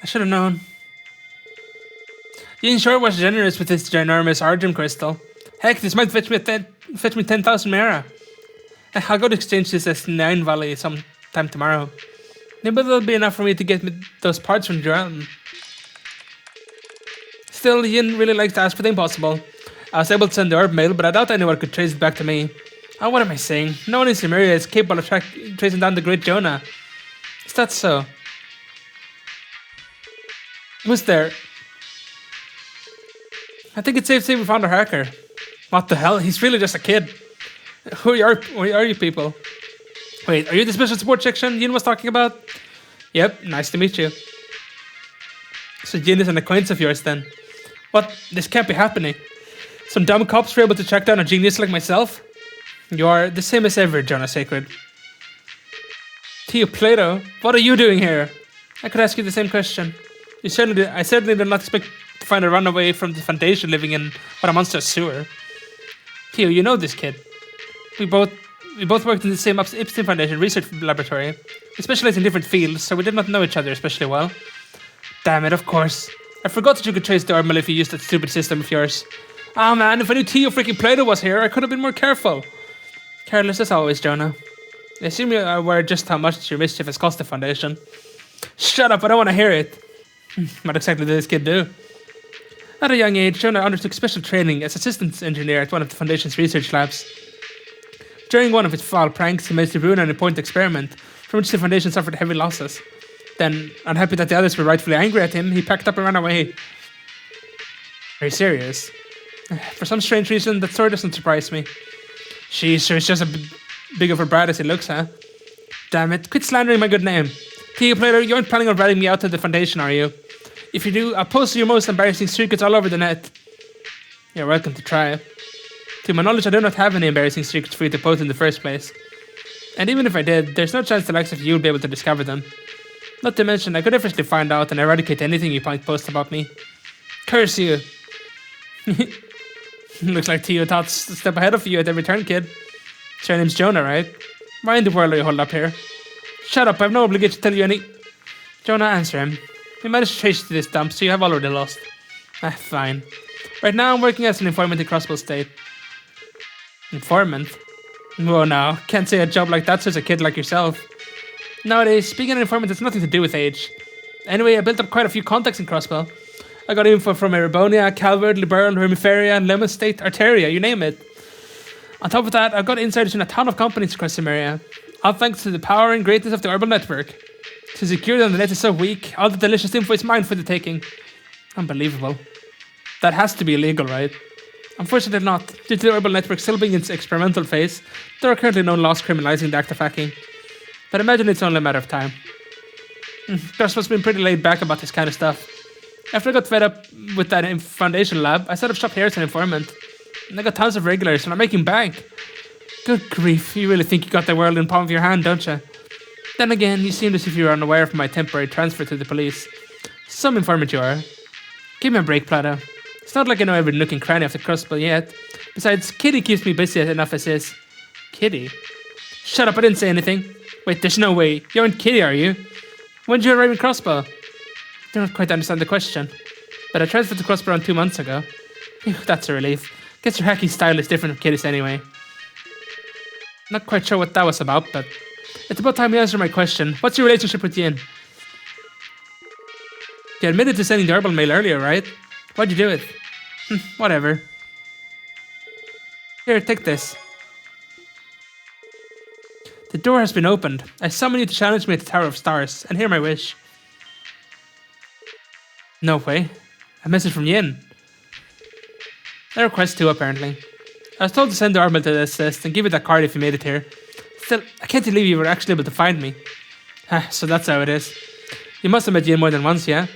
I should have known. Yin sure was generous with this ginormous Argem crystal. Heck, this might fetch me 10,000 Mera. I'll go to exchange this at Nine Valley sometime tomorrow. Maybe that'll be enough for me to get me those parts from Duran. Still, Yin really likes to ask for the impossible. I was able to send the orb mail, but I doubt anyone could trace it back to me. Oh, what am I saying? No one in Cimmeria is capable of tracing down the Great Jonah. Is that so? Who's there? I think it's safe to say we found our hacker. What the hell? He's really just a kid. Who are you people? Wait, are you the special support section Yin was talking about? Yep, nice to meet you. So Yin is an acquaintance of yours then? What? This can't be happening. Some dumb cops were able to track down a genius like myself? You are the same as ever, Jonah Sacred. Tio Plato, what are you doing here? I could ask you the same question. I certainly did not expect to find a runaway from the Foundation living in what amounts to a sewer. Tio, you know this kid. We both worked in the same Epstein Foundation research laboratory. We specialize in different fields, so we did not know each other especially well. Damn it, of course. I forgot that you could trace the Orbital if you used that stupid system of yours. Ah man, if I knew Tio freaking Plato was here, I could have been more careful. Careless as always, Jonah. I assume you are aware just how much your mischief has cost the Foundation. Shut up, I don't want to hear it. What exactly did this kid do? At a young age, Jonah undertook special training as a systems engineer at one of the Foundation's research labs. During one of his foul pranks, he managed to ruin an important experiment, from which the Foundation suffered heavy losses. Then, unhappy that the others were rightfully angry at him, he packed up and ran away. Very serious. For some strange reason, that story doesn't surprise me. She's just as big of a brat as he looks, huh? Damn it, quit slandering my good name. Tio Plato, you aren't planning on ratting me out to the Foundation, are you? If you do, I'll post your most embarrassing secrets all over the net. You're welcome to try. To my knowledge, I do not have any embarrassing secrets for you to post in the first place. And even if I did, there's no chance the likes of you will be able to discover them. Not to mention, I could effortlessly find out and eradicate anything you might post about me. Curse you! Looks like Tio thought a step ahead of you at every turn, kid. So your name's Jonah, right? Why in the world are you holed up here? Shut up, I have no obligation to tell you any... Jonah, answer him. We managed to trace you to this dump, so you have already lost. Fine. Right now, I'm working as an informant in Crossbow State. Informant? Whoa, now. Can't say a job like that to a kid like yourself. Nowadays, being an informant has nothing to do with age. Anyway, I built up quite a few contacts in Crossbow. I got info from Erebonia, Calvert, Liberl, Hermiferia, Lemon State, Arteria, you name it. On top of that, I've got insiders in a ton of companies across Cimmeria. All thanks to the power and greatness of the Orbital Network. To secure them, the net is so weak, all the delicious info is mine for the taking. Unbelievable. That has to be illegal, right? Unfortunately not. Due to the Orbital Network still being in its experimental phase, there are currently no laws criminalizing the act of hacking. But imagine it's only a matter of time. Crossbow's been pretty laid back about this kind of stuff. After I got fed up with that Foundation lab, I set up shop here as an informant. And I got tons of regulars and I'm making bank. Good grief, you really think you got the world in the palm of your hand, don't you? Then again, you seemed as if you were unaware of my temporary transfer to the police. Some informant you are. Give me a break, Plato. It's not like I know every nook and cranny of the Crossbow yet. Besides, Kitty keeps me busy enough as is. Kitty? Shut up, I didn't say anything. Wait, there's no way. You aren't Kitty, are you? When did you arrive in Crossbow? I don't quite understand the question. But I transferred to Crossbow around 2 months ago. Phew, that's a relief. Guess your hacking style is different from Kitty's anyway. Not quite sure what that was about, but... It's about time you answer my question. What's your relationship with Yin? You admitted to sending the Orbital mail earlier, right? Why'd you do it? Whatever. Here, take this. The door has been opened. I summon you to challenge me at the Tower of Stars, and hear my wish. No way. A message from Yin. A request too, apparently. I was told to send the Orbital to the assist and give you that card if you made it here. Still, I can't believe you were actually able to find me. So that's how it is. You must have met Yin more than once, yeah?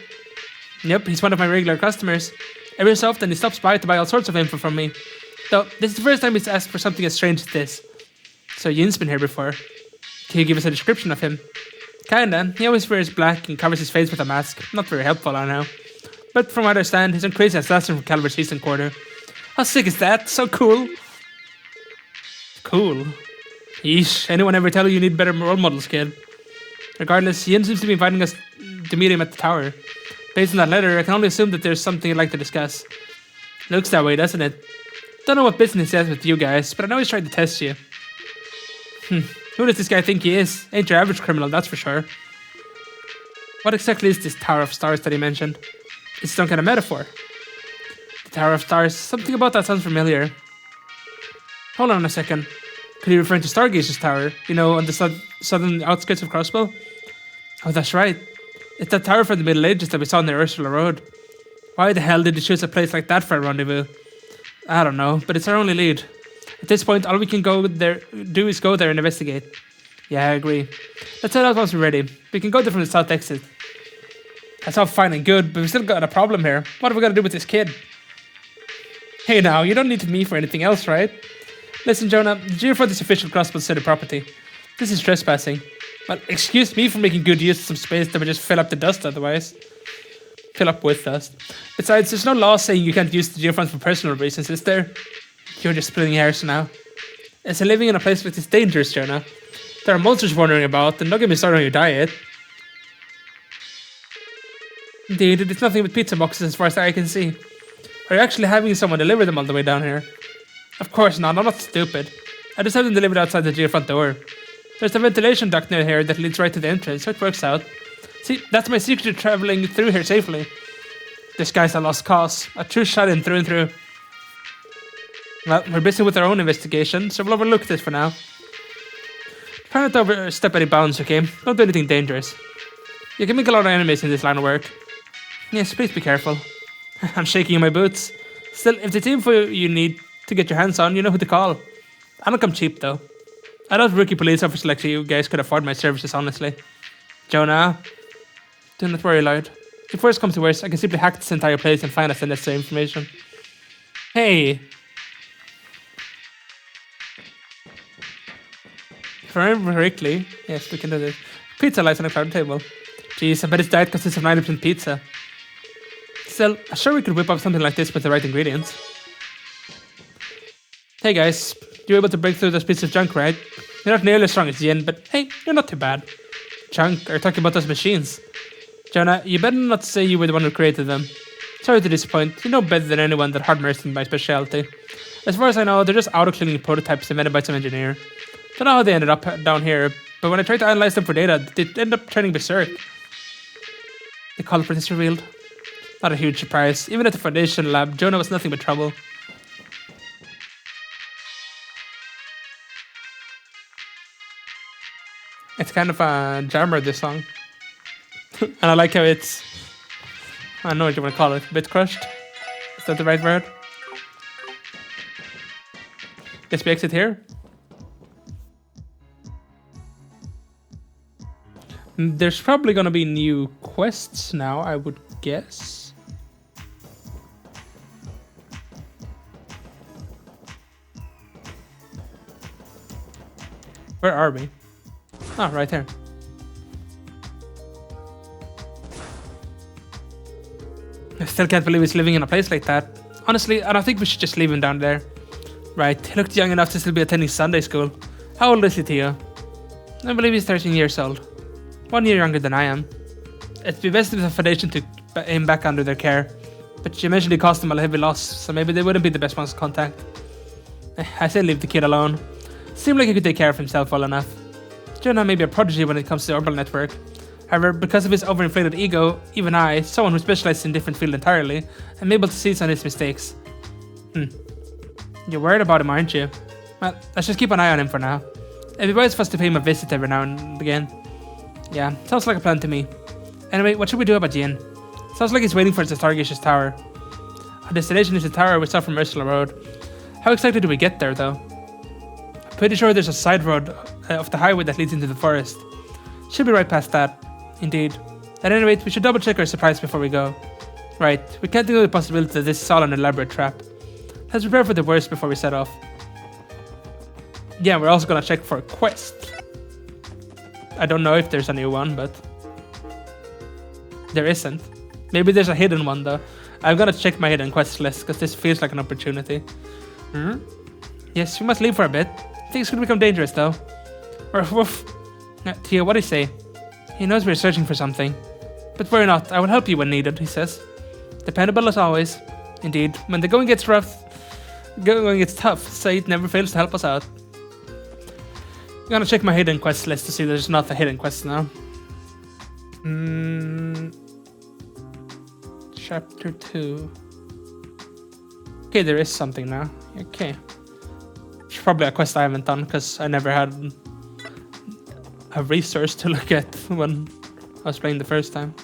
Yep, he's one of my regular customers. Every so often he stops by to buy all sorts of info from me. Though, this is the first time he's asked for something as strange as this. So Yin's been here before. Can you give us a description of him? Kinda. He always wears black and covers his face with a mask. Not very helpful, I know. But from what I understand, he's on crazy assassin from Caliber's Eastern Quarter. How sick is that? So cool. Cool. Yeesh. Anyone ever tell you need better role models, kid? Regardless, Yin seems to be inviting us to meet him at the tower. Based on that letter, I can only assume that there's something you'd like to discuss. Looks that way, doesn't it? Don't know what business he has with you guys, but I know he's trying to test you. Who does this guy think he is? Ain't your average criminal, that's for sure. What exactly is this Tower of Stars that he mentioned? It's some kind of metaphor. The Tower of Stars, something about that sounds familiar. Hold on a second. Could he refer to Stargaze's tower? You know, on the southern outskirts of Crossbow? Oh, that's right. It's that tower from the Middle Ages that we saw near Ursula Road. Why the hell did he choose a place like that for a rendezvous? I don't know, but it's our only lead. At this point, all we can do is go there and investigate. Yeah, I agree. Let's head out once we're ready. We can go there from the south exit. That's all fine and good, but we've still got a problem here. What have we got to do with this kid? Hey now, you don't need me for anything else, right? Listen, Jonah, did you refer this official Crossbow City property? This is trespassing. Well, excuse me for making good use of some space that would just fill up the dust otherwise. Fill up with dust. Besides, there's no law saying you can't use the geofront for personal reasons, is there? You're just splitting hairs now. Is living in a place like this dangerous, Jonah? There are monsters wandering about, and don't get me started on your diet. Indeed, it's nothing but pizza boxes as far as I can see. Are you actually having someone deliver them all the way down here? Of course not, I'm not stupid. I just have them delivered outside the geofront door. There's a ventilation duct near here that leads right to the entrance, so it works out. See, that's my secret to traveling through here safely. This guy's a lost cause, a true shut-in through and through. Well, we're busy with our own investigation, so we'll overlook this for now. Try not to overstep any bounds, okay? Don't do anything dangerous. You can make a lot of enemies in this line of work. Yes, please be careful. I'm shaking in my boots. Still, if there's info you need to get your hands on, you know who to call. I don't come cheap, though. I doubt rookie police officers like you guys could afford my services, honestly. Jonah, do not worry, Lloyd. If worse comes to worse, I can simply hack this entire place and find us the necessary information. Hey! If I remember correctly, yes, we can do this. Pizza lies on a crowded table. Jeez, I bet his diet consists of 90% pizza. Still, I'm sure we could whip up something like this with the right ingredients. Hey guys, you were able to break through those pieces of junk, right? You're not nearly as strong as Yin, but hey, you're not too bad. Junk, are you talking about those machines? Jonah, you better not say you were the one who created them. Sorry to disappoint, you know better than anyone that hardware isn't my specialty. As far as I know, they're just auto-cleaning prototypes invented by some engineer. Don't know how they ended up down here, but when I tried to analyze them for data, they ended up turning berserk. The culprit is revealed. Not a huge surprise. Even at the Foundation lab, Jonah was nothing but trouble. It's kind of a jammer, this song. And I like how it's... I don't know what you want to call it. A bit crushed? Is that the right word? Guess we exit here? There's probably gonna be new quests now, I would guess. Where are we? Oh, right there. I still can't believe he's living in a place like that. Honestly, I don't think we should just leave him down there. Right, he looked young enough to still be attending Sunday school. How old is he, Theo? I believe he's 13 years old. 1 year younger than I am. It'd be best if the Foundation took him back under their care. But you mentioned it cost them a heavy loss, so maybe they wouldn't be the best ones to contact. I say leave the kid alone. Seemed like he could take care of himself well enough. Jonah may be a prodigy when it comes to the Orbital Network. However, because of his overinflated ego, even I, someone who specializes in a different field entirely, am able to see some of his mistakes. You're worried about him, aren't you? Well, let's just keep an eye on him for now. It'd be wise for us to pay him a visit every now and again. Yeah, sounds like a plan to me. Anyway, what should we do about Yin? Sounds like he's waiting for us at Stargaze's tower. Our destination is the tower we saw from Ursula Road. How exactly do we get there, though? I'm pretty sure there's a side road of the highway that leads into the forest. Should be right past that. Indeed. At any rate, we should double check our supplies before we go. Right, we can't ignore the possibility that this is all an elaborate trap. Let's prepare for the worst before we set off. Yeah, we're also gonna check for a quest. I don't know if there's a new one, but there isn't. Maybe there's a hidden one though. I'm gonna check my hidden quest list because this feels like an opportunity. Yes, we must leave for a bit. Things could become dangerous though. Woof. Theo, what do you say? He knows we're searching for something. But worry not, I will help you when needed, he says. Dependable as always. Indeed, when the going gets rough, going gets tough, Said never fails to help us out. I'm gonna check my hidden quest list to see there's not a hidden quest now. Chapter 2. Okay, there is something now. Okay. It's probably a quest I haven't done because I never had a resource to look at when I was playing the first time.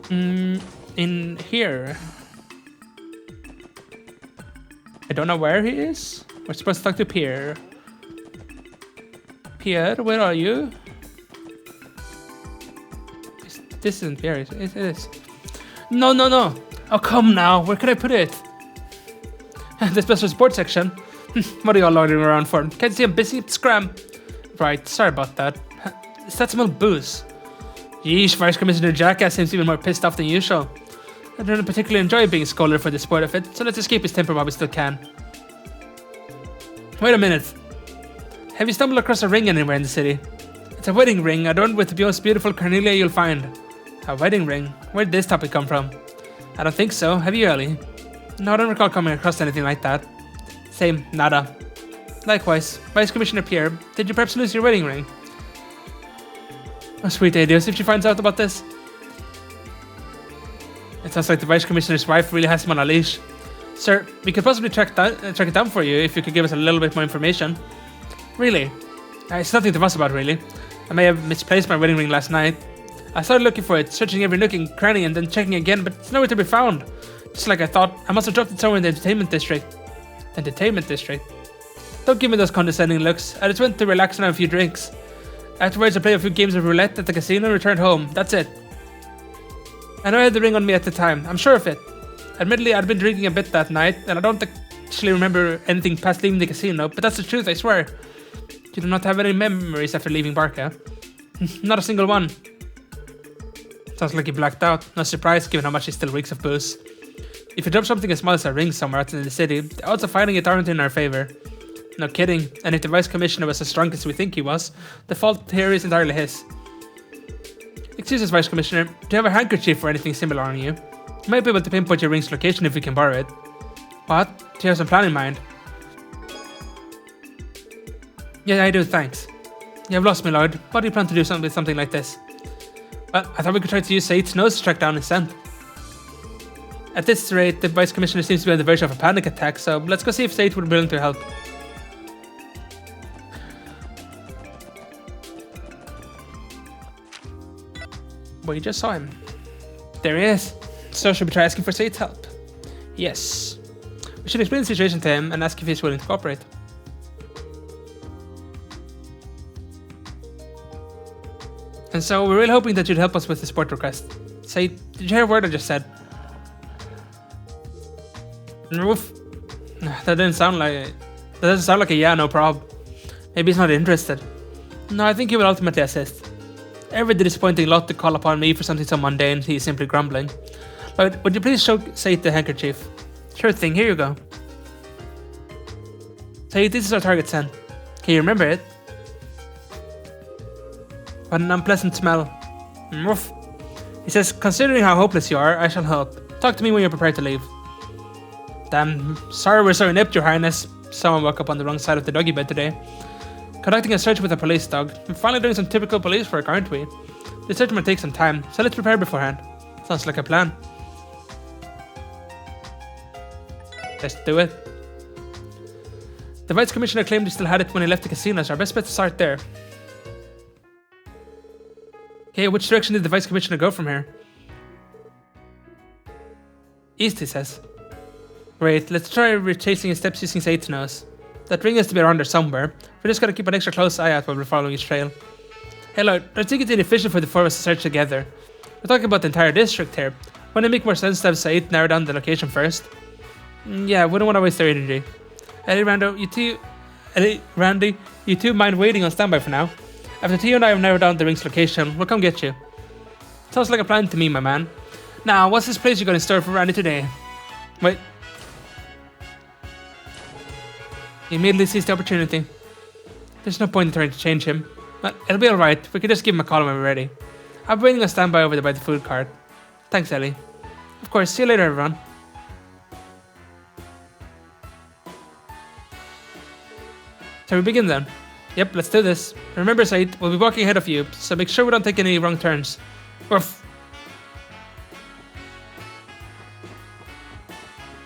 In here. I don't know where he is. We're supposed to talk to Pierre. Pierre, where are you? This isn't Pierre, it is. No. Oh, come now. Where could I put it? The special sports section. What are you all loitering around for? Can't see I'm busy? Scram. Right, sorry about that. Does that smell booze? Yeesh, Vice Commissioner Jackass seems even more pissed off than usual. I don't particularly enjoy being scolded for the sport of it, so let's escape his temper while we still can. Wait a minute. Have you stumbled across a ring anywhere in the city? It's a wedding ring adorned with the most beautiful carnelia you'll find. A wedding ring? Where did this topic come from? I don't think so. Have you, Ellie? No, I don't recall coming across anything like that. Same, nada. Likewise, Vice Commissioner Pierre, did you perhaps lose your wedding ring? Oh, sweet Adios, if she finds out about this. It sounds like the Vice Commissioner's wife really has him on a leash. Sir, we could possibly track it down for you if you could give us a little bit more information. Really? It's nothing to fuss about, really. I may have misplaced my wedding ring last night. I started looking for it, searching every nook and cranny and then checking again, but it's nowhere to be found. Just like I thought, I must have dropped it somewhere in the entertainment district. Entertainment district? Don't give me those condescending looks. I just went to relax and have a few drinks. Afterwards, I played a few games of roulette at the casino and returned home. That's it. I know I had the ring on me at the time. I'm sure of it. Admittedly, I'd been drinking a bit that night, and I don't actually remember anything past leaving the casino, but that's the truth, I swear. You do not have any memories after leaving Barca? Not a single one. Sounds like you blacked out. No surprise, given how much he still reeks of booze. If you drop something as small as a ring somewhere out in the city, the odds of finding it aren't in our favor. No kidding, and if the Vice Commissioner was as drunk as we think he was, the fault here is entirely his. Excuse us, Vice Commissioner, do you have a handkerchief or anything similar on you? You might be able to pinpoint your ring's location if we can borrow it. What? Do you have some plan in mind? Yeah, I do, thanks. You have lost me, Lord. What do you plan to do with something like this? Well, I thought we could try to use Said's nose to track down his scent. At this rate, the Vice Commissioner seems to be on the verge of a panic attack, so let's go see if Said would be willing to help. We just saw him. There he is. So should we try asking for Said's help? Yes. We should explain the situation to him and ask if he's willing to cooperate. And so we're really hoping that you'd help us with the sport request. Said, did you hear a word I just said? Oof. That doesn't sound like a yeah, no prob. Maybe he's not interested. No, I think he will ultimately assist. Every disappointing lot to call upon me for something so mundane, he's simply grumbling. But would you please show Said the handkerchief? Sure thing, here you go. Said, this is our target scent. Can you remember it? What an unpleasant smell. Woof. He says, considering how hopeless you are, I shall help. Talk to me when you're prepared to leave. Damn, sorry we're so inept, Your Highness. Someone woke up on the wrong side of the doggy bed today. Conducting a search with a police dog. We're finally doing some typical police work, aren't we? The search might take some time, so let's prepare beforehand. Sounds like a plan. Let's do it. The Vice Commissioner claimed he still had it when he left the casino, so our best bet to start there. Okay, which direction did the Vice Commissioner go from here? East, he says. Great, let's try retracing his steps using Said's nose. That ring has to be around there somewhere. We just gotta keep an extra close eye out while we're following his trail. Hey Lord, I think it's inefficient for the four of us to search together. We're talking about the entire district here. Wouldn't it make more sense to have Said narrow down the location first? Yeah, wouldn't want to waste their energy. Randy, you two mind waiting on standby for now? After Theo and I have narrowed down the ring's location, we'll come get you. Sounds like a plan to me, my man. Now, what's this place you got in store for Randy today? Wait. He immediately sees the opportunity. There's no point in trying to change him. But it'll be alright, we can just give him a call when we're ready. I'll be waiting on standby over there by the food cart. Thanks, Ellie. Of course, see you later, everyone. Shall we begin then? Yep, let's do this. Remember, Said, we'll be walking ahead of you, so make sure we don't take any wrong turns. Oof.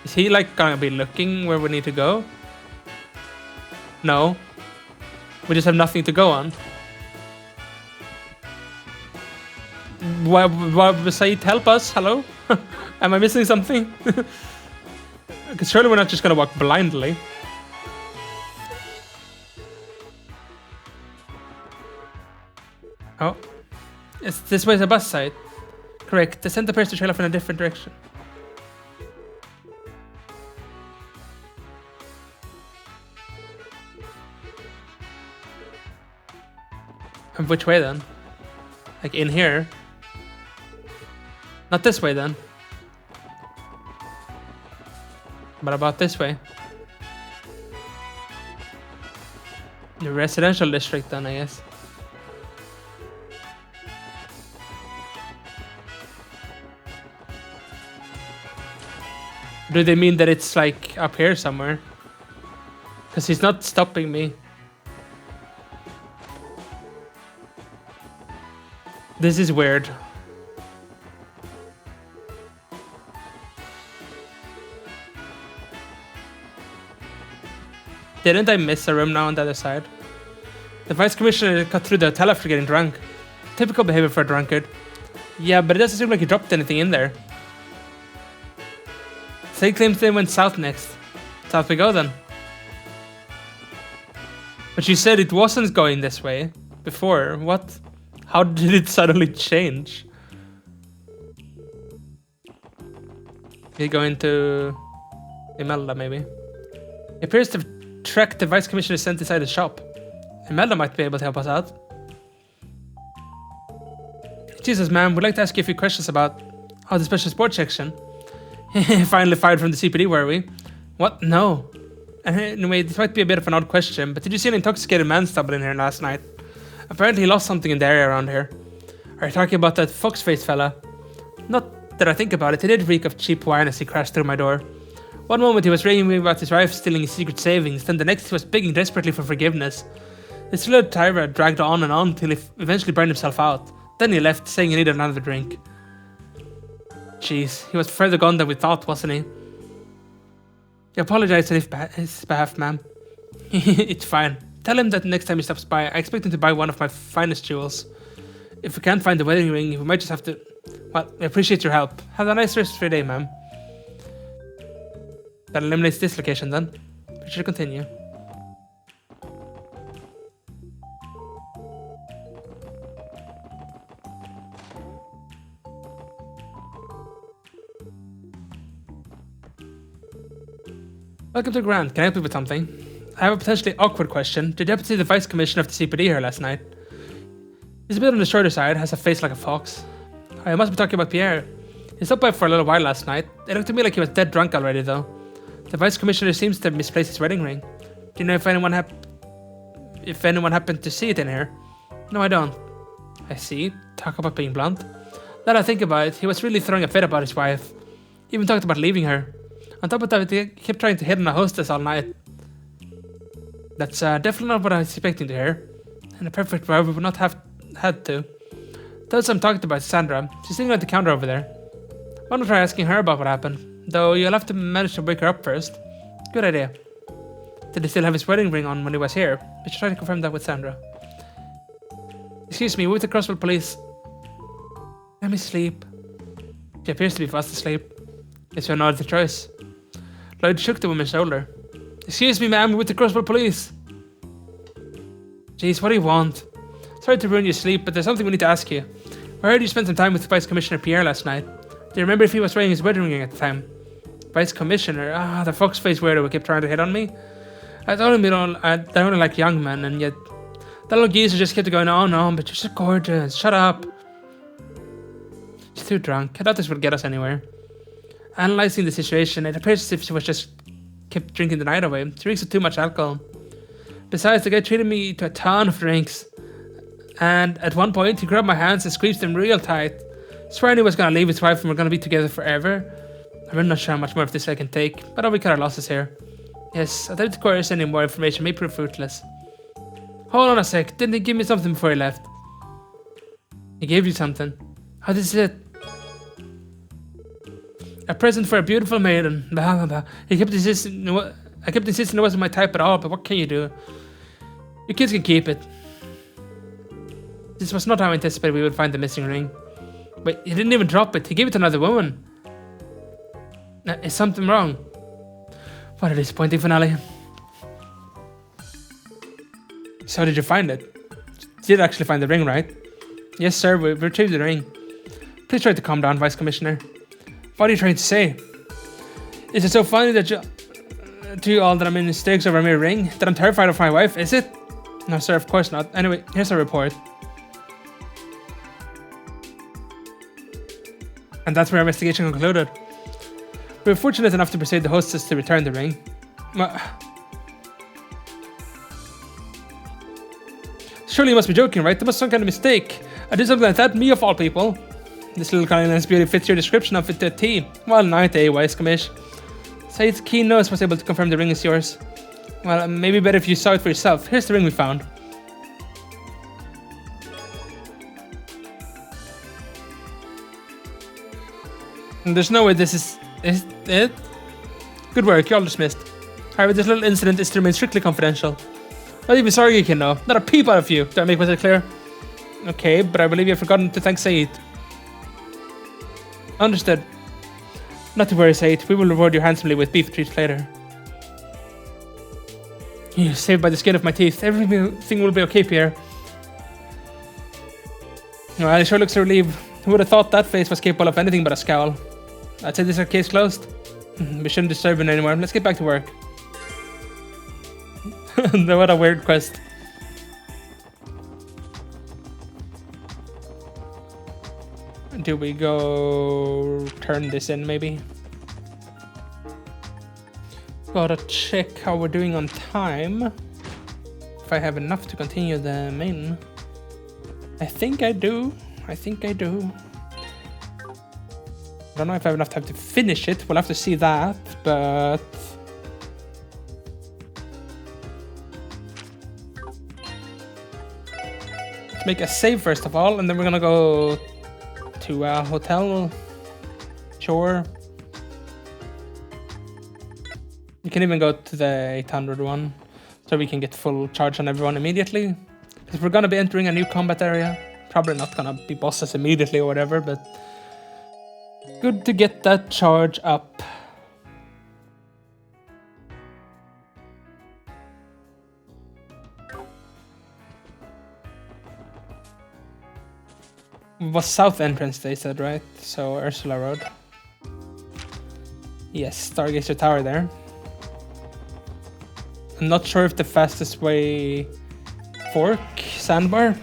Is he like gonna be looking where we need to go? No. We just have nothing to go on. Why Said, help us? Hello? Am I missing something? Because surely we're not just gonna walk blindly. Oh. It's this way is a bus site. Correct. The scent appears to trail off in a different direction. And which way then? Like in here? Not this way then. But about this way? The residential district then, I guess. Do they mean that it's like up here somewhere? Because he's not stopping me. This is weird. Didn't I miss a room now on the other side? The vice commissioner cut through the hotel after getting drunk. Typical behavior for a drunkard. Yeah, but it doesn't seem like he dropped anything in there. Say claims they went south next. South we go then. But you said it wasn't going this way before. What? How did it suddenly change? We go into Imelda maybe. It appears to have tracked the vice commissioner sent inside the shop. Imelda might be able to help us out. Jesus, ma'am, we'd like to ask you a few questions about the special sports section. Finally fired from the CPD, were we? What? No. Anyway, this might be a bit of an odd question, but did you see an intoxicated man stumble in here last night? Apparently he lost something in the area around here. Are you talking about that fox-faced fella? Not that I think about it, he did reek of cheap wine as he crashed through my door. One moment he was raving me about his wife stealing his secret savings, then the next he was begging desperately for forgiveness. This little tirade dragged on and on till he eventually burned himself out. Then he left, saying he needed another drink. Jeez, he was further gone than we thought, wasn't he? I apologize on his behalf, ma'am. It's fine. Tell him that next time he stops by, I expect him to buy one of my finest jewels. If we can't find the wedding ring, we might just have to... Well, I appreciate your help. Have a nice rest of your day, ma'am. That eliminates this location then. We should continue. Welcome to Grant. Can I help you with something? I have a potentially awkward question. Did you happen to see the Vice Commissioner of the CPD here last night? He's a bit on the shorter side, has a face like a fox. I must be talking about Pierre. He stopped by for a little while last night. It looked to me like he was dead drunk already though. The Vice Commissioner seems to have misplaced his wedding ring. Do you know if anyone happened to see it in here? No, I don't. I see. Talk about being blunt. Now that I think about it, he was really throwing a fit about his wife. He even talked about leaving her. On top of that, he kept trying to hit on a hostess all night. That's definitely not what I was expecting to hear. In a perfect world, we would not have had to. Those I'm talking about, Sandra. She's sitting at the counter over there. Why don't try asking her about what happened? Though you'll have to manage to wake her up first. Good idea. Did he still have his wedding ring on when he was here? We should try to confirm that with Sandra. Excuse me, with the Crossville police. Let me sleep. She appears to be fast asleep. Guess we have no other choice. Lloyd shook the woman's shoulder. Excuse me, ma'am, with the Crossville police. Jeez, what do you want? Sorry to ruin your sleep, but there's something we need to ask you. I heard you spent some time with Vice Commissioner Pierre last night. Do you remember if he was wearing his wedding ring at the time? Vice Commissioner? The fox-faced weirdo who kept trying to hit on me? I told him I only like young men, and yet That little geezer just kept going on and on, but you're so gorgeous. Shut up. She's too drunk. I thought this would get us anywhere. Analyzing the situation, it appears as if she was just kept drinking the night away. She drinks with too much alcohol. Besides, the guy treated me to a ton of drinks. And at one point, he grabbed my hands and squeezed them real tight. Swearing he was gonna leave his wife and we're gonna be together forever. I'm really not sure how much more of this I can take, but I'll cut our losses here. Yes, I doubt to coerce any more information may prove fruitless. Hold on a sec, didn't he give me something before he left? He gave you something. How this is it? A present for a beautiful maiden. Blah, blah, blah. He kept insisting. I kept insisting it wasn't my type at all, but what can you do? You kids can keep it. This was not how I anticipated we would find the missing ring. But he didn't even drop it. He gave it to another woman. Is something wrong? What a disappointing finale. So how did you find it? You did actually find the ring, right? Yes, sir. We retrieved the ring. Please try to calm down, Vice Commissioner. What are you trying to say? Is it so funny that to you all that I'm in mistakes over a mere ring? That I'm terrified of my wife, is it? No, sir, of course not. Anyway, here's a report. And that's where our investigation concluded. We were fortunate enough to persuade the hostess to return the ring. Surely you must be joking, right? There was some kind of mistake. I did something like that, me of all people. This little kindness beauty fits your description of it to a T. Well, night, Wise Commish. Said's keen nose was able to confirm the ring is yours. Well, maybe better if you saw it for yourself. Here's the ring we found. And there's no way this is it? Good work, you're all dismissed. However, this little incident is to remain strictly confidential. Not even sorry you can know. Not a peep out of you. Do I make myself clear? Okay, but I believe you've forgotten to thank Said. Understood. Not to worry, Said. We will reward you handsomely with beef treats later. You saved by the skin of my teeth. Everything will be okay, Pierre. Well, it sure looks relieved. Who would have thought that face was capable of anything but a scowl? I'd say this is our case closed. We shouldn't disturb him anymore. Let's get back to work. What a weird quest. Do we go turn this in maybe? Gotta check how we're doing on time. If I have enough to continue the main. I think I do. I don't know if I have enough time to finish it. We'll have to see that, but... Let's make a save first of all, and then we're gonna go to a hotel. Sure. We can even go to the 800 one, so we can get full charge on everyone immediately. Because we're gonna be entering a new combat area. Probably not gonna be bosses immediately or whatever, but good to get that charge up. Was south entrance they said, right? So Ursula Road. Yes, Stargazer Tower there. I'm not sure if the fastest way... Fork? Sandbar?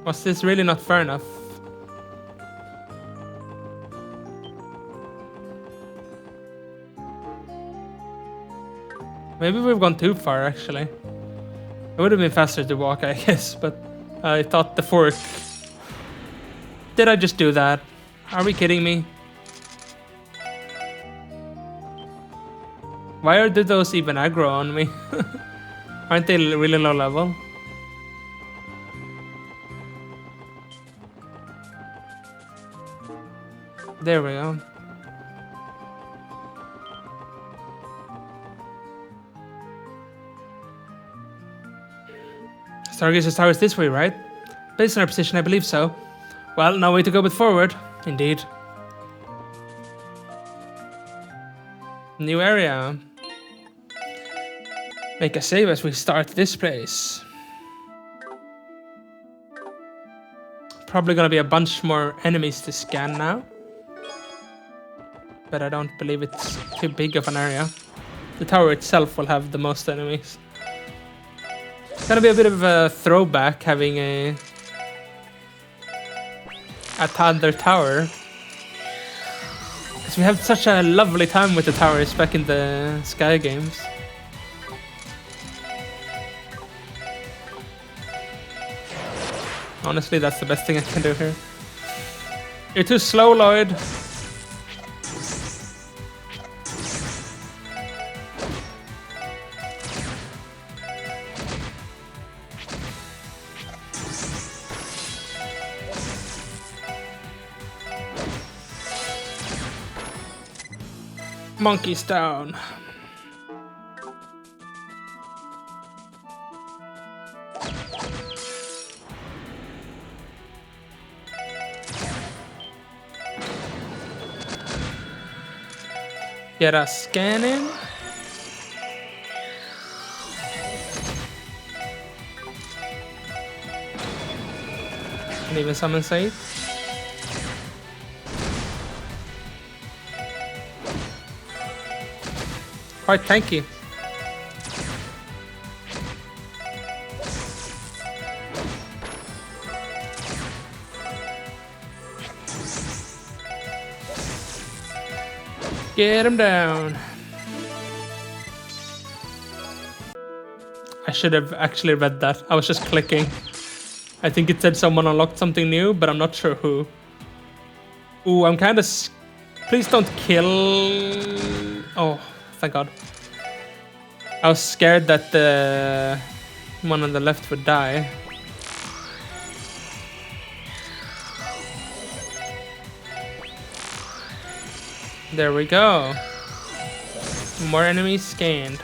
Was this really not far enough? Maybe we've gone too far, actually. It would have been faster to walk, I guess, but I thought the fork... Did I just do that? Are we kidding me? Why did those even aggro on me? Aren't they really low level? There we go. Stargazer's Tower is this way, right? Based on our position, I believe so. Well, no way to go but forward. Indeed. New area. Make a save as we start this place. probably gonna be a bunch more enemies to scan now. But I don't believe it's too big of an area. The tower itself will have the most enemies. It's gonna be a bit of a throwback having a Thunder Tower. Because we had such a lovely time with the towers back in the Sky games. Honestly, that's the best thing I can do here. You're too slow, Lloyd. Monkeys down. Get a scan in. And even summon Saith. Quite tanky. Get him down. I should have actually read that. I was just clicking. I think it said someone unlocked something new, but I'm not sure who. Ooh, I'm kind of... Please don't kill... Oh, thank God. I was scared that the one on the left would die. There we go. More enemies scanned.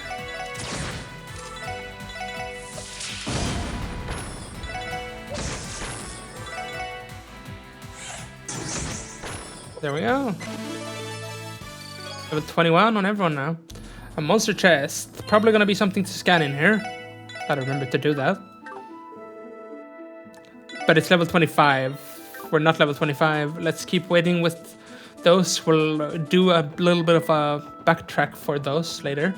There we go. Level 21 on everyone now. A monster chest. Probably gonna be something to scan in here. Gotta remember to do that. But it's level 25. We're not level 25. Let's keep waiting with those. We'll do a little bit of a backtrack for those later.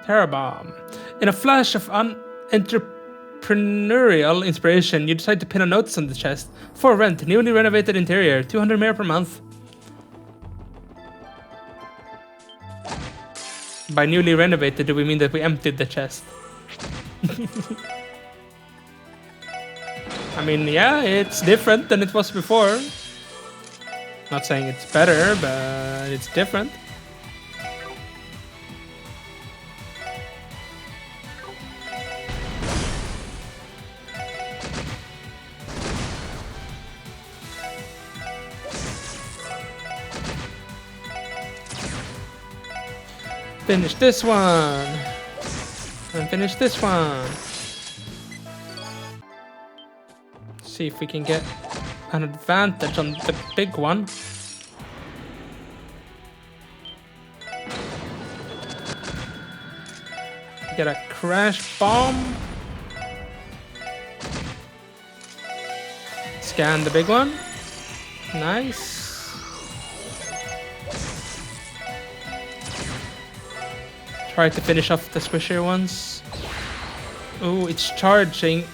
Terra Bomb. In a flash of entrepreneurial inspiration, you decide to pin a notice on the chest. For rent, newly renovated interior, 200 mare per month. By newly renovated, do we mean that we emptied the chest? I mean, yeah, it's different than it was before. Not saying it's better, but it's different. Finish this one. And finish this one. See if we can get an advantage on the big one. Get a crash bomb. Scan the big one. Nice. Try to finish off the squishier ones. Oh, it's charging.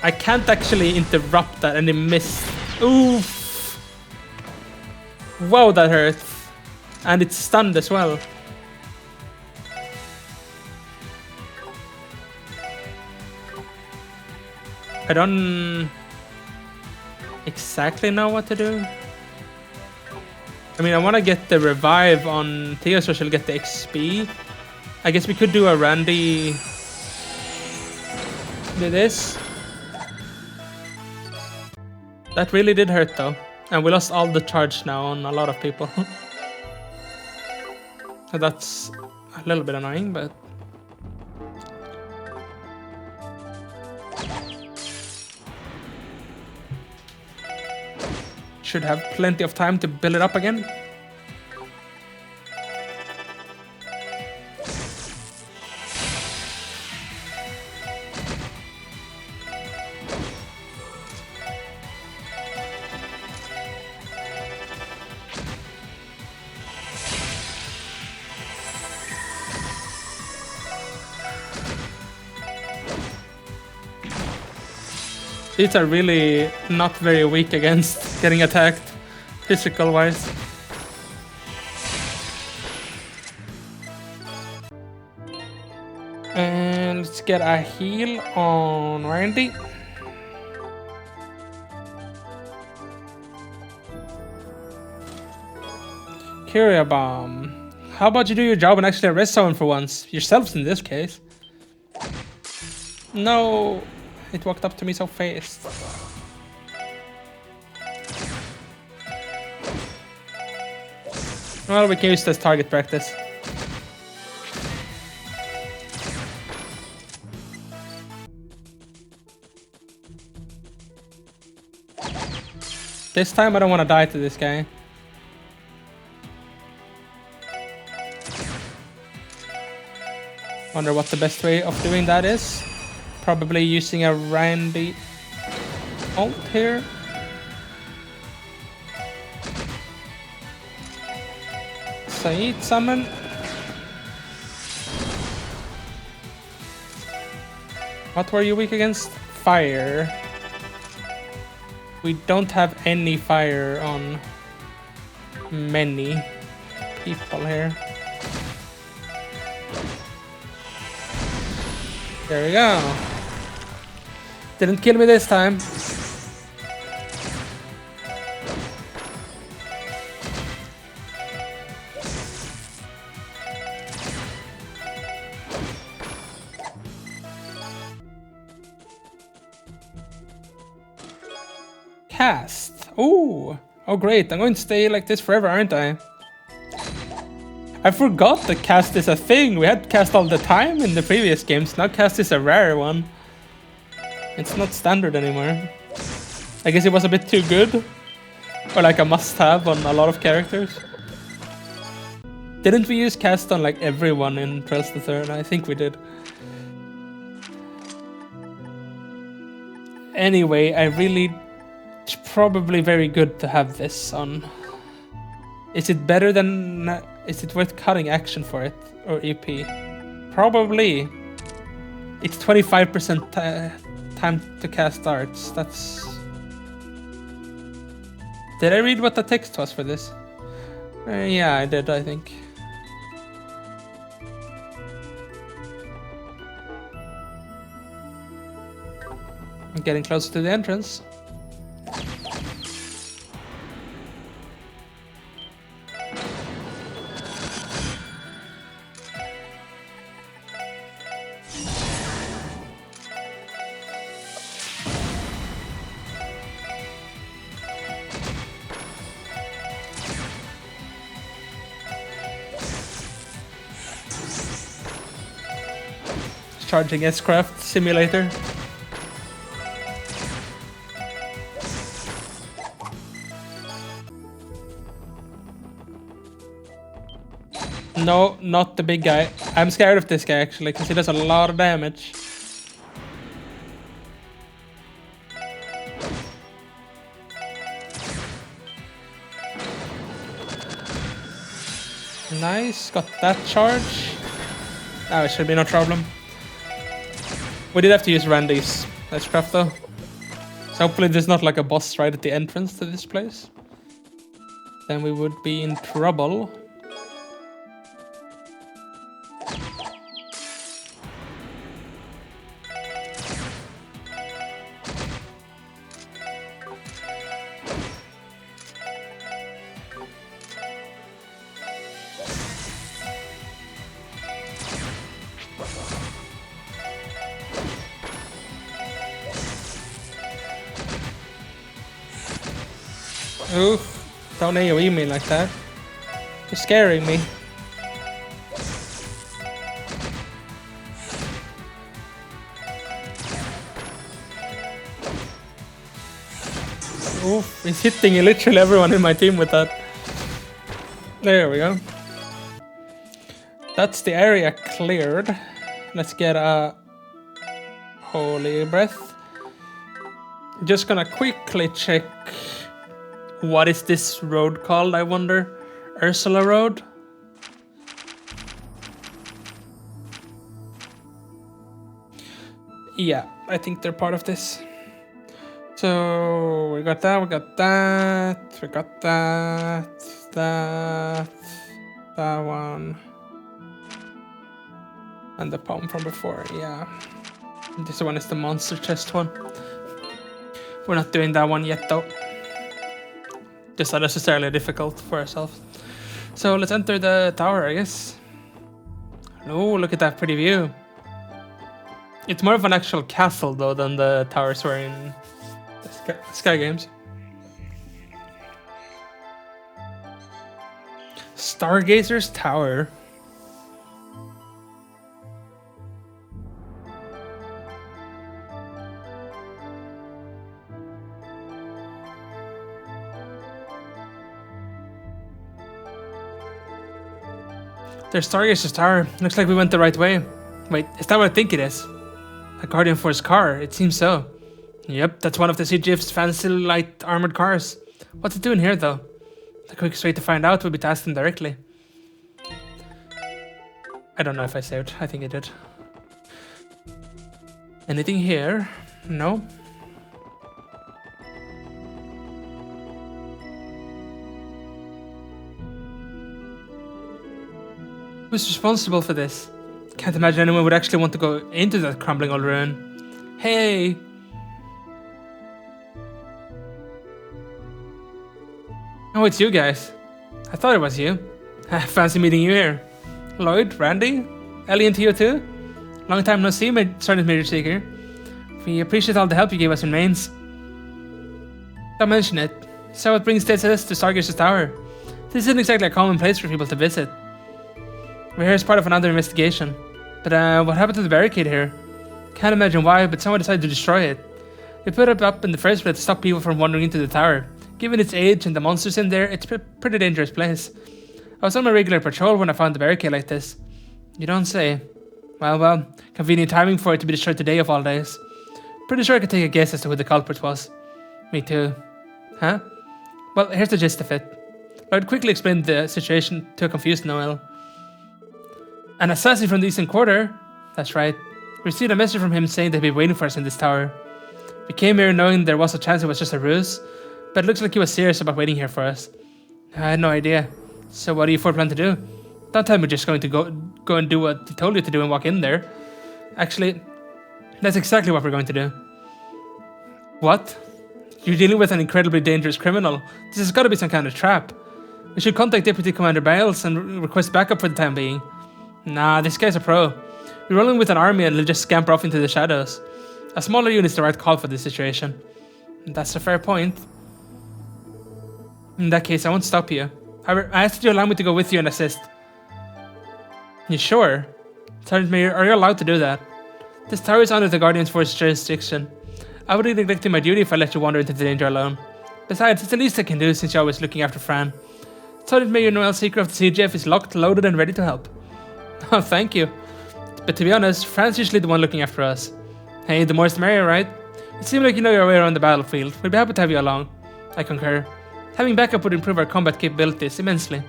I can't actually interrupt that and it missed. Oof. Wow, that hurt. And it's stunned as well. I don't exactly know what to do. I mean, I want to get the revive on Theo so she'll get the XP. I guess we could do a Randy... Do this. That really did hurt though. And we lost all the charge now on a lot of people. So that's a little bit annoying, but... Should have plenty of time to build it up again. These are really not very weak against getting attacked, physical-wise. And let's get a heal on Randy. Curia Bomb. How about you do your job and actually arrest someone for once? Yourselves in this case. No. It walked up to me so fast. Well, we can use this target practice. This time I don't want to die to this guy. Wonder what the best way of doing that is. Probably using a Randy ult here. Saeed summon. What were you weak against? Fire. We don't have any fire on many people here. There we go. Didn't kill me this time. Cast. Ooh. Oh great, I'm going to stay like this forever, aren't I? I forgot that cast is a thing. We had cast all the time in the previous games. Now cast is a rare one. It's not standard anymore. I guess it was a bit too good. Or like a must-have on a lot of characters. Didn't we use cast on like everyone in Trails the Third? I think we did. Anyway, it's probably very good to have this on. Is it better than... Is it worth cutting action for it? Or EP? Probably. It's 25% time to cast arts. That's... Did I read what the text was for this? Yeah, I did, I think. I'm getting closer to the entrance. Charging S-Craft Simulator. No, not the big guy. I'm scared of this guy actually, because he does a lot of damage. Nice, got that charge. Oh, it should be no problem. We did have to use Randy's S-Craft though. So hopefully there's not like a boss right at the entrance to this place. Then we would be in trouble. Oof, don't AoE me like that. You're scaring me. Oof, he's hitting literally everyone in my team with that. There we go. That's the area cleared. Let's get a holy breath. Just gonna quickly check. What is this road called, I wonder? Ursula Road? Yeah, I think they're part of this. So we got that, we got that, we got that one. And the poem from before, yeah. This one is the monster chest one. We're not doing that one yet though. Just unnecessarily difficult for ourselves. So let's enter the tower, I guess. Oh, look at that pretty view. It's more of an actual castle though than the towers were in the Sky Games. Stargazer's Tower. There's Stargazer's Tower. Looks like we went the right way. Wait, is that what I think it is? A Guardian Force car, it seems so. Yep, that's one of the CGF's fancy light armored cars. What's it doing here though? The quickest way to find out would be to ask them directly. I don't know if I saved, I think I did. Anything here? No. Who's responsible for this? Can't imagine anyone would actually want to go into that crumbling old ruin. Hey! Oh, it's you guys. I thought it was you. Fancy meeting you here. Lloyd, Randy, Ellie and Tio too? Long time no see, my Sergeant Major Seeker. We appreciate all the help you gave us in Mainz. Don't mention it. So what brings DSS to Stargazer's Tower? This isn't exactly a common place for people to visit. We're here as part of another investigation. But what happened to the barricade here? Can't imagine why, but someone decided to destroy it. We put it up in the first place to stop people from wandering into the tower. Given its age and the monsters in there, it's a pretty dangerous place. I was on my regular patrol when I found the barricade like this. You don't say. Well, convenient timing for it to be destroyed today of all days. Pretty sure I could take a guess as to who the culprit was. Me too. Huh? Well, here's the gist of it. Lloyd quickly explained the situation to a confused Noel. An assassin from the Eastern Quarter? That's right. We received a message from him saying they'd be waiting for us in this tower. We came here knowing there was a chance it was just a ruse, but it looks like he was serious about waiting here for us. I had no idea. So what do you four plan to do? Don't tell me we're just going to go and do what he told you to do and walk in there. Actually, that's exactly what we're going to do. What? You're dealing with an incredibly dangerous criminal. This has got to be some kind of trap. We should contact Deputy Commander Biles and request backup for the time being. Nah, this guy's a pro. We're rolling with an army and he'll just scamper off into the shadows. A smaller unit's the right call for this situation. That's a fair point. In that case, I won't stop you. However, I asked you to allow me to go with you and assist. You sure? Sergeant Major, are you allowed to do that? This tower is under the Guardian's Force jurisdiction. I would be neglecting my duty if I let you wander into the danger alone. Besides, it's the least I can do since you're always looking after Fran. Sergeant Major Noel Seeker of the CGF is locked, loaded, and ready to help. Oh, thank you. But to be honest, Fran's usually the one looking after us. Hey, the more the merrier, right? You seem like you know your way around the battlefield. We'd be happy to have you along. I concur. Having backup would improve our combat capabilities immensely.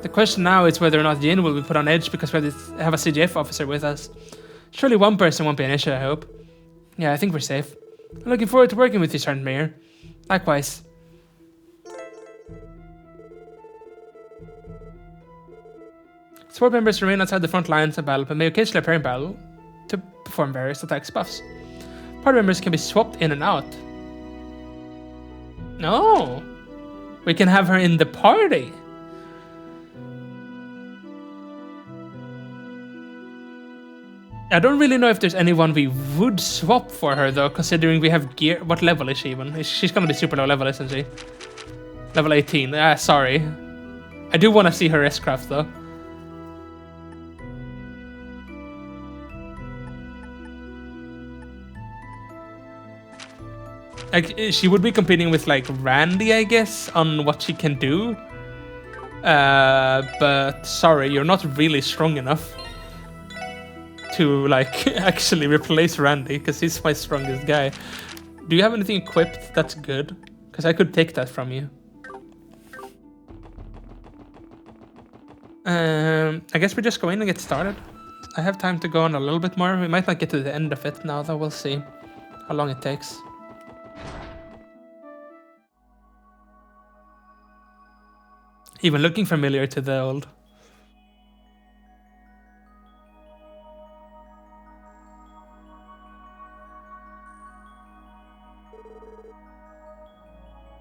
The question now is whether or not Jin will be put on edge because we have a CGF officer with us. Surely one person won't be an issue, I hope. Yeah, I think we're safe. I'm looking forward to working with you, Sergeant Major. Likewise. Support members remain outside the front lines of battle but may occasionally appear in battle to perform various attacks buffs. Party members can be swapped in and out. No! We can have her in the party! I don't really know if there's anyone we would swap for her though, considering we have gear. What level is she even? She's gonna be super low level, isn't she? Level 18. Ah, sorry. I do want to see her S-craft though. Like, she would be competing with, like, Randy, I guess, on what she can do. But sorry, you're not really strong enough to, like, actually replace Randy, because he's my strongest guy. Do you have anything equipped that's good? Because I could take that from you. I guess we just go in and get started. I have time to go on a little bit more. We might not get to the end of it now, though. We'll see how long it takes. Even looking familiar to the old.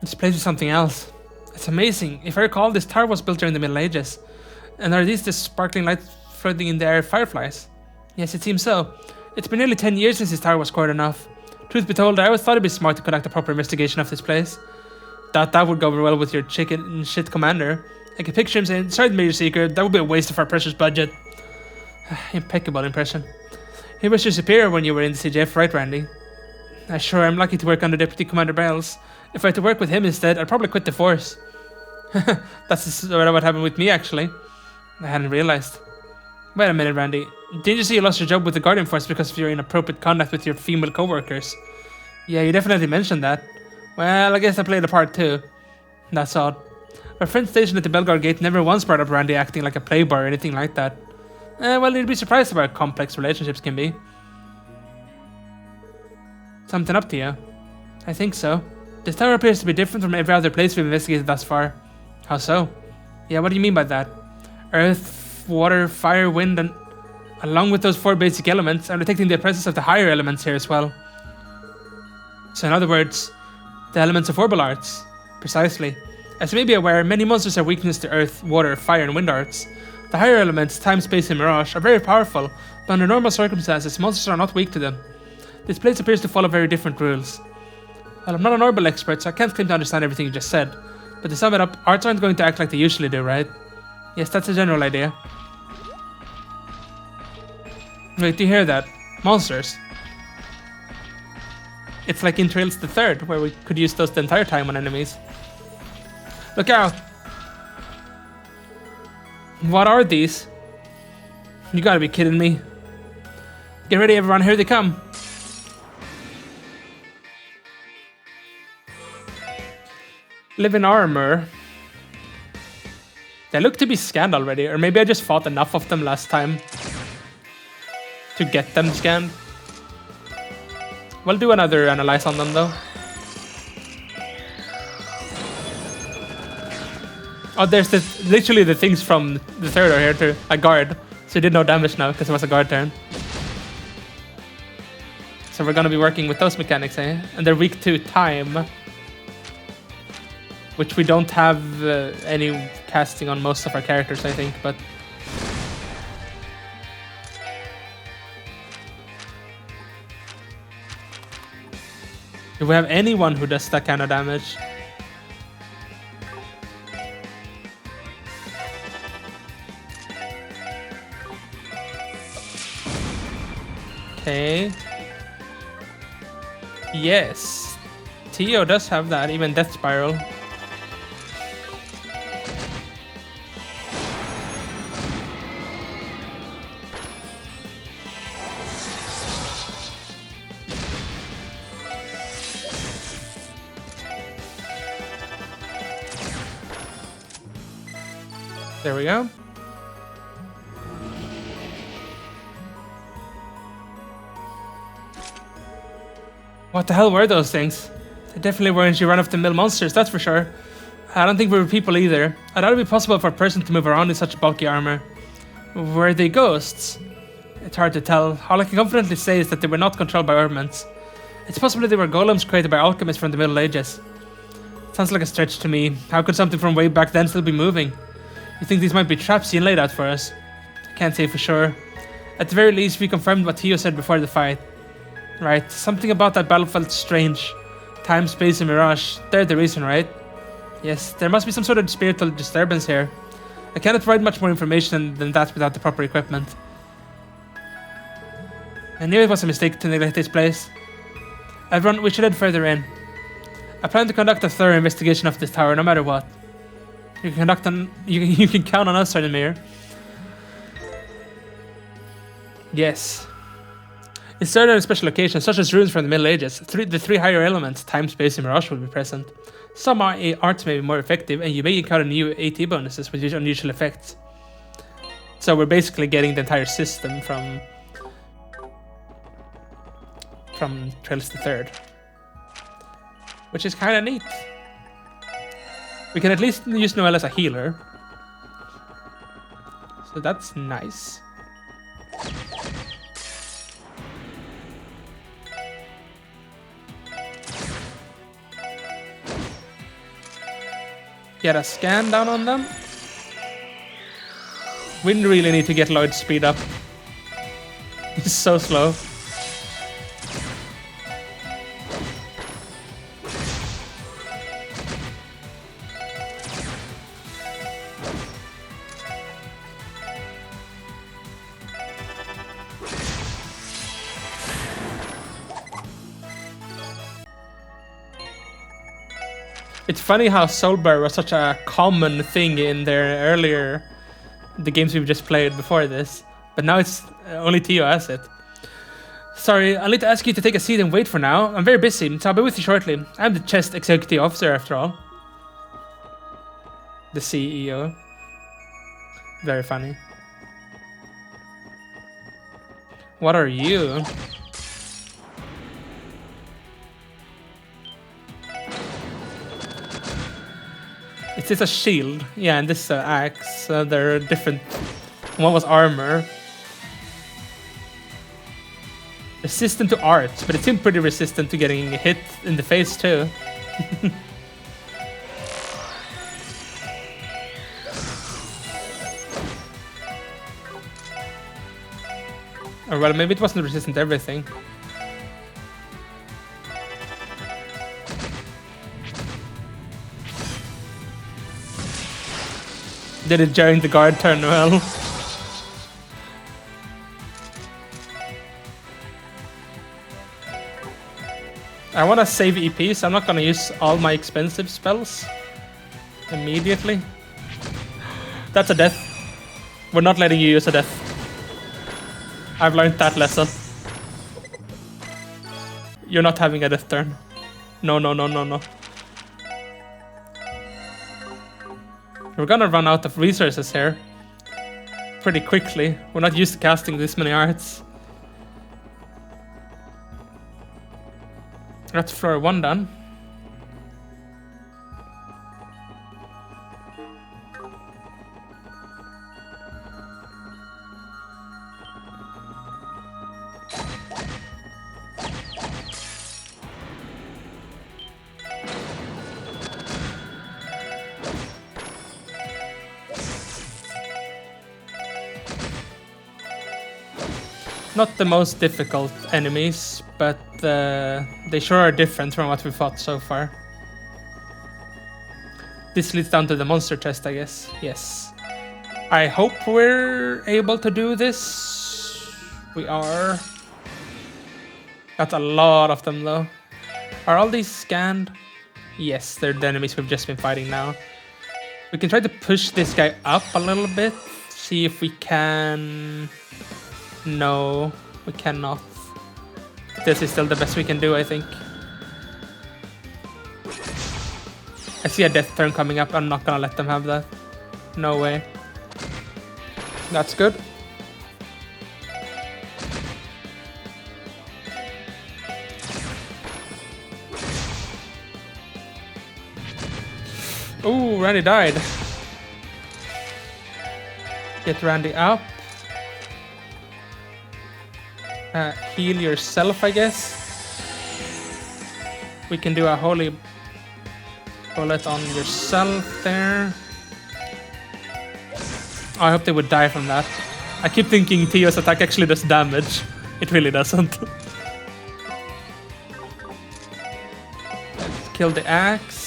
This place is something else. It's amazing. If I recall, this tower was built during the Middle Ages. And are these the sparkling lights floating in the air fireflies? Yes, it seems so. It's been nearly 10 years since this tower was cordoned off. Truth be told, I always thought it'd be smart to conduct a proper investigation of this place. That would go well with your chicken shit commander. I can picture him saying, "Sorry, Major Seeker, that would be a waste of our precious budget." Impeccable impression. He was your superior when you were in the CJF, right, Randy? Sure, I'm lucky to work under Deputy Commander Bells. If I had to work with him instead, I'd probably quit the force. That's sort of what happened with me, actually. I hadn't realized. Wait a minute, Randy. Didn't you say you lost your job with the Guardian Force because of your inappropriate conduct with your female co-workers? Yeah, you definitely mentioned that. Well, I guess I played a part too. That's odd. Our friend stationed at the Belgard Gate never once brought up Randy acting like a playboy or anything like that. Well, you'd be surprised about how complex relationships can be. Something up to you? I think so. This tower appears to be different from every other place we've investigated thus far. How so? Yeah, what do you mean by that? Earth, water, fire, wind, and along with those 4 basic elements, I'm detecting the presence of the higher elements here as well. So in other words, the elements of orbital arts. Precisely. As you may be aware, many monsters have weakness to earth, water, fire, and wind arts. The higher elements, time, space, and mirage, are very powerful, but under normal circumstances, monsters are not weak to them. This place appears to follow very different rules. Well, I'm not an orbital expert, so I can't claim to understand everything you just said. But to sum it up, arts aren't going to act like they usually do, right? Yes, that's a general idea. Wait, do you hear that? Monsters. It's like in Trails the Third, where we could use those the entire time on enemies. Look out! What are these? You gotta be kidding me. Get ready, everyone, here they come. Living armor. They look to be scanned already, or maybe I just fought enough of them last time to get them scanned. We'll do another analyze on them though. Oh, there's literally the things from the third are here too. A guard. So he did no damage now because it was a guard turn. So we're gonna be working with those mechanics, eh? And they're weak to time. Which we don't have any casting on most of our characters, I think, but... Do we have anyone who does that kind of damage? Okay. Yes. Tio does have that, even Death Spiral. There we go. What the hell were those things? They definitely weren't your run-of-the-mill monsters, that's for sure. I don't think we were people either. I doubt it'd be possible for a person to move around in such bulky armor. Were they ghosts? It's hard to tell. All I can confidently say is that they were not controlled by Earthments. It's possible they were golems created by alchemists from the Middle Ages. Sounds like a stretch to me. How could something from way back then still be moving? You think these might be traps Ian laid out for us? I can't say for sure. At the very least, we confirmed what Tio said before the fight. Right, something about that battle felt strange. Time, space, and mirage, they're the reason, right? Yes, there must be some sort of spiritual disturbance here. I cannot provide much more information than that without the proper equipment. I knew it was a mistake to neglect this place. Everyone, we should head further in. I plan to conduct a thorough investigation of this tower, no matter what. You can you can count on us, Sergeant Mayor. Yes. In certain special occasions, such as runes from the Middle Ages, the three higher elements, time, space, and mirage, will be present. Some arts may be more effective, and you may encounter new AT bonuses with unusual effects. So we're basically getting the entire system from Trails the Third, which is kind of neat. We can at least use Noelle as a healer, so that's nice. Get a scan down on them. We really need to get Lloyd's speed up. He's so slow. It's funny how Soulbearer was such a common thing in the games we've just played before this, but now it's only Tio has it. Sorry, I'll need to ask you to take a seat and wait for now. I'm very busy, so I'll be with you shortly. I'm the chest executive officer after all. The CEO. Very funny. What are you? Is this a shield? Yeah, and this is an axe. They're different. One was armor. Resistant to arts, but it seemed pretty resistant to getting hit in the face too. Or well, maybe it wasn't resistant to everything. Did it during the guard turn well? I want to save EP, so I'm not going to use all my expensive spells immediately. That's a death. We're not letting you use a death. I've learned that lesson. You're not having a death turn. No, no, no, no, no. We're gonna run out of resources here pretty quickly. We're not used to casting this many arts. That's floor 1 done. Not the most difficult enemies, but they sure are different from what we fought so far. This leads down to the monster chest, I guess. Yes. I hope we're able to do this. We are. Got a lot of them though. Are all these scanned? Yes, they're the enemies we've just been fighting now. We can try to push this guy up a little bit. See if we can... No, we cannot. This is still the best we can do, I think. I see a death turn coming up. I'm not gonna let them have that. No way. That's good. Ooh, Randy died. Get Randy up. Heal yourself, I guess. We can do a holy bullet on yourself there. Oh, I hope they would die from that. I keep thinking Tio's attack actually does damage. It really doesn't. Let's kill the axe.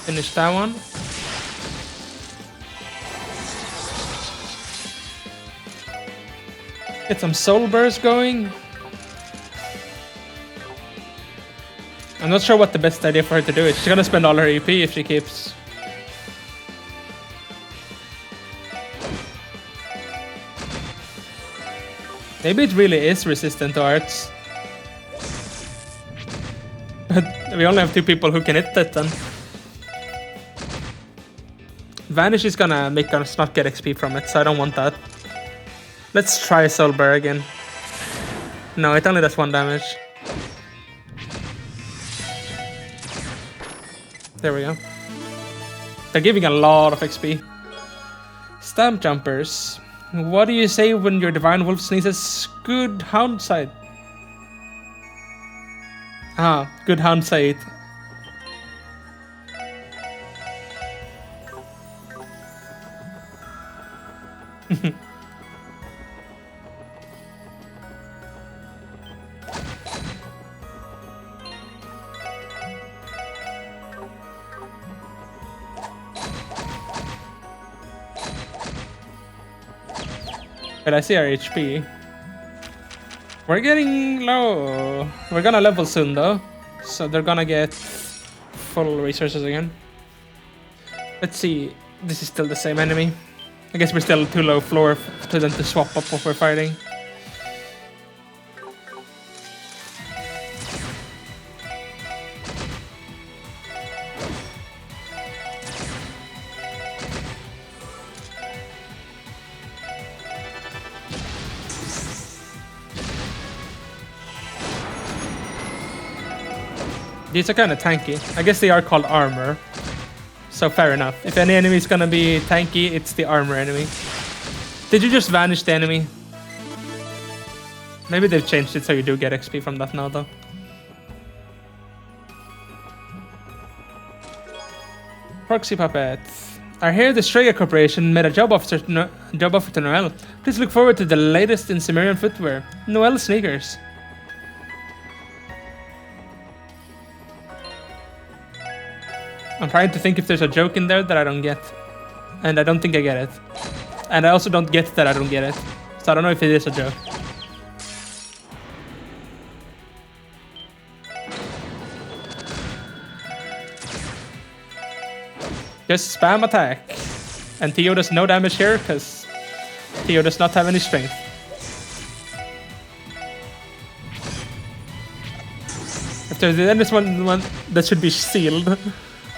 Finish that one. Get some soul burst going. I'm not sure what the best idea for her to do is. She's gonna spend all her EP if she keeps. Maybe it really is resistant to arts. But we only have 2 people who can hit that then. Vanish is gonna make us not get XP from it, so I don't want that. Let's try Soulbear again. No, it only does 1 damage. There we go. They're giving a lot of XP. Stamp Jumpers. What do you say when your Divine Wolf sneezes? Good hindsight. Ah, good hindsight. But I see our HP. We're getting low. We're gonna level soon though. So they're gonna get full resources again. Let's see. This is still the same enemy. I guess we're still too low floor for them to swap up what we're fighting. These are kind of tanky. I guess they are called armor. So fair enough. If any enemy is gonna be tanky, it's the armor enemy. Did you just vanish the enemy? Maybe they've changed it so you do get XP from that now though. Proxy Puppet. I hear the Strega Corporation made a job offer to Noelle. Please look forward to the latest in Sumerian footwear. Noelle sneakers. I'm trying to think if there's a joke in there that I don't get. And I don't think I get it. And I also don't get that I don't get it. So I don't know if it is a joke. Just spam attack. And Theo does no damage here because Theo does not have any strength. If there's any one that should be sealed,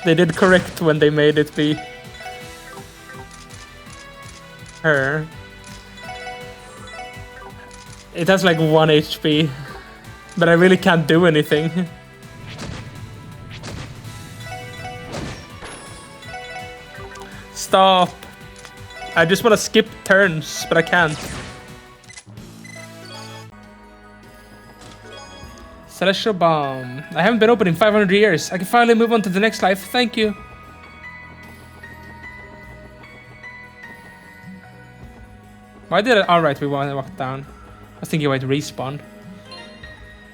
they did correct when they made it be her. It has like 1 HP, but I really can't do anything. Stop. I just want to skip turns, but I can't. Celestial Bomb. I haven't been open in 500 years. I can finally move on to the next life. Thank you. Why did I? Alright, we want to walk down. I was thinking about respawn.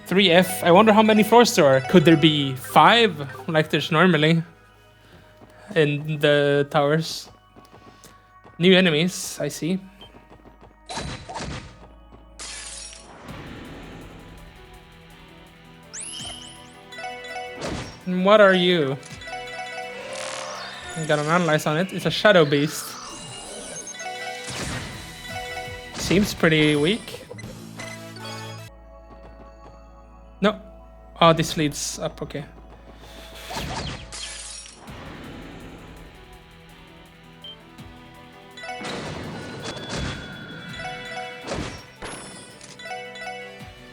3F. I wonder how many floors there are. Could there be 5 like there's normally in the towers? New enemies, I see. What are you? I got an analyze on it. It's a shadow beast. Seems pretty weak. No. Oh, this leads up. Okay.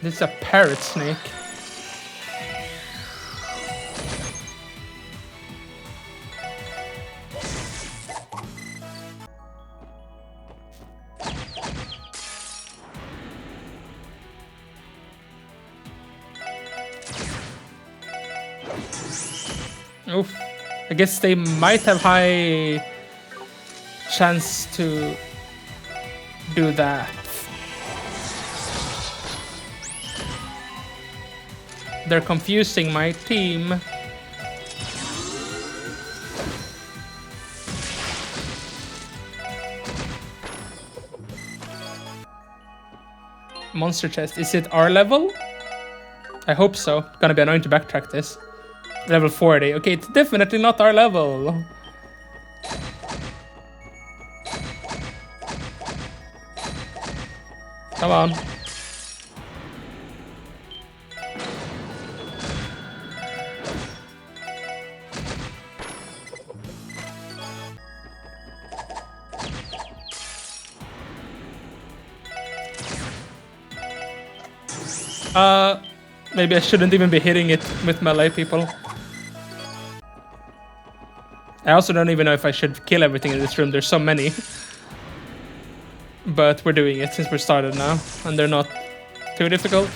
This is a parrot snake. Oof. I guess they might have high chance to do that. They're confusing my team. monster chest. Is it our level? I hope so. Gonna be annoying to backtrack this. Level 40. Okay, it's definitely not our level. Come on. Maybe I shouldn't even be hitting it with melee people. I also don't even know if I should kill everything in this room. There's so many. But we're doing it since we're started now, and they're not too difficult.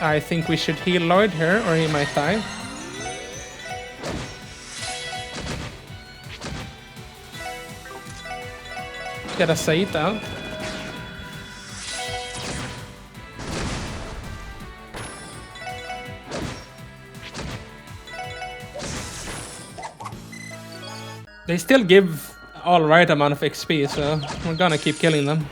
I think we should heal Lloyd here, or he might die. Get a Said out. They still give all right amount of XP, so we're gonna keep killing them.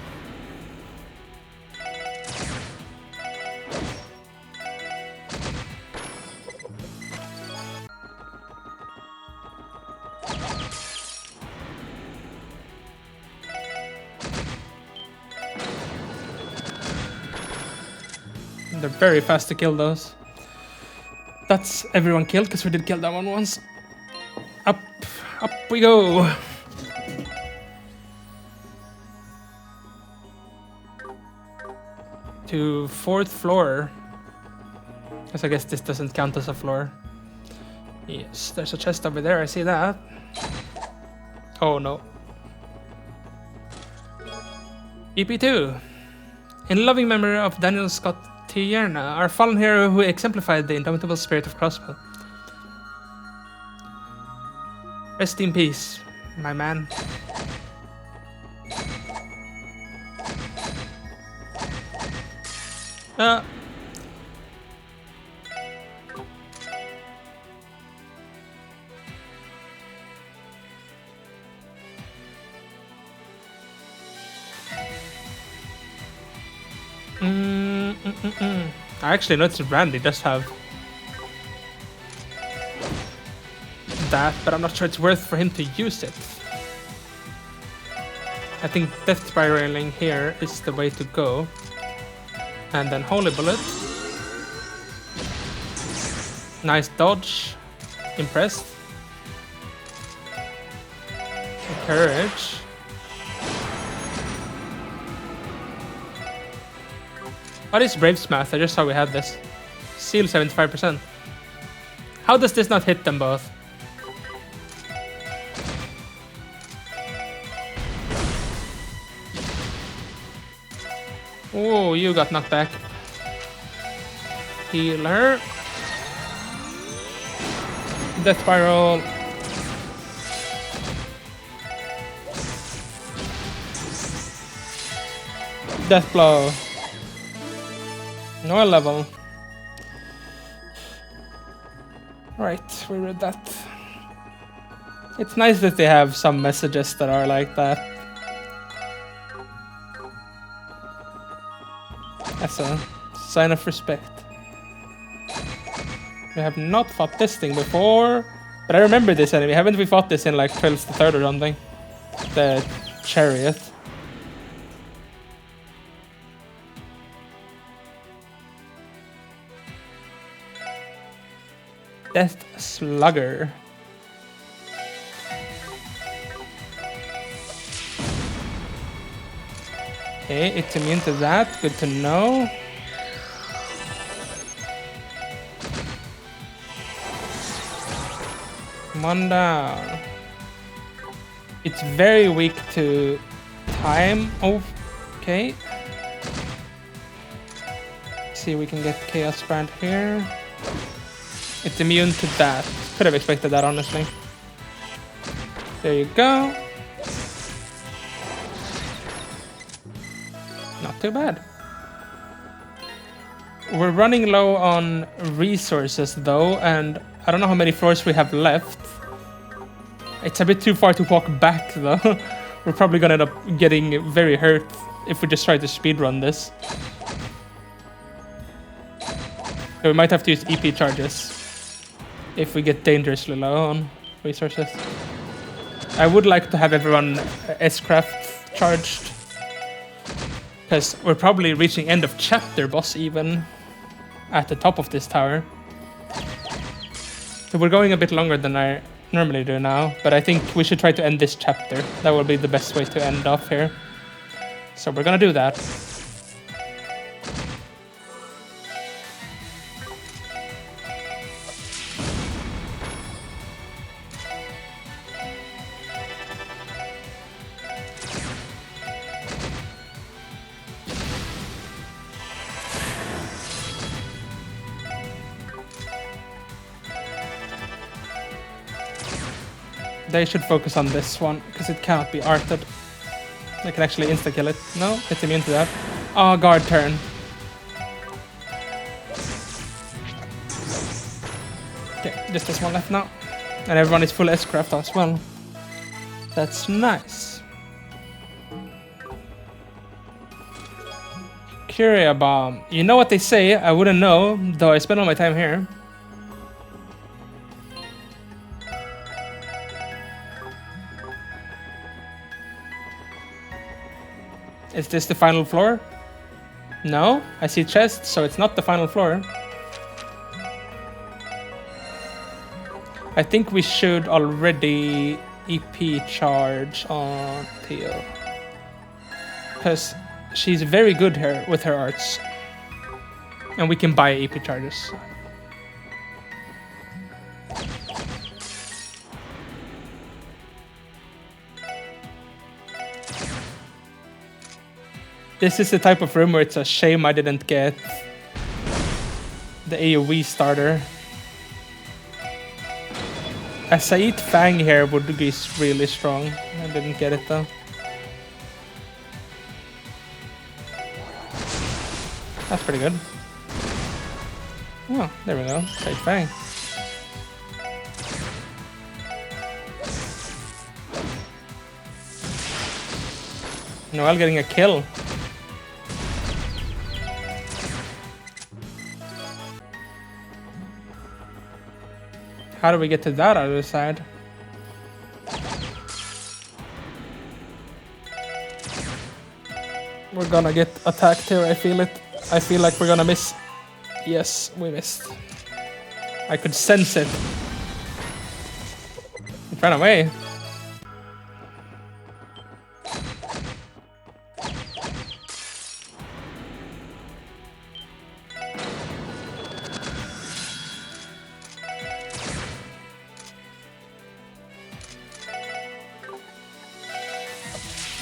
They're very fast to kill those. That's everyone killed, because we did kill that one once. Up we go. To 4th floor. Because I guess this doesn't count as a floor. Yes, there's a chest over there, I see that. Oh no. EP2. In loving memory of Daniel Scott Tierna, our fallen hero who exemplified the indomitable spirit of Crossbow. Rest in peace, my man. I actually noticed Randy does have that, but I'm not sure it's worth for him to use it. I think Death Spiraling here is the way to go. And then Holy Bullet. Nice dodge. Impressed. Courage. What is Brave Smash? I just saw we had this. Seal 75%. How does this not hit them both? Oh, you got knocked back. Healer. Death Spiral. Death Blow. No level. Right, we read that. It's nice that they have some messages that are like that. That's a sign of respect. We have not fought this thing before, but I remember this enemy. Haven't we fought this in like Trails the Third or something? The Chariot. Death Slugger. Okay, it's immune to that. Good to know. Come on down. It's very weak to time. Oh, okay. Let's see if we can get Chaos Brand here. It's immune to that. Could have expected that, honestly. There you go. Not too bad. We're running low on resources though, and I don't know how many floors we have left. It's a bit too far to walk back though. We're probably gonna end up getting very hurt if we just try to speedrun this. So we might have to use EP charges if we get dangerously low on resources. I would like to have everyone S-craft charged, because we're probably reaching end of chapter boss even at the top of this tower. So we're going a bit longer than I normally do now, but I think we should try to end this chapter. That will be the best way to end off here. So we're gonna do that. They should focus on this one, because it cannot be arted. They can actually insta-kill it. No, it's immune to that. Oh, guard turn. Okay, just this one left now. And everyone is full S-craft as well. That's nice. Curia Bomb. You know what they say? I wouldn't know, though I spend all my time here. Is this the final floor? No, I see chest, so it's not the final floor. I think we should already EP charge on Theo, because she's very good here with her arts, and we can buy EP charges. This is the type of room where it's a shame I didn't get the AoE starter. A Said Fang here would be really strong. I didn't get it though. That's pretty good. Oh, there we go. Said Fang. Noelle getting a kill. How do we get to that other side? We're gonna get attacked here, I feel it. I feel like we're gonna miss. Yes, we missed. I could sense it. It ran away.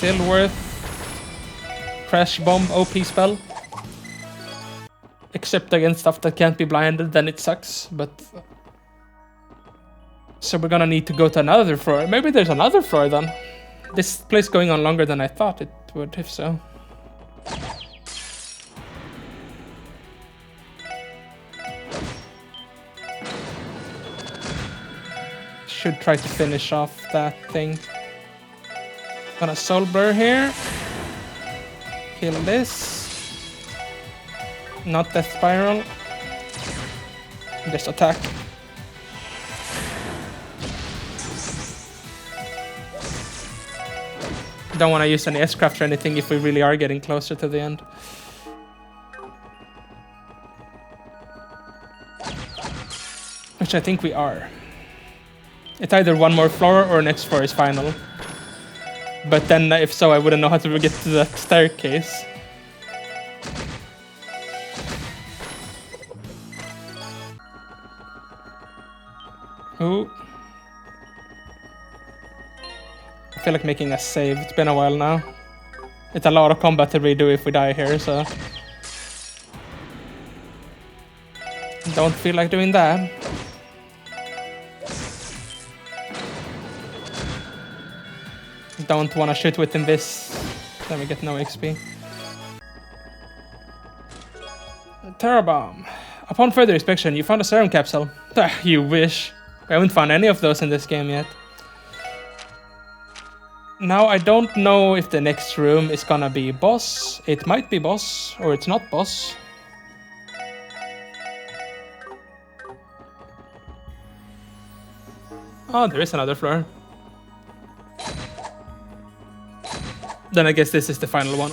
Still worth Crash Bomb OP spell. Except against stuff that can't be blinded, then it sucks, but... So we're gonna need to go to another floor. Maybe there's another floor then. This place going on longer than I thought it would, if so. Should try to finish off that thing. Gonna Soul Blur here. Kill this. Not Death Spiral. Just attack. Don't want to use any S-craft or anything if we really are getting closer to the end. Which I think we are. It's either one more floor or next floor is final. But then, if so, I wouldn't know how to get to that staircase. Ooh. I feel like making a save. It's been a while now. It's a lot of combat to redo if we die here, so... Don't feel like doing that. Don't want to shoot with Invis, then we get no XP. Terra Bomb. Upon further inspection, you found a serum capsule. You wish. I haven't found any of those in this game yet. Now, I don't know if the next room is gonna be boss. It might be boss, or it's not boss. Oh, there is another floor. Then I guess this is the final one.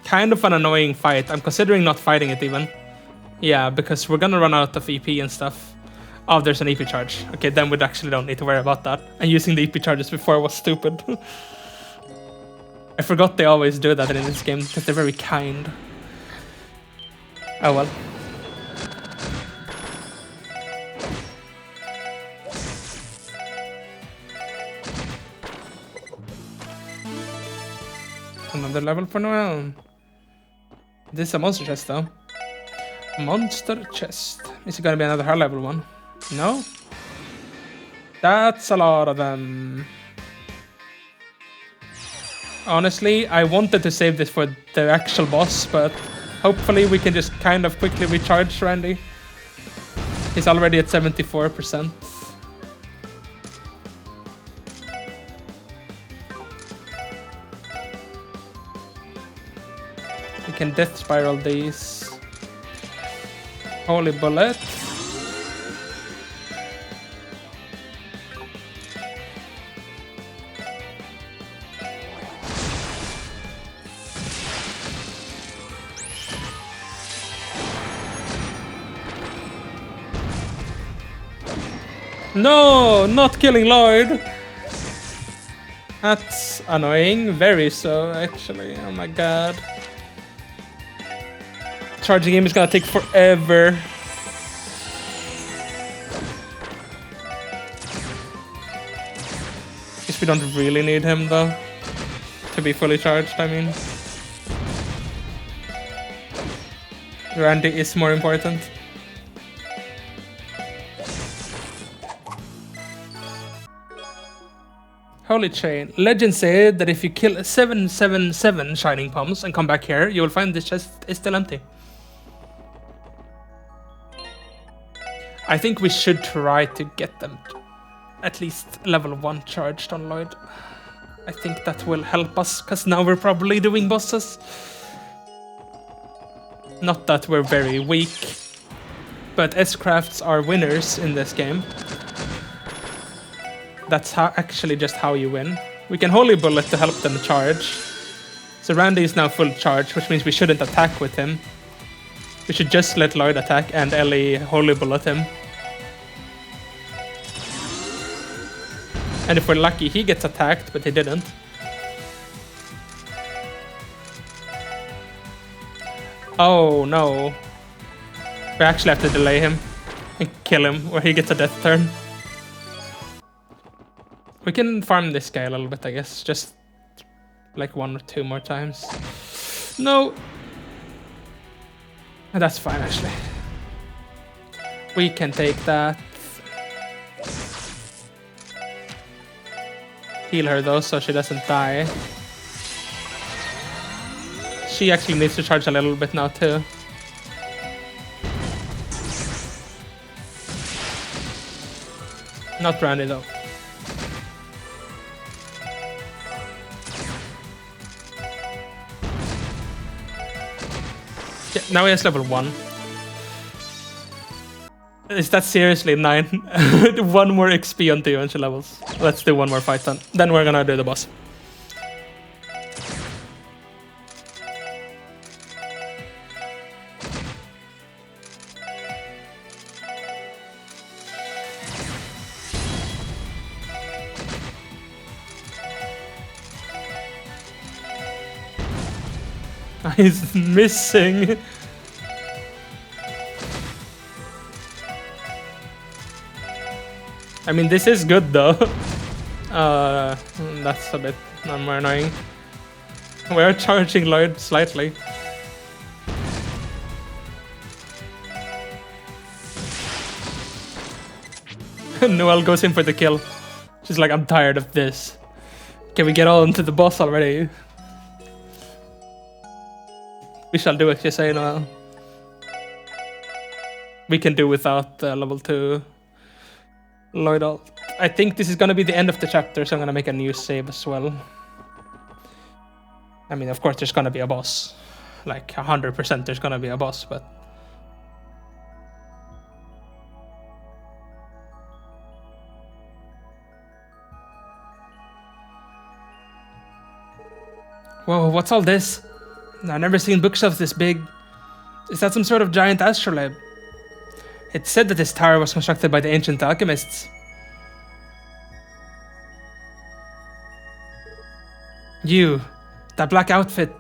Kind of an annoying fight. I'm considering not fighting it even. Yeah, because we're gonna run out of EP and stuff. Oh, there's an EP charge. Okay, then we actually don't need to worry about that. And using the EP charges before was stupid. I forgot they always do that in this game because they're very kind. Oh well. Another level for Noel. This is a monster chest though. Monster chest. Is it gonna be another high level one? No? That's a lot of them. Honestly, I wanted to save this for the actual boss, but hopefully we can just kind of quickly recharge Randy. He's already at 74%. We can death spiral these. Holy bullet. No, not killing Lloyd. That's annoying, very so actually. Oh my god. Charging him is gonna take forever. Guess we don't really need him though. To be fully charged, I mean. Randy is more important. Holy chain. Legend said that if you kill 777 shining palms and come back here, you will find this chest is still empty. I think we should try to get them at least level 1 charged on Lloyd. I think that will help us, because now we're probably doing bosses. Not that we're very weak, but S-crafts are winners in this game. That's actually just how you win. We can Holy Bullet to help them charge. So Randy is now full charge, which means we shouldn't attack with him. We should just let Lloyd attack and Ellie Holy Bullet him. And if we're lucky, he gets attacked, but he didn't. Oh no. We actually have to delay him and kill him, or he gets a death turn. We can farm this guy a little bit, I guess. Just like 1 or 2 more times. No. That's fine, actually. We can take that. Heal her though, so she doesn't die. She actually needs to charge a little bit now too. Not Randy though. Yeah, now he has level 1. Is that seriously 9? 1 more XP on 2 eventual levels. Let's do 1 more fight then. Then we're gonna do the boss. He's missing. I mean, this is good though. That's a bit more annoying. We're charging Lloyd slightly. Noelle goes in for the kill. She's like, I'm tired of this. Can we get on to the boss already? We shall do it, just say no. We can do without level 2 Lloyd ult. I think this is gonna be the end of the chapter, so I'm gonna make a new save as well. I mean, of course, there's gonna be a boss. Like 100% there's gonna be a boss, but... Whoa, what's all this? I've never seen bookshelves this big. Is that some sort of giant astrolabe? It said that this tower was constructed by the ancient alchemists. You, that black outfit.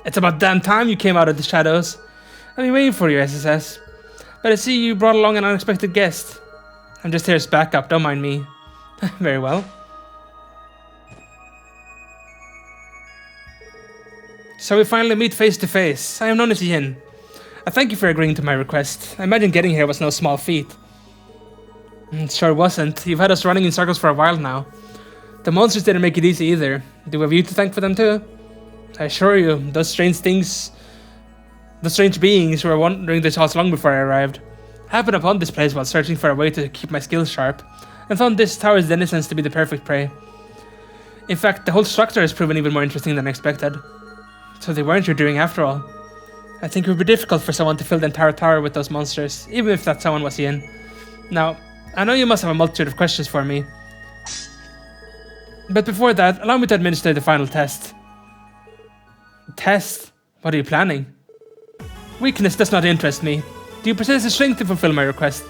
It's about damn time you came out of the shadows. I've been waiting for you, SSS. But I see you brought along an unexpected guest. I'm just here as backup, don't mind me. Very well. So we finally meet face to face. I am known as Yin. I thank you for agreeing to my request. I imagine getting here was no small feat. It sure wasn't. You've had us running in circles for a while now. The monsters didn't make it easy either. Do we have you to thank for them too? I assure you, those strange beings were wandering this house long before I arrived. I happened upon this place while searching for a way to keep my skills sharp, and found this tower's denizens to be the perfect prey. In fact, the whole structure has proven even more interesting than expected. So they weren't your doing after all. I think it would be difficult for someone to fill the entire tower with those monsters, even if that someone was Yin. Now, I know you must have a multitude of questions for me. But before that, allow me to administer the final test. Test? What are you planning? Weakness does not interest me. Do you possess the strength to fulfill my request?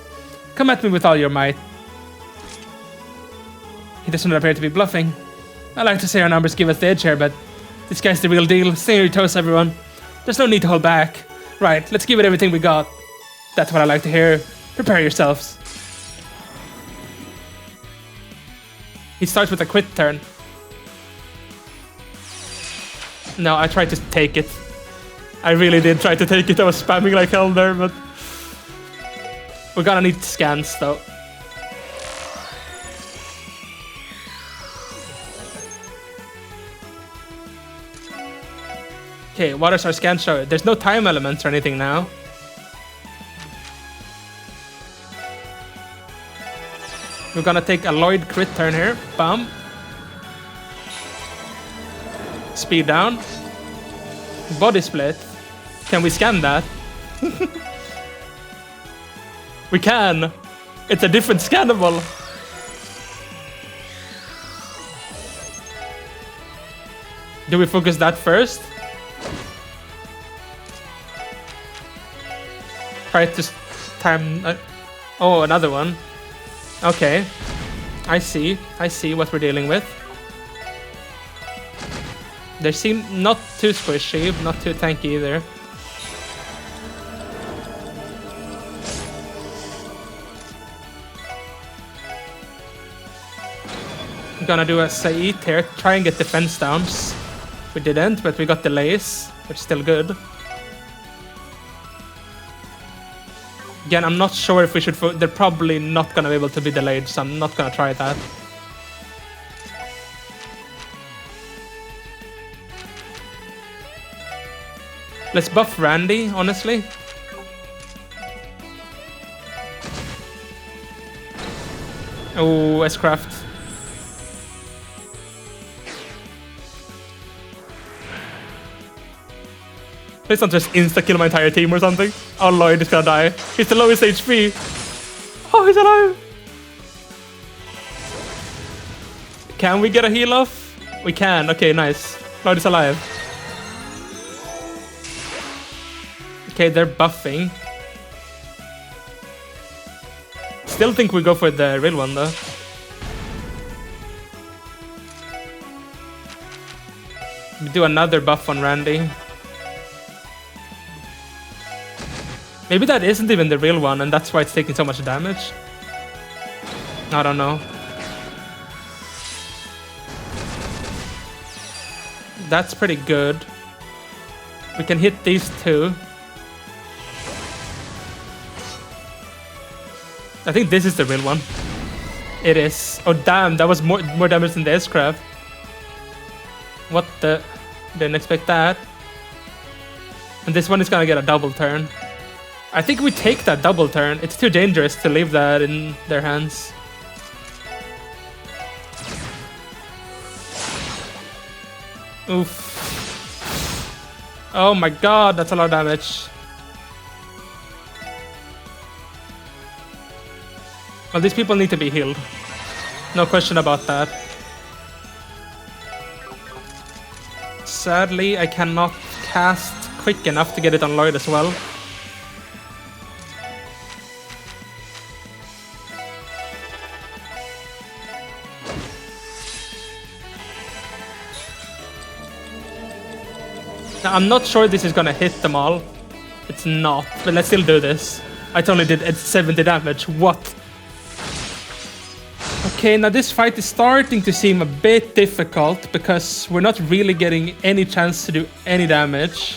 Come at me with all your might. He does not appear to be bluffing. I like to say our numbers give us the edge here, but this guy's the real deal. Stay on your toes, everyone. There's no need to hold back. Right, let's give it everything we got. That's what I like to hear. Prepare yourselves. He starts with a quit turn. No, I tried to take it. I really did try to take it. I was spamming like hell there, but... We're gonna need scans, though. Okay, what does our scan show? There's no time elements or anything now. We're gonna take a Lloyd crit turn here. Bam. Speed down. Body split. Can we scan that? We can. It's a different scannable. Do we focus that first? Try to time... oh, another one. Okay. I see what we're dealing with. They seem not too squishy, not too tanky either. I'm gonna do a Saeed here, try and get defense downs. We didn't, but we got delays, which is still good. Again, I'm not sure if we should... they're probably not gonna be able to be delayed, so I'm not gonna try that. Let's buff Randy, honestly. Oh, S-Craft. Please don't just insta-kill my entire team or something. Oh, Lloyd is gonna die. He's the lowest HP. Oh, he's alive. Can we get a heal off? We can. Okay, nice. Lloyd is alive. Okay, they're buffing. Still think we go for the real one, though. We do another buff on Randy. Maybe that isn't even the real one, and that's why it's taking so much damage. I don't know. That's pretty good. We can hit these two. I think this is the real one. It is. Oh damn, that was more damage than the S-Craft. What the? Didn't expect that. And this one is gonna get a double turn. I think we take that double turn. It's too dangerous to leave that in their hands. Oof. Oh my god, that's a lot of damage. Well, these people need to be healed. No question about that. Sadly, I cannot cast quick enough to get it on Lloyd as well. Now, I'm not sure this is gonna hit them all. It's not, but let's still do this. I only did 70 damage. What? Okay, now this fight is starting to seem a bit difficult because we're not really getting any chance to do any damage.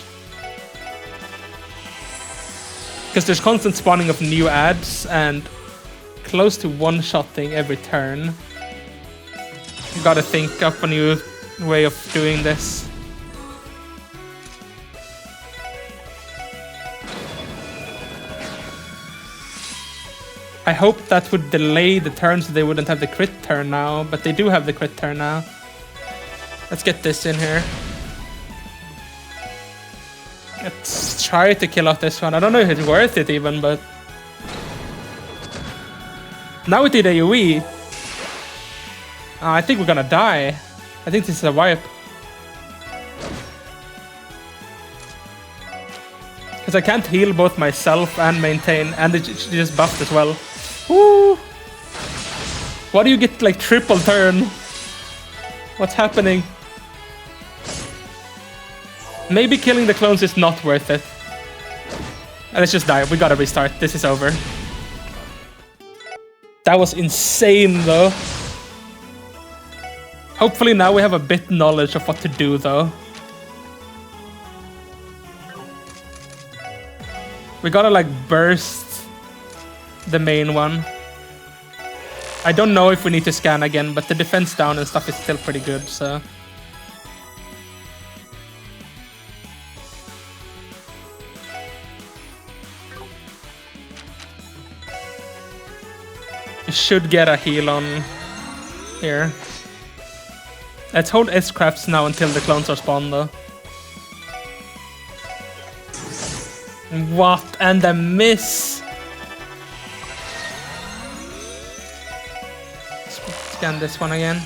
Because there's constant spawning of new ads and close to one-shotting every turn. Gotta think up a new way of doing this. I hope that would delay the turn so they wouldn't have the crit turn now, but they do have the crit turn now. Let's get this in here. Let's try to kill off this one. I don't know if it's worth it even, but... Now we did AoE. I think we're gonna die. I think this is a wipe. Because I can't heal both myself and maintain, and it just buffed as well. Woo! Why do you get like triple turn? What's happening? Maybe killing the clones is not worth it. Let's just die. We gotta restart. This is over. That was insane though. Hopefully now we have a bit knowledge of what to do though. We gotta like burst the main one. I don't know if we need to scan again, but the defense down and stuff is still pretty good, so... We should get a heal on here. Let's hold S-crafts now until the clones are spawned though. What? And a miss! Scan this one again.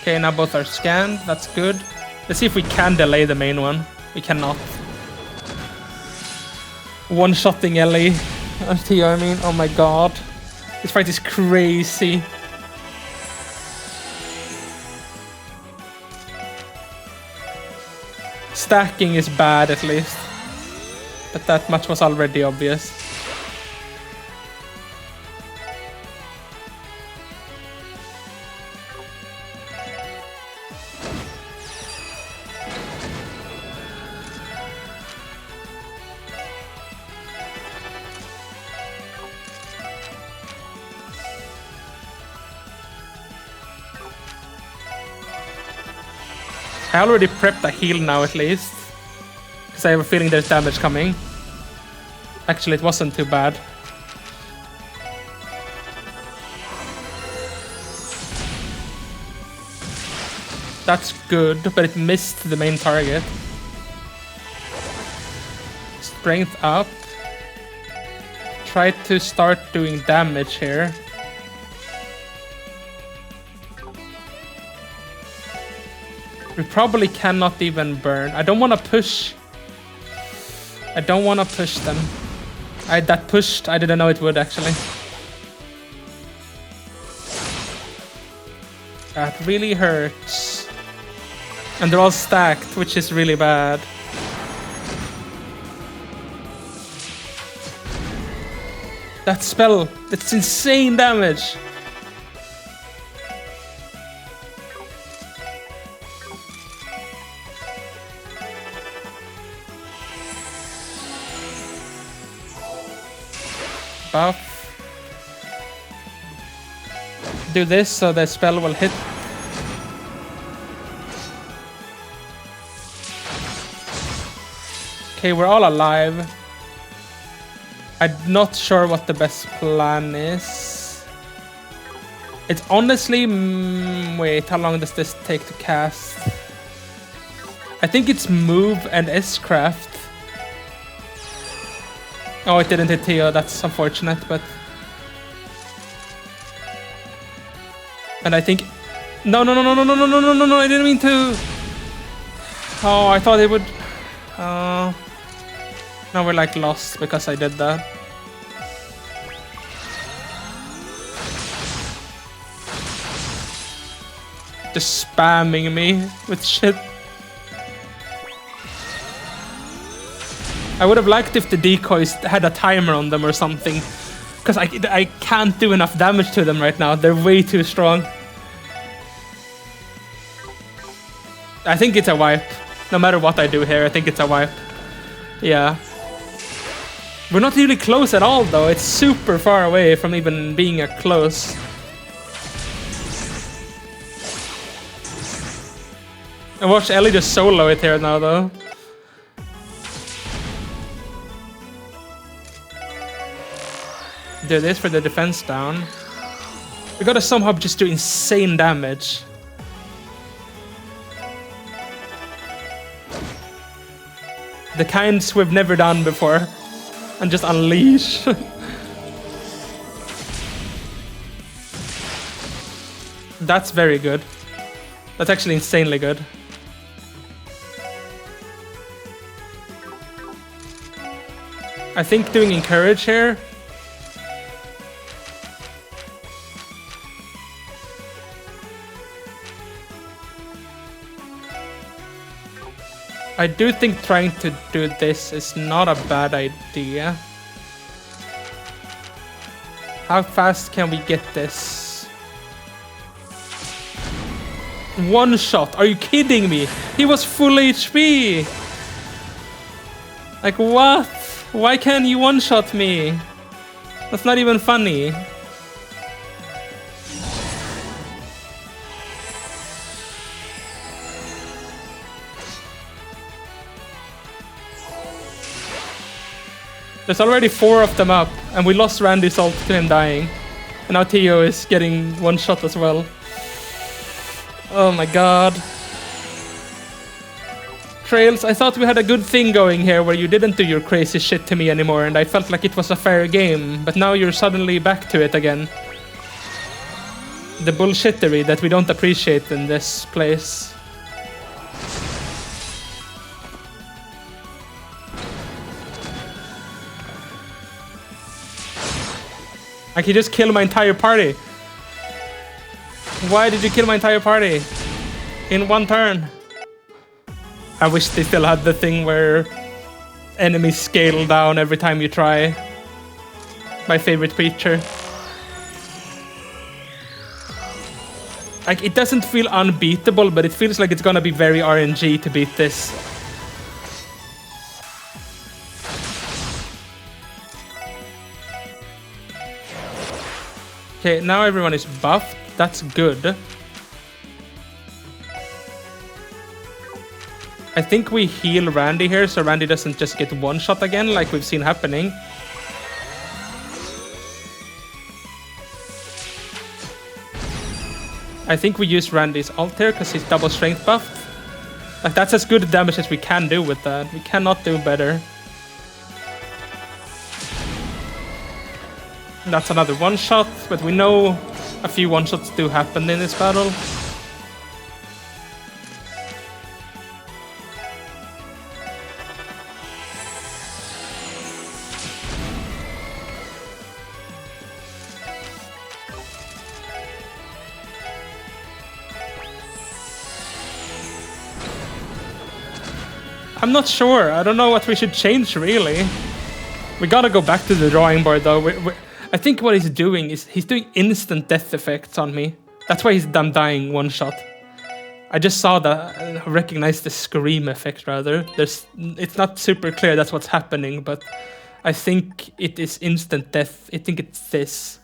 Okay, now both are scanned. That's good. Let's see if we can delay the main one. We cannot. One-shotting Ellie. I mean, oh my god. This fight is crazy. Stacking is bad at least. But that much was already obvious. I already prepped a heal now at least. Because I have a feeling there's damage coming. Actually, it wasn't too bad. That's good, but it missed the main target. Strength up. Try to start doing damage here. We probably cannot even burn. I don't want to push. I don't want to push them. That pushed. I didn't know it would actually. That really hurts. And they're all stacked, which is really bad. That spell, that's insane damage. Buff. Do this so the spell will hit. Okay, we're all alive. I'm not sure what the best plan is. It's honestly... wait, how long does this take to cast? I think it's move and S-craft. Oh, it didn't hit Theo. That's unfortunate, but... And I think... No, no, no, no, no, no, no, no, no, no, no, I didn't mean to... Oh, I thought it would... Now we're like lost because I did that. Just spamming me with shit. I would have liked if the decoys had a timer on them or something. Because I can't do enough damage to them right now. They're way too strong. I think it's a wipe. No matter what I do here, I think it's a wipe. Yeah. We're not really close at all, though. It's super far away from even being a close. And watch Ellie just solo it here now, though. Do this for the defense down. We gotta somehow just do insane damage. The kinds we've never done before. And just unleash. That's very good. That's actually insanely good. I think doing encourage here. I do think trying to do this is not a bad idea. How fast can we get this? One shot. Are you kidding me? He was full HP. Like what? Why can't you one-shot me? That's not even funny. There's already 4 of them up, and we lost Randy's ult to him dying. And now Theo is getting one shot as well. Oh my god. Trails, I thought we had a good thing going here where you didn't do your crazy shit to me anymore, and I felt like it was a fair game, but now you're suddenly back to it again. The bullshittery that we don't appreciate in this place. I could just kill my entire party. Why did you kill my entire party? In one turn. I wish they still had the thing where enemies scale down every time you try. My favorite feature. Like, it doesn't feel unbeatable, but it feels like it's gonna be very RNG to beat this. Okay, now everyone is buffed. That's good. I think we heal Randy here, so Randy doesn't just get one shot again, like we've seen happening. I think we use Randy's ult here, because he's double strength buffed. Like, that's as good damage as we can do with that. We cannot do better. That's another one-shot, but we know a few one-shots do happen in this battle. I'm not sure. I don't know what we should change, really. We gotta go back to the drawing board, though. I think what he's doing is he's doing instant death effects on me. That's why he's dying one shot. I just saw that, recognized the scream effect rather. It's not super clear that's what's happening, but I think it is instant death. I think it's this.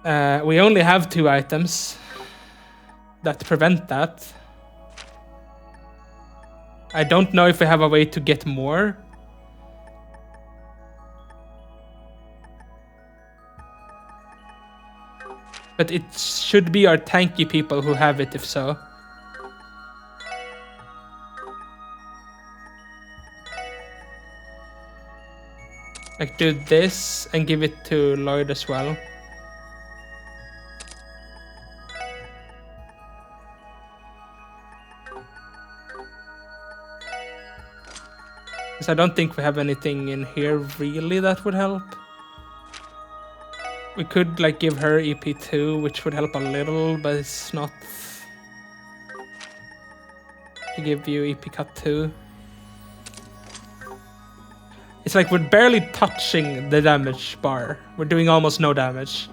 We only have 2 items that prevent that. I don't know if we have a way to get more. But it should be our tanky people who have it, if so. Like, do this and give it to Lloyd as well. Because I don't think we have anything in here really that would help. We could like give her EP2, which would help a little, but it's not. To give you EP cut 2. It's like we're barely touching the damage bar. We're doing almost no damage.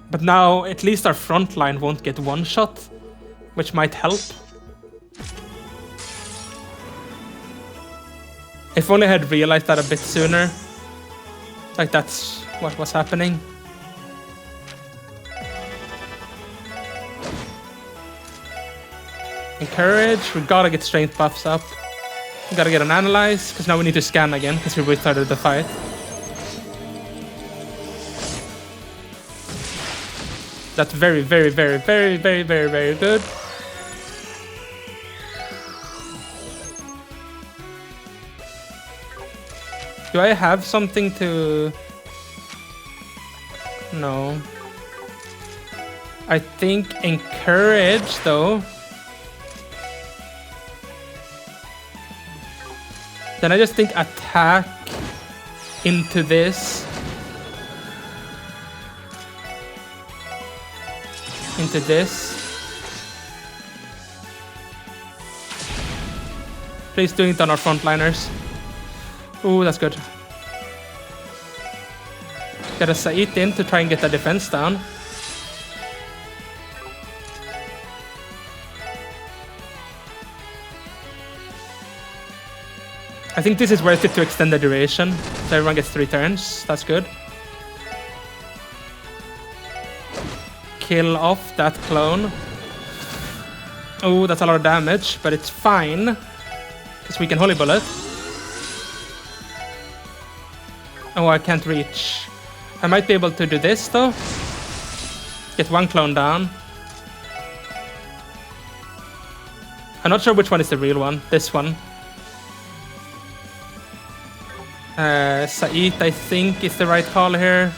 But now at least our front line won't get one shot, which might help. If only I had realized that a bit sooner. Like that's what was happening. Encourage, we gotta get strength buffs up. We gotta get an analyze, because now we need to scan again, because we restarted the fight. That's very, very, very, very, very, very, very good. Do I have something to... No. I think encourage, though. Then I just think attack into this. Into this. Please doing it on our frontliners. Ooh, that's good. Get a Sait in to try and get the defense down. I think this is worth it to extend the duration, so everyone gets 3 turns. That's good. Kill off that clone. Oh, that's a lot of damage, but it's fine, because we can Holy Bullet. Oh, I can't reach. I might be able to do this, though. Get 1 clone down. I'm not sure which one is the real one. This one. Sait, I think, is the right call here.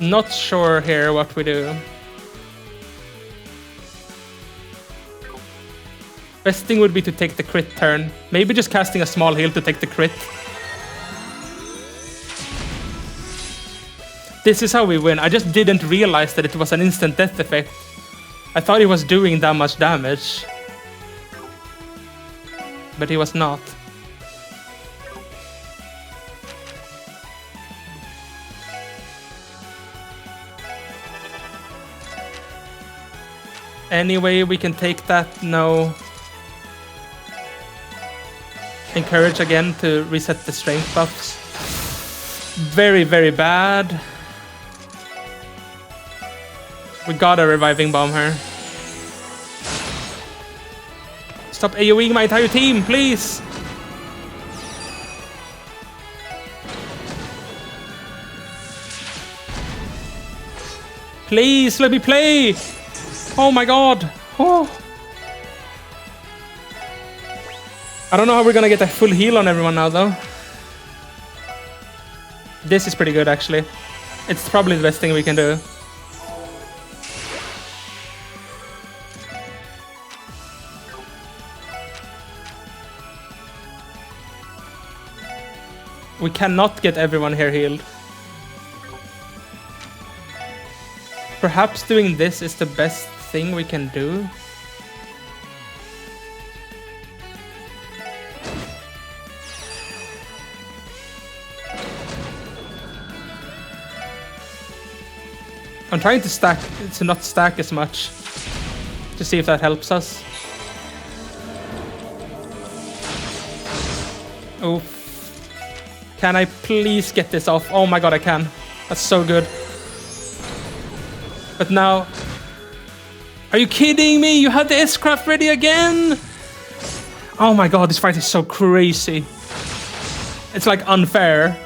Not sure here what we do. Best thing would be to take the crit turn. Maybe just casting a small heal to take the crit. This is how we win. I just didn't realize that it was an instant death effect. I thought he was doing that much damage. But he was not. Anyway, we can take that. No. Encourage again to reset the strength buffs. Very, very bad. We got a reviving bomb her. Stop AoEing my entire team, please! Please, let me play! Oh my god! Oh. I don't know how we're gonna get a full heal on everyone now, though. This is pretty good, actually. It's probably the best thing we can do. We cannot get everyone here healed. Perhaps doing this is the best thing we can do. I'm trying to not stack as much, to see if that helps us. Oh, can I please get this off? Oh my god, I can. That's so good. But now, are you kidding me? You had the S-Craft ready again? Oh my god, this fight is so crazy. It's like unfair.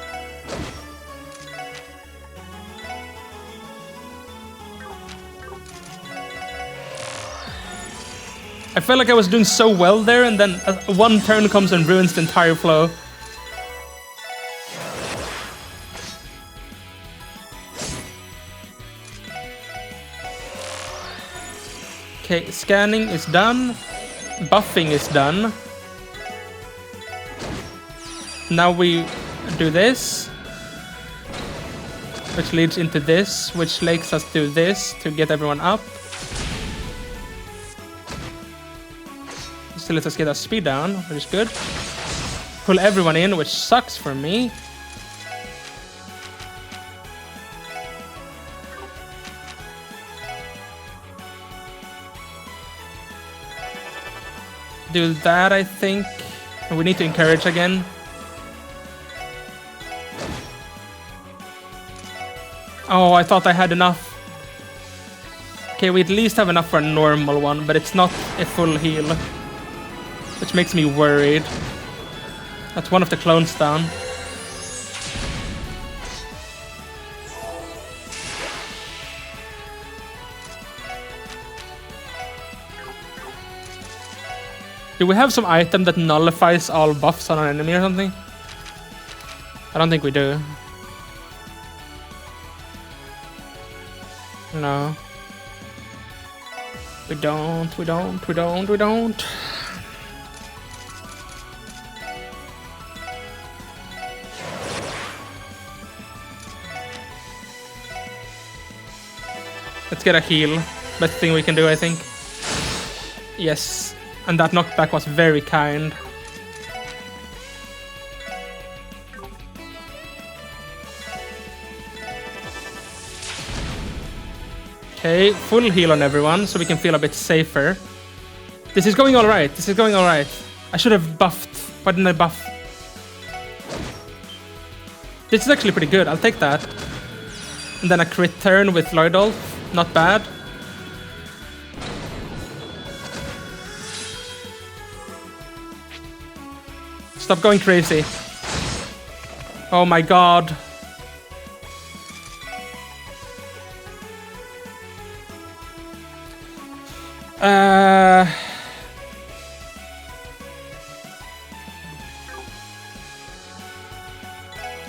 I felt like I was doing so well there, and then one turn comes and ruins the entire flow. Okay, scanning is done. Buffing is done. Now we do this, which leads into this, which makes us do this to get everyone up. So let us get our speed down, which is good. Pull everyone in, which sucks for me. Do that, I think. And we need to encourage again. Oh, I thought I had enough. Okay, we at least have enough for a normal one, but it's not a full heal. Which makes me worried. That's one of the clones down. Do we have some item that nullifies all buffs on an enemy or something? I don't think we do. No. We don't. Let's get a heal. Best thing we can do, I think. Yes. And that knockback was very kind. Okay, full heal on everyone so we can feel a bit safer. This is going alright. I should have buffed. Why didn't I buff? This is actually pretty good. I'll take that. And then a crit turn with Lloydolf. Not bad. Stop going crazy. Oh my god.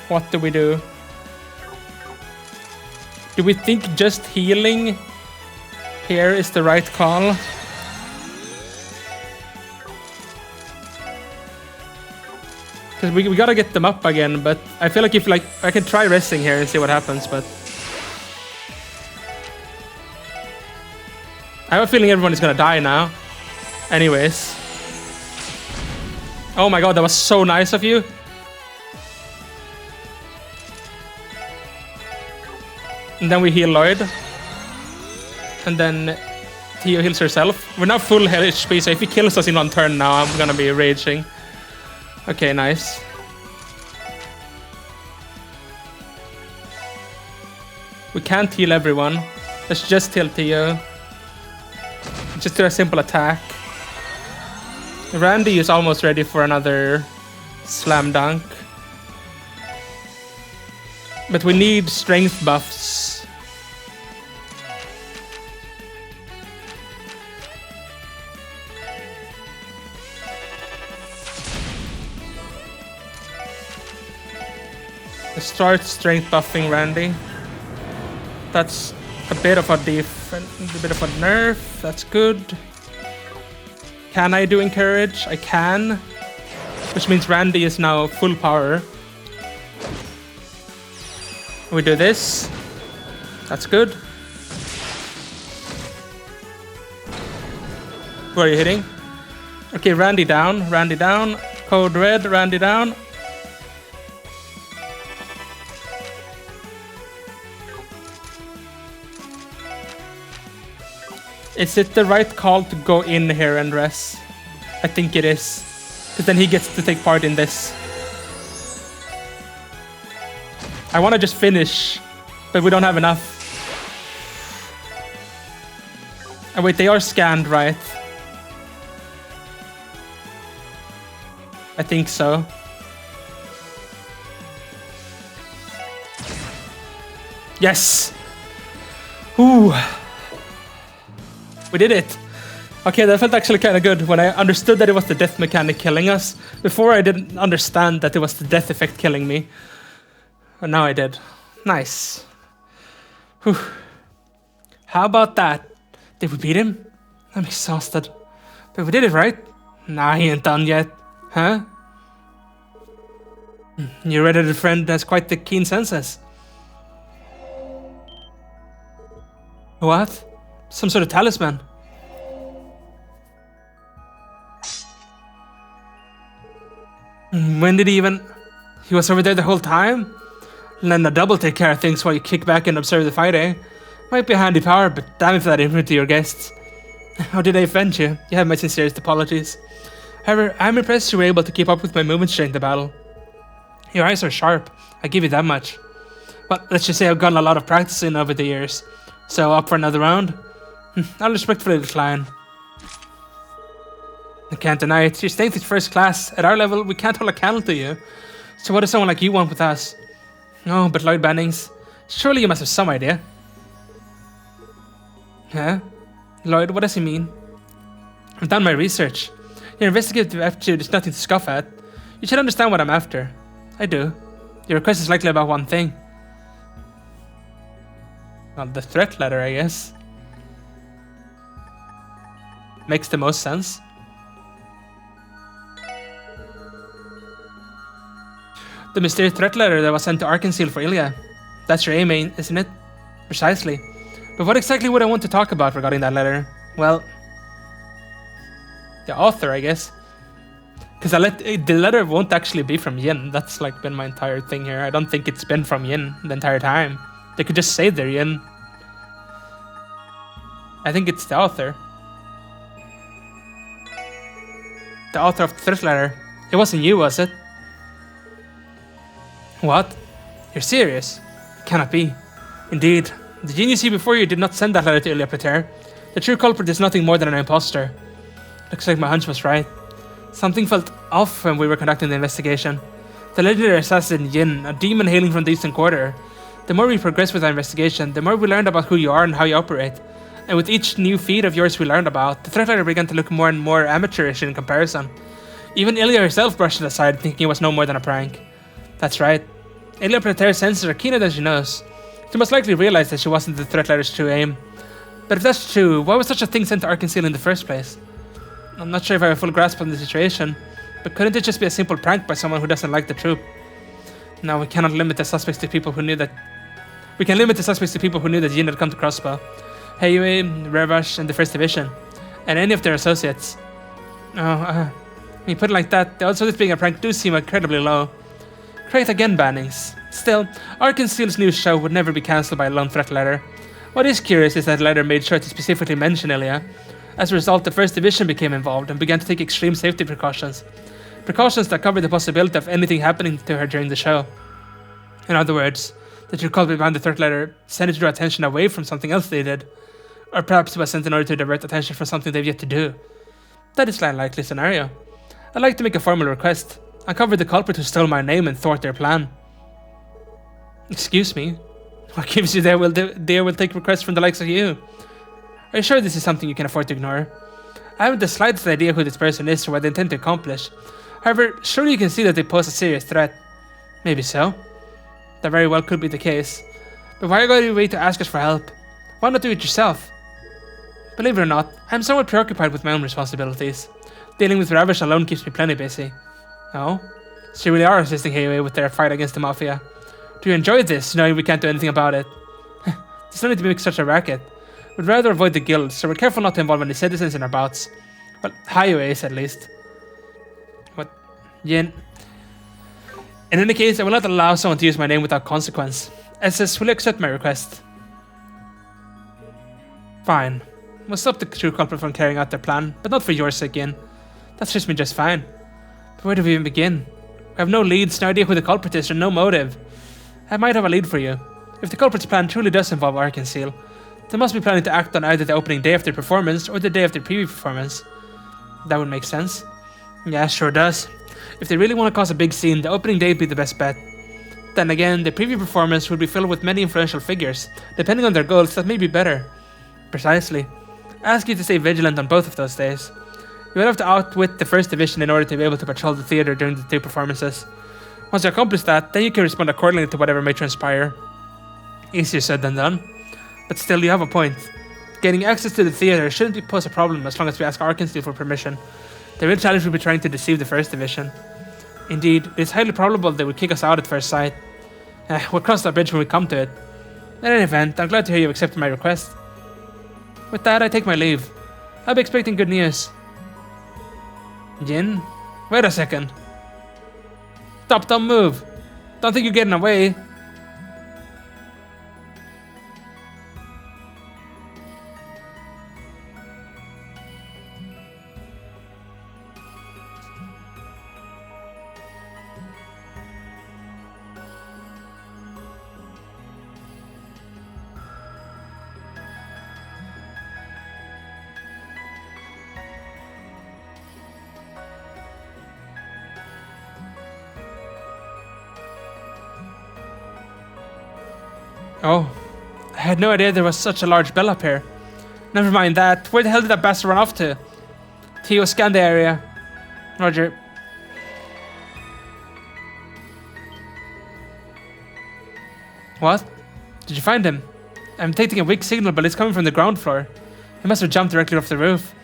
What do we do? Do we think just healing here is the right call? Because we gotta get them up again, but I feel like if I can try resting here and see what happens, but I have a feeling everyone is gonna die now. Anyways. Oh my god, that was so nice of you. And then we heal Lloyd. And then Theo heals herself. We're now full HP, so if he kills us in one turn now, I'm gonna be raging. Okay, nice. We can't heal everyone. Let's just heal Theo. Just do a simple attack. Randy is almost ready for another slam dunk. But we need strength buffs. Let's start strength buffing Randy. That's a bit of a nerf. That's good. Can I do encourage? I can. Which means Randy is now full power. We do this. That's good. Who are you hitting? Okay, Randy down. Code red, Randy down. Is it the right call to go in here and rest? I think it is. Because then he gets to take part in this. I want to just finish, but we don't have enough. Oh wait, they are scanned, right? I think so. Yes! Ooh! We did it! Okay, that felt actually kind of good when I understood that it was the death mechanic killing us. Before I didn't understand that it was the death effect killing me. But now I did. Nice. Whew. How about that? Did we beat him? I'm exhausted. But we did it, right? Nah, he ain't done yet. Huh? Your redheaded friend has quite the keen senses. What? Some sort of talisman? When did he even... He was over there the whole time? Letting a double take care of things while you kick back and observe the fight, eh? Might be a handy power, but damn it for that infamy to your guests. How did I offend you? You have my sincerest apologies. However, I'm impressed you were able to keep up with my movements during the battle. Your eyes are sharp, I give you that much. Well, let's just say I've gotten a lot of practice in over the years. So, up for another round? I'll respectfully decline. I can't deny it, your strength is first class. At our level, we can't hold a candle to you. So what does someone like you want with us? Oh, but Lloyd Bannings, surely you must have some idea. Huh? Lloyd, what does he mean? I've done my research. Your investigative aptitude is nothing to scoff at. You should understand what I'm after. I do. Your request is likely about one thing. Well, the threat letter, I guess. Makes the most sense. The mysterious threat letter that was sent to Arkansas for Ilya. That's your aim, isn't it? Precisely. But what exactly would I want to talk about regarding that letter? Well, the author, I guess. Because the letter won't actually be from Yin. That's like been my entire thing here. I don't think it's been from Yin the entire time. They could just say they're Yin. I think it's the author. The author of the threat letter. It wasn't you, was it? What? You're serious? It cannot be. Indeed. The Jin you see before you did not send that letter to Ilya Praetor. The true culprit is nothing more than an imposter. Looks like my hunch was right. Something felt off when we were conducting the investigation. The legendary assassin Yin, a demon hailing from the Eastern Quarter. The more we progressed with our investigation, the more we learned about who you are and how you operate. And with each new feat of yours we learned about, the threat letter began to look more and more amateurish in comparison. Even Ilya herself brushed it aside, thinking it was no more than a prank. That's right. Ilya Praetor's senses are keener than she knows. She most likely realized that she wasn't the threat letter's true aim. But if that's true, why was such a thing sent to Arkansas in the first place? I'm not sure if I have a full grasp on the situation, but couldn't it just be a simple prank by someone who doesn't like the troop? No, we cannot limit the suspects to people who knew that... We can limit the suspects to people who knew that Yin had come to Crossbow. Heiyue, Revash, and the 1st Division. And any of their associates. When you put it like that, the odds of this being a prank do seem incredibly low. Great again, Bannings. Still, Arkansas's news show would never be cancelled by a lone threat letter. What is curious is that the letter made sure to specifically mention Ilya. As a result, the 1st Division became involved and began to take extreme safety precautions. Precautions that covered the possibility of anything happening to her during the show. In other words, the true culprit behind the threat letter sent it to draw attention away from something else they did. Or perhaps it was sent in order to divert attention from something they've yet to do. That is an unlikely scenario. I'd like to make a formal request. Uncover the culprit who stole my name and thwart their plan. Excuse me? What gives you there will take requests from the likes of you? Are you sure this is something you can afford to ignore? I haven't the slightest idea who this person is or what they intend to accomplish. However, surely you can see that they pose a serious threat. Maybe so. That very well could be the case. But why are you going to wait to ask us for help? Why not do it yourself? Believe it or not, I'm somewhat preoccupied with my own responsibilities. Dealing with Ravish alone keeps me plenty busy. Oh? So you really are assisting Heiyue with their fight against the Mafia. Do you enjoy this, knowing we can't do anything about it? There's no need to make such a racket. We'd rather avoid the guild, so we're careful not to involve any citizens in our bouts. Well, Heiyue is at least. What? Yin? In any case, I will not allow someone to use my name without consequence. SS, will you accept my request? Fine. We'll stop the true culprit from carrying out their plan, but not for your sake, Yin. That suits me just fine. But where do we even begin? We have no leads, no idea who the culprit is, or no motive. I might have a lead for you. If the culprit's plan truly does involve Arkansas, they must be planning to act on either the opening day of their performance or the day of their preview performance. That would make sense. Yeah, sure does. If they really want to cause a big scene, the opening day would be the best bet. Then again, the preview performance would be filled with many influential figures. Depending on their goals, that may be better. Precisely. I ask you to stay vigilant on both of those days. You will have to outwit the First Division in order to be able to patrol the theater during the two performances. Once you accomplish that, then you can respond accordingly to whatever may transpire. Easier said than done. But still, you have a point. Gaining access to the theater shouldn't pose a problem as long as we ask Arkansas for permission. The real challenge will be trying to deceive the First Division. Indeed, it is highly probable they would kick us out at first sight. We'll cross that bridge when we come to it. In any event, I'm glad to hear you accepted my request. With that, I take my leave. I'll be expecting good news. Yin? Wait a second. Stop, don't move. Don't think you're getting away. Oh, I had no idea there was such a large bell up here. Never mind that. Where the hell did that bastard run off to? Theo, scan the area. Roger. What? Did you find him? I'm detecting a weak signal, but it's coming from the ground floor. He must have jumped directly off the roof.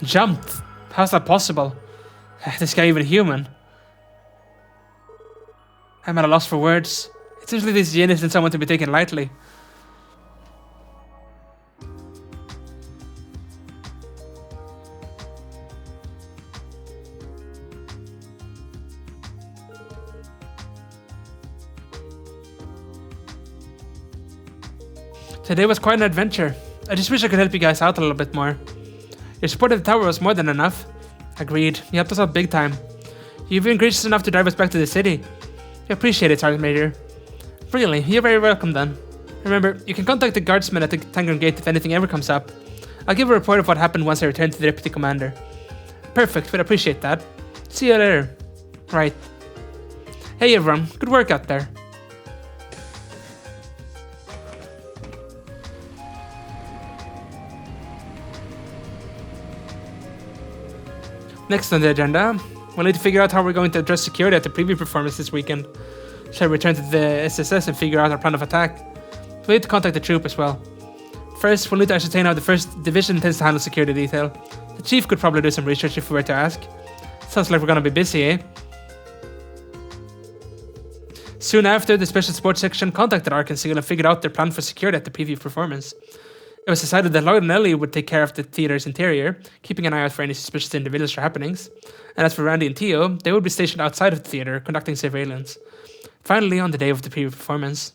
Jumped? How's that possible? This guy even human? I'm at a loss for words. It seems like this Yin isn't someone to be taken lightly. Today was quite an adventure. I just wish I could help you guys out a little bit more. Your support of the tower was more than enough. Agreed. You helped us out big time. You've been gracious enough to drive us back to the city. We appreciate it, Sergeant Major. Really, you're very welcome then. Remember, you can contact the guardsmen at the Tangram Gate if anything ever comes up. I'll give a report of what happened once I return to the Deputy Commander. Perfect, we'd appreciate that. See you later. Right. Hey everyone, good work out there. Next on the agenda, we'll need to figure out how we're going to address security at the preview performance this weekend. Shall we return to the SSS and figure out our plan of attack? We'll need to contact the troop as well. First, we'll need to ascertain how the 1st Division intends to handle security detail. The Chief could probably do some research if we were to ask. Sounds like we're gonna be busy, eh? Soon after, the Special Sports Section contacted Arkansas and figured out their plan for security at the preview performance. It was decided that Lloyd and Ellie would take care of the theater's interior, keeping an eye out for any suspicious individuals or happenings. And as for Randy and Theo, they would be stationed outside of the theater, conducting surveillance. Finally, on the day of the preview performance.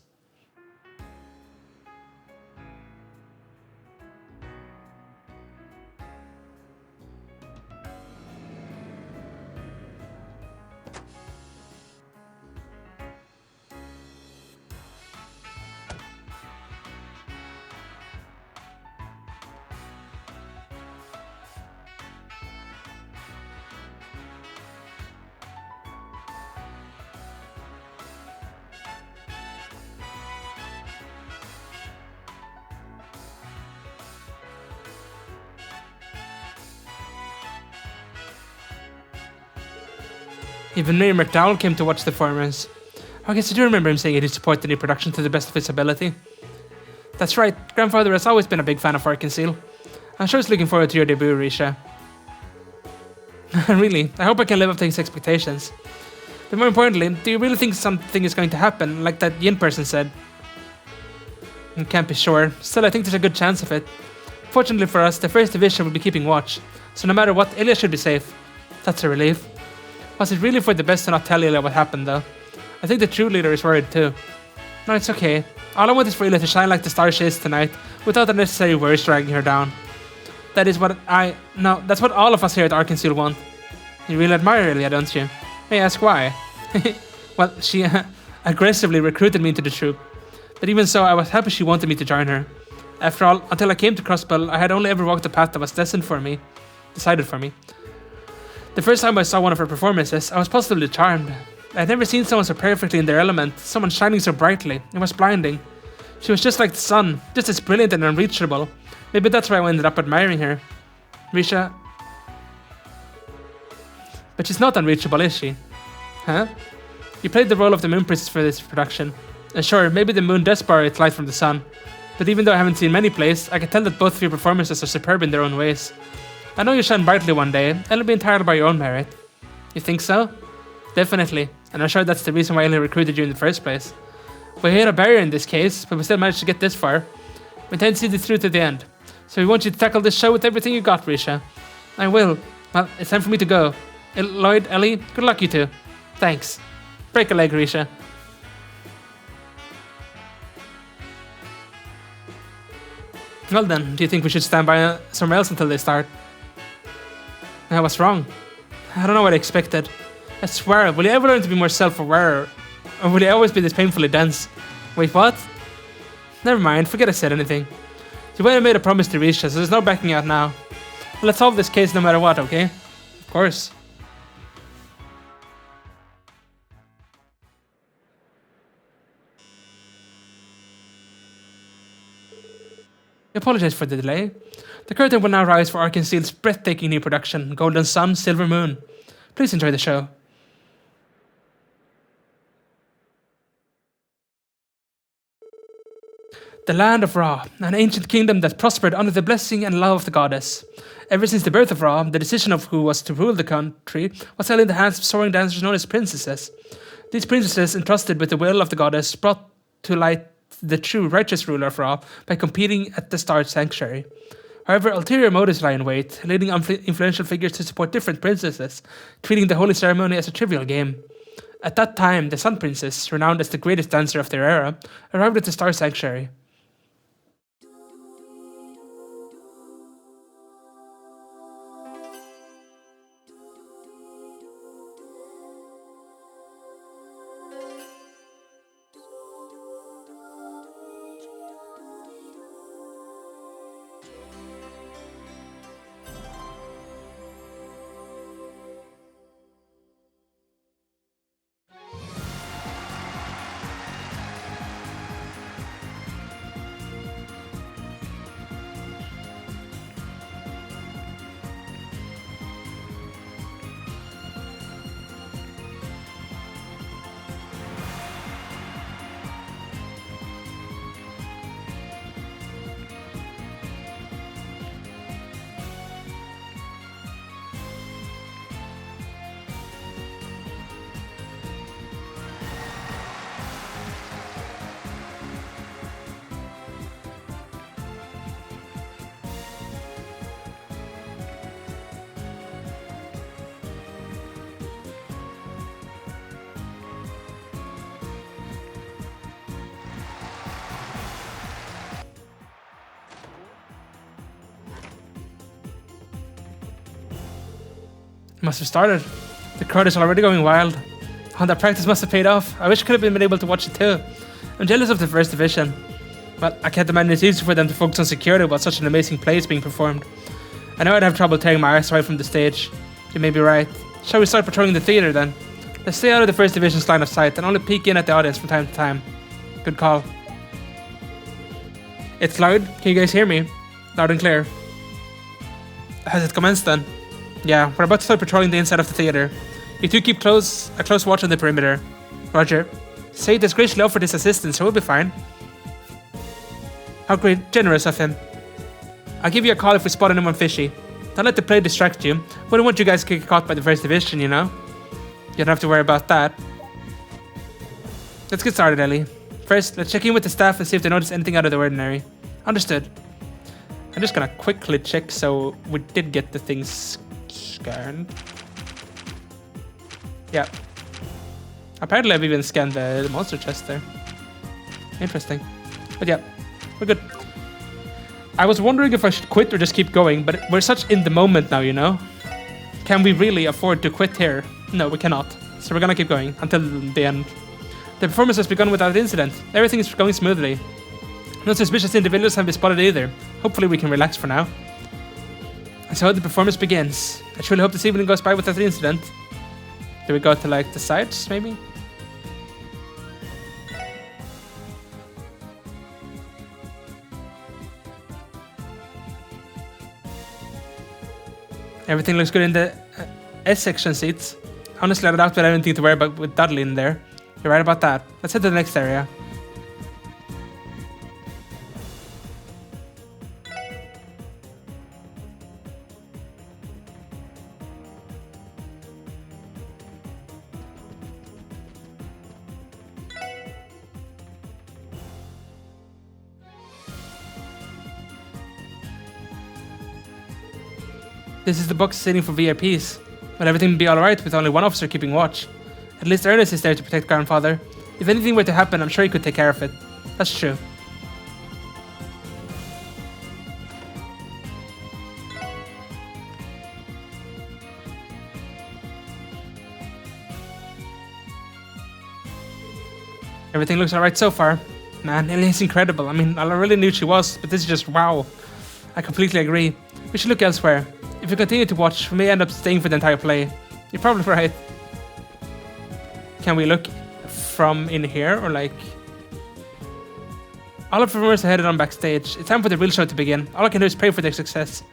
Even Mayor McDowell came to watch the performance. I guess I do remember him saying he'd support the new production to the best of his ability. That's right, Grandfather has always been a big fan of Arkansas. I'm sure he's looking forward to your debut, Risha. Really, I hope I can live up to his expectations. But more importantly, do you really think something is going to happen, like that Yin person said? I can't be sure, still I think there's a good chance of it. Fortunately for us, the 1st Division will be keeping watch, so no matter what, Ilya should be safe. That's a relief. Was it really for the best to not tell Ilya what happened though? I think the true leader is worried too. No, it's okay. All I want is for Ela to shine like the star she is tonight, without the necessary worries dragging her down. That is what that's what all of us here at Arkansas want. You really admire Elia, don't you? May I ask why? Well, she aggressively recruited me into the troop. But even so, I was happy she wanted me to join her. After all, until I came to Crossbell, I had only ever walked the path that was decided for me. The first time I saw one of her performances, I was positively charmed. I had never seen someone so perfectly in their element, someone shining so brightly. It was blinding. She was just like the sun, just as brilliant and unreachable. Maybe that's why I ended up admiring her. Risha. But she's not unreachable, is she? Huh? You played the role of the Moon Princess for this production. And sure, maybe the moon does borrow its light from the sun. But even though I haven't seen many plays, I can tell that both of your performances are superb in their own ways. I know you'll shine brightly one day, and it'll be entirely by your own merit. You think so? Definitely, and I'm sure that's the reason why Ellie recruited you in the first place. We hit a barrier in this case, but we still managed to get this far. We intend to see this through to the end. So we want you to tackle this show with everything you got, Risha. I will. Well, it's time for me to go. Lloyd, Ellie, good luck you two. Thanks. Break a leg, Risha. Well then, do you think we should stand by somewhere else until they start? I was wrong. I don't know what I expected. I swear, will you ever learn to be more self-aware? Or will you always be this painfully dense? Wait, what? Never mind, forget I said anything. You went and made a promise to Risha, so there's no backing out now. Well, let's solve this case no matter what, okay? Of course. I apologize for the delay. The curtain will now rise for Arkansas's breathtaking new production, Golden Sun, Silver Moon. Please enjoy the show. The land of Ra, an ancient kingdom that prospered under the blessing and love of the goddess. Ever since the birth of Ra, the decision of who was to rule the country was held in the hands of soaring dancers known as princesses. These princesses, entrusted with the will of the goddess, brought to light the true righteous ruler of Ra by competing at the Star Sanctuary. However, ulterior motives lie in wait, leading influential figures to support different princesses, treating the holy ceremony as a trivial game. At that time, the Sun Princess, renowned as the greatest dancer of their era, arrived at the Star Sanctuary. Must have started. The crowd is already going wild. Oh, that practice must have paid off. I wish I could have been able to watch it too. I'm jealous of the first division. But I can't imagine it's easy for them to focus on security while such an amazing play is being performed. I know I'd have trouble tearing my eyes away from the stage. You may be right. Shall we start patrolling the theater then? Let's stay out of the first division's line of sight and only peek in at the audience from time to time. Good call. It's loud. Can you guys hear me? Loud and clear. Has it commenced then? Yeah, we're about to start patrolling the inside of the theater. You two keep a close watch on the perimeter. Roger. Said has graciously offered his assistance, so we'll be fine. How great, generous of him. I'll give you a call if we spot anyone fishy. Don't let the play distract you. Wouldn't want you guys to get caught by the first division, you know? You don't have to worry about that. Let's get started, Ellie. First, let's check in with the staff and see if they notice anything out of the ordinary. Understood. I'm just gonna quickly check so we did get the things scanned. Yeah. Apparently I've even scanned the monster chest there. Interesting. But yeah, we're good. I was wondering if I should quit or just keep going, but we're such in the moment now, you know? Can we really afford to quit here? No, we cannot. So we're gonna keep going until the end. The performance has begun without incident. Everything is going smoothly. No suspicious individuals have been spotted either. Hopefully we can relax for now. And so the performance begins. I truly hope this evening goes by without incident. Do we go to like the sides, maybe? Everything looks good in the S-section seats. Honestly, I doubt we have anything to worry about with Dudley in there. You're right about that. Let's head to the next area. This is the box sitting for VIPs. Will everything be alright with only one officer keeping watch? At least Ernest is there to protect Grandfather. If anything were to happen, I'm sure he could take care of it. That's true. Everything looks alright so far. Man, Ellie is incredible. I mean, I really knew she was, but this is just wow. I completely agree. We should look elsewhere. If we continue to watch, we may end up staying for the entire play. You're probably right. Can we look from in here or like... All the performers are headed on backstage. It's time for the real show to begin. All I can do is pray for their success.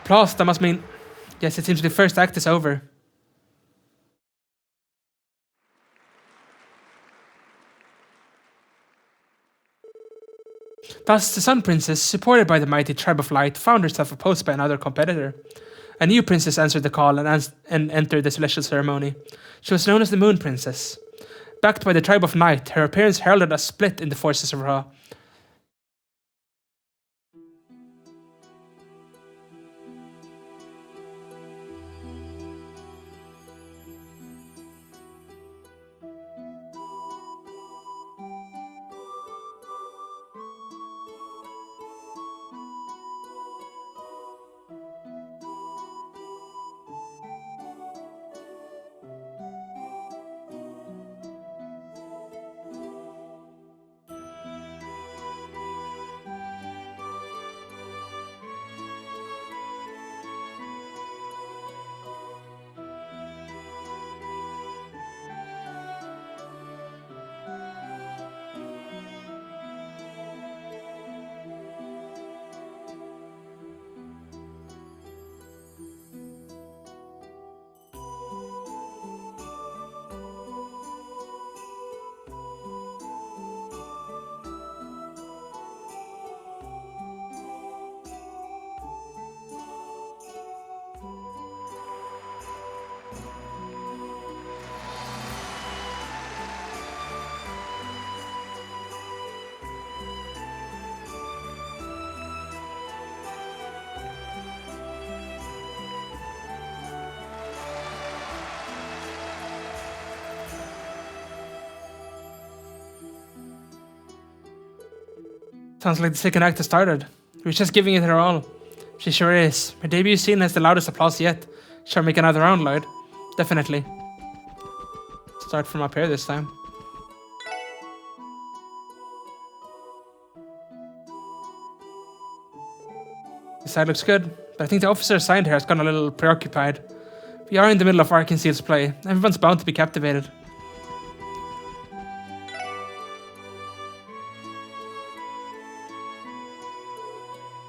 Applause, that must mean... Yes, it seems the first act is over. Thus, the Sun Princess, supported by the mighty Tribe of Light, found herself opposed by another competitor. A new princess answered the call and entered the celestial ceremony. She was known as the Moon Princess. Backed by the Tribe of Night, her appearance heralded a split in the forces of Ra. Sounds like the second act has started. We're just giving it her all. She sure is. Her debut scene has the loudest applause yet. Shall we make another round, Lloyd? Definitely. Start from up here this time. The side looks good, but I think the officer assigned here has gone a little preoccupied. We are in the middle of Arkansas's play. Everyone's bound to be captivated.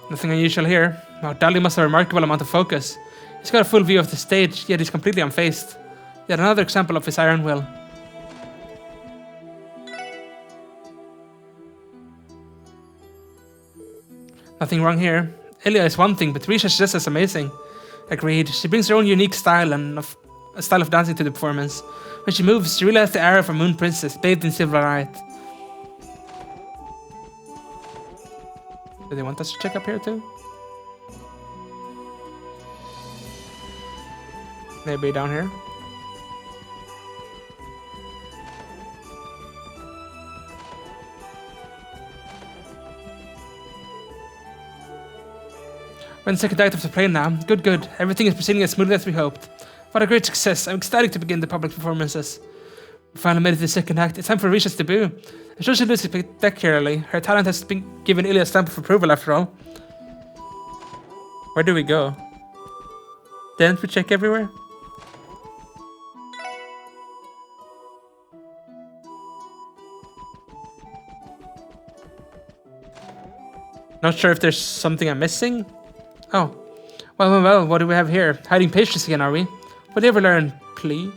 Nothing unusual here. Wow, Dudley must have a remarkable amount of focus. He's got a full view of the stage, yet he's completely unfazed. Yet another example of his iron will. Nothing wrong here. Elia is one thing, but Risha's just as amazing. Agreed. She brings her own unique style and a style of dancing to the performance. When she moves, she really has the air of a moon princess, bathed in silver light. Do they want us to check up here too? Maybe down here. We're in the second act of the play now. Good, good. Everything is proceeding as smoothly as we hoped. What a great success. I'm ecstatic to begin the public performances. We finally made it to the second act. It's time for Risha's debut. I'm sure she'll do spectacularly. Her talent has been given Ilya a stamp of approval after all. Where do we go? Didn't we check everywhere? Not sure if there's something I'm missing. Oh. Well, what do we have here? Hiding patience again, are we? Will you ever learn plea?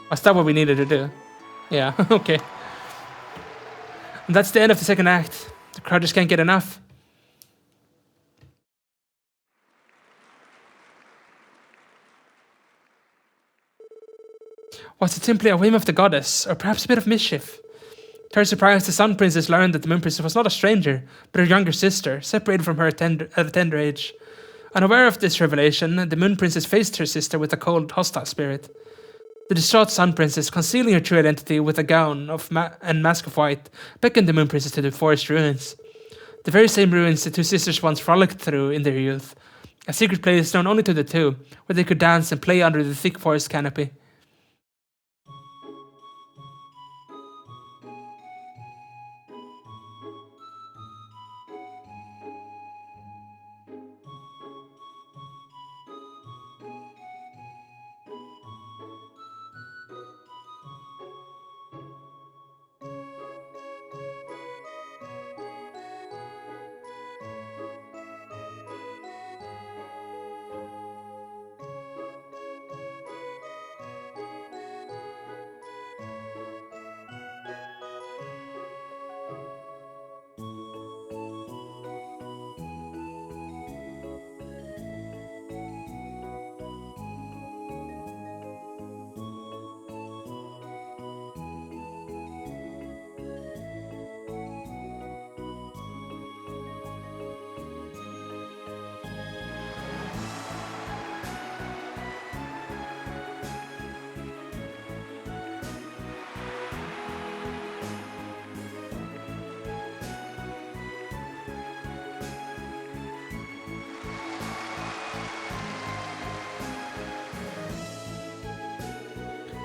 Was that what we needed to do? Yeah, okay. And that's the end of the second act. The crowd just can't get enough. Was it simply a whim of the goddess, or perhaps a bit of mischief? To her surprise, the Sun Princess learned that the Moon Princess was not a stranger, but her younger sister, separated from her at a tender age. Unaware of this revelation, the Moon Princess faced her sister with a cold, hostile spirit. The distraught Sun Princess, concealing her true identity with a gown and mask of white, beckoned the Moon Princess to the forest ruins. The very same ruins the two sisters once frolicked through in their youth. A secret place known only to the two, where they could dance and play under the thick forest canopy.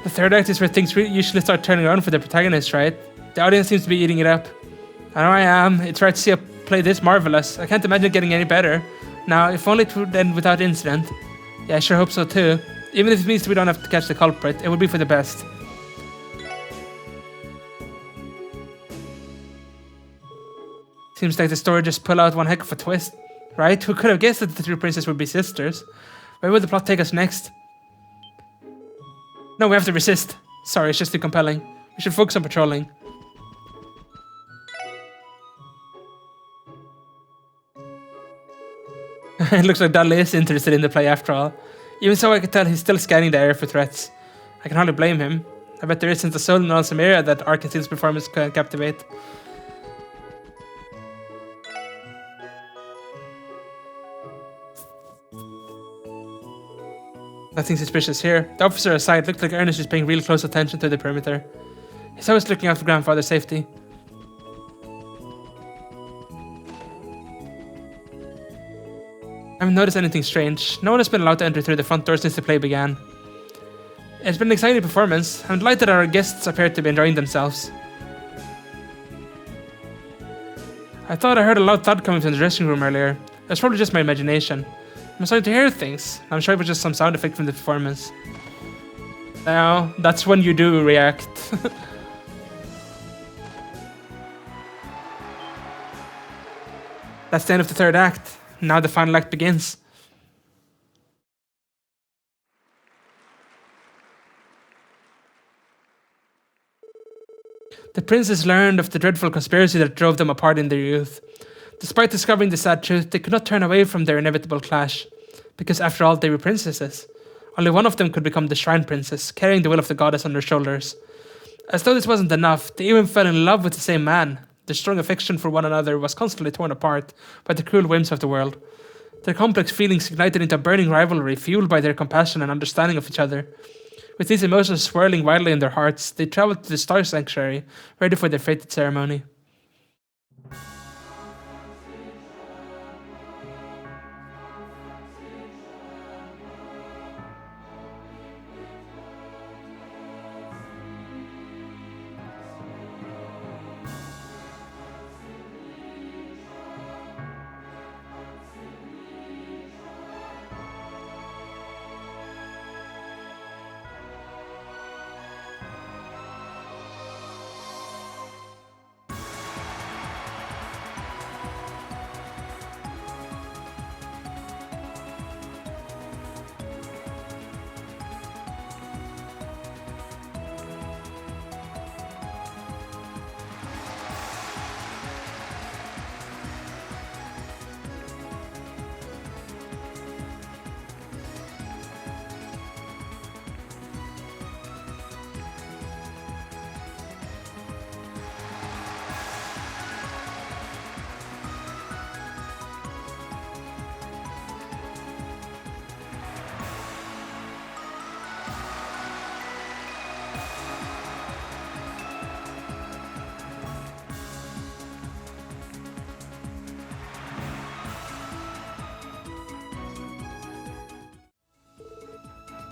The third act is where things usually start turning around for the protagonist, right? The audience seems to be eating it up. I know I am. It's rare to see a play this marvelous. I can't imagine it getting any better. Now, if only it would end without incident. Yeah, I sure hope so too. Even if it means we don't have to catch the culprit, it would be for the best. Seems like the story just pulled out one heck of a twist, right? Who could have guessed that the two princes would be sisters? Where would the plot take us next? No, we have to resist. Sorry, it's just too compelling. We should focus on patrolling. It looks like Dudley is interested in the play after all. Even so, I can tell he's still scanning the area for threats. I can hardly blame him. I bet there isn't a soul in some area that Arkantil's performance can captivate. Nothing suspicious here. The officer aside looked like Ernest is paying real close attention to the perimeter. He's always looking out for grandfather's safety. I haven't noticed anything strange. No one has been allowed to enter through the front door since the play began. It's been an exciting performance. I'm delighted our guests appear to be enjoying themselves. I thought I heard a loud thud coming from the dressing room earlier. It was probably just my imagination. I'm starting to hear things. I'm sure it was just some sound effect from the performance. Now, that's when you do react. That's the end of the third act. Now the final act begins. The princes learned of the dreadful conspiracy that drove them apart in their youth. Despite discovering the sad truth, they could not turn away from their inevitable clash, because after all, they were princesses. Only one of them could become the Shrine Princess, carrying the will of the goddess on their shoulders. As though this wasn't enough, they even fell in love with the same man. Their strong affection for one another was constantly torn apart by the cruel whims of the world. Their complex feelings ignited into a burning rivalry fueled by their compassion and understanding of each other. With these emotions swirling wildly in their hearts, they traveled to the Star Sanctuary, ready for their fated ceremony.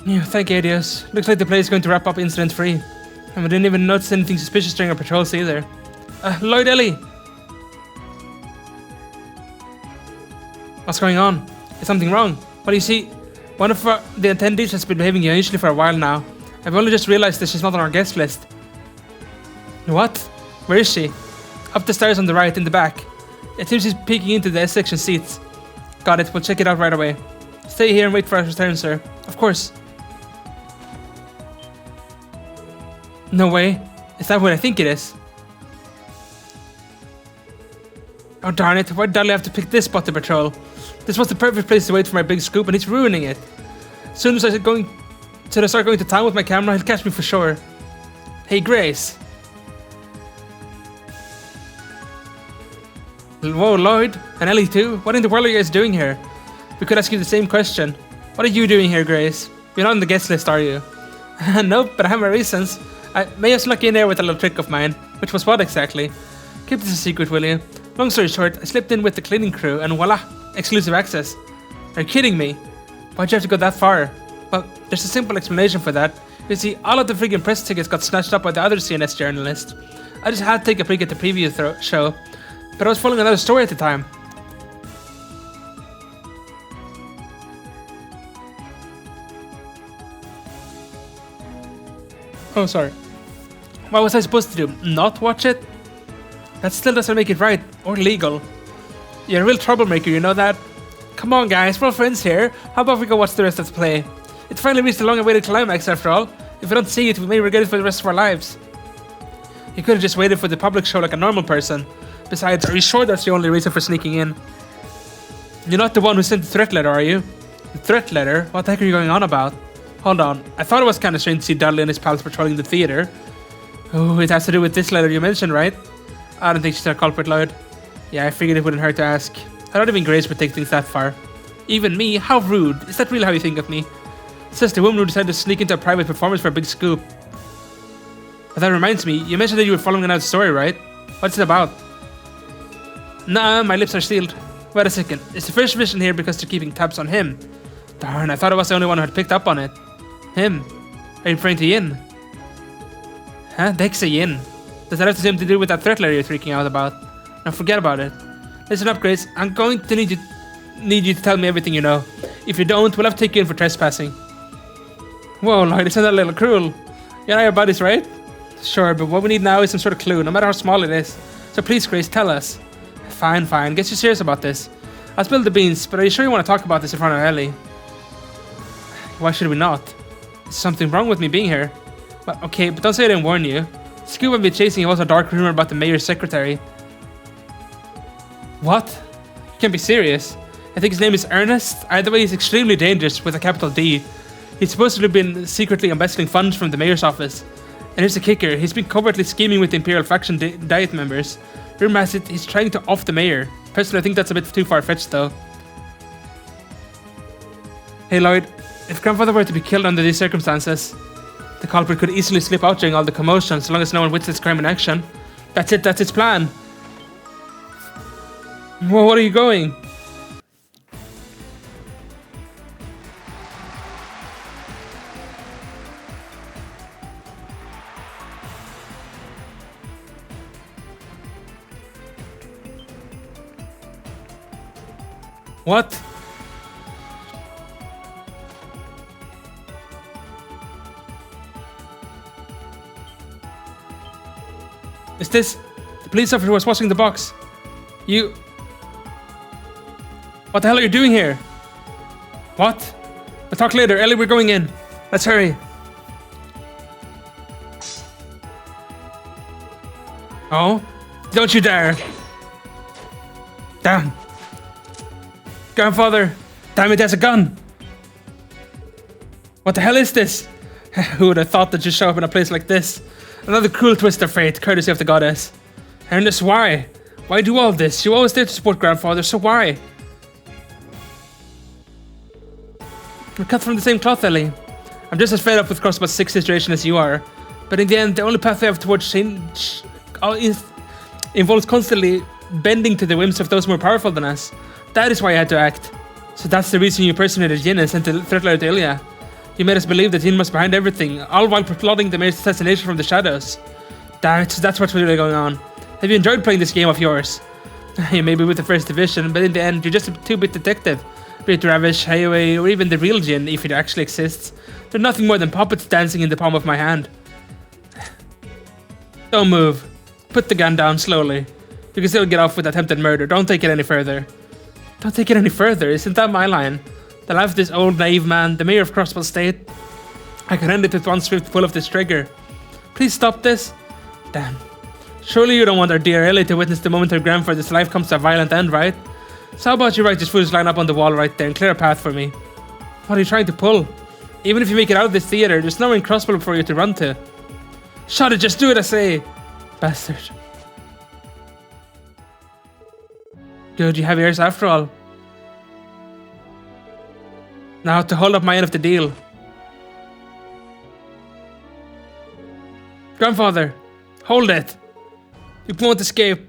Yeah, thank you, Adios. Looks like the play is going to wrap up incident-free. And we didn't even notice anything suspicious during our patrols either. Lloyd Ellie! What's going on? Is something wrong? Well, you see, one of the attendees has been behaving unusually for a while now. I've only just realized that she's not on our guest list. What? Where is she? Up the stairs on the right, in the back. It seems she's peeking into the S-section seats. Got it, we'll check it out right away. Stay here and wait for our return, sir. Of course. No way. Is that what I think it is? Oh darn it, why'd Dudley have to pick this spot to patrol? This was the perfect place to wait for my big scoop and he's ruining it. As soon as I start going to town with my camera, he'll catch me for sure. Hey Grace. Whoa, Lloyd. And Ellie too? What in the world are you guys doing here? We could ask you the same question. What are you doing here, Grace? You're not on the guest list, are you? Nope, but I have my reasons. I may have snuck in there with a little trick of mine. Which was what exactly? Keep this a secret, will you? Long story short, I slipped in with the cleaning crew and voila, exclusive access. Are you kidding me? Why'd you have to go that far? Well, there's a simple explanation for that. You see, all of the friggin' press tickets got snatched up by the other CNS journalist. I just had to take a peek at the preview show, but I was following another story at the time. Oh, sorry. What was I supposed to do? Not watch it? That still doesn't make it right or legal. You're a real troublemaker, you know that? Come on, guys, we're all friends here. How about we go watch the rest of the play? It's finally reached the long-awaited climax, after all. If we don't see it, we may regret it for the rest of our lives. You could have just waited for the public show like a normal person. Besides, are you sure that's the only reason for sneaking in? You're not the one who sent the threat letter, are you? The threat letter? What the heck are you going on about? Hold on, I thought it was kind of strange to see Dudley and his pals patrolling the theater. Oh, it has to do with this letter you mentioned, right? I don't think she's our culprit, Lloyd. Yeah, I figured it wouldn't hurt to ask. I don't even Grace would take things that far. Even me? How rude. Is that really how you think of me? Says the woman who decided to sneak into a private performance for a big scoop. But that reminds me, you mentioned that you were following another story, right? What's it about? Nah, my lips are sealed. Wait a second, is the first vision here because they're keeping tabs on him? Darn, I thought I was the only one who had picked up on it. Him? Are you referring to Yin? Huh? The heck's a Yin? Does that have something to do with that threat letter you're freaking out about? Now forget about it. Listen up, Grace. I'm going to need you to tell me everything you know. If you don't, we'll have to take you in for trespassing. Whoa, Lloyd, isn't that a little cruel? You and I are buddies, right? Sure, but what we need now is some sort of clue, no matter how small it is. So please, Grace, tell us. Fine. Guess you're serious about this. I'll spill the beans, but are you sure you want to talk about this in front of Ellie? Why should we not? Is something wrong with me being here? Well, okay, but don't say I didn't warn you. Scoop I've been chasing was a dark rumor about the mayor's secretary. What? You can't be serious. I think his name is Ernest. Either way, he's extremely dangerous with a capital D. He's supposed to have been secretly embezzling funds from the mayor's office. And here's the kicker, he's been covertly scheming with the Imperial faction Diet members. Rumor has it he's trying to off the mayor. Personally, I think that's a bit too far-fetched though. Hey Lloyd, if grandfather were to be killed under these circumstances, the culprit could easily slip out during all the commotion, so long as no one witnesses crime in action. That's it, that's its plan. Well, what are you going? What? Is this the police officer who was watching the box? You... What the hell are you doing here? What? We'll talk later. Ellie, we're going in. Let's hurry. Oh? Don't you dare. Damn. Grandfather. Damn it, there's a gun. What the hell is this? Who would have thought to just show up in a place like this? Another cruel twist of fate, courtesy of the goddess. Ernest, why? Why do all this? You always there to support grandfather, so why? We're cut from the same cloth, Ellie. I'm just as fed up with Crossbow's sick situation as you are. But in the end, the only path we have towards change involves constantly bending to the whims of those more powerful than us. That is why I had to act. So that's the reason you impersonated Yin and sent the threat letter to Ilya. You made us believe that Yin was behind everything, all while plotting the mayor's assassination from the shadows. Damn it, that's what's really going on. Have you enjoyed playing this game of yours? You may be with the First Division, but in the end, you're just a two-bit detective. Be it Ravish, Highway, or even the real Jin, if it actually exists. They're nothing more than puppets dancing in the palm of my hand. Don't move. Put the gun down slowly. You can still get off with attempted murder. Don't take it any further. Don't take it any further? Isn't that my line? The life of this old naive man, the mayor of Crossbow State. I could end it with one swift pull of this trigger. Please stop this. Damn. Surely you don't want our dear Ellie to witness the moment her grandfather's life comes to a violent end, right? So how about you write this foolish line up on the wall right there and clear a path for me? What are you trying to pull? Even if you make it out of this theater, there's nowhere in Crossbow for you to run to. Shut it, just do it, I say. Bastard. Good, you have ears after all. Now to hold up my end of the deal. Grandfather, hold it. You won't escape.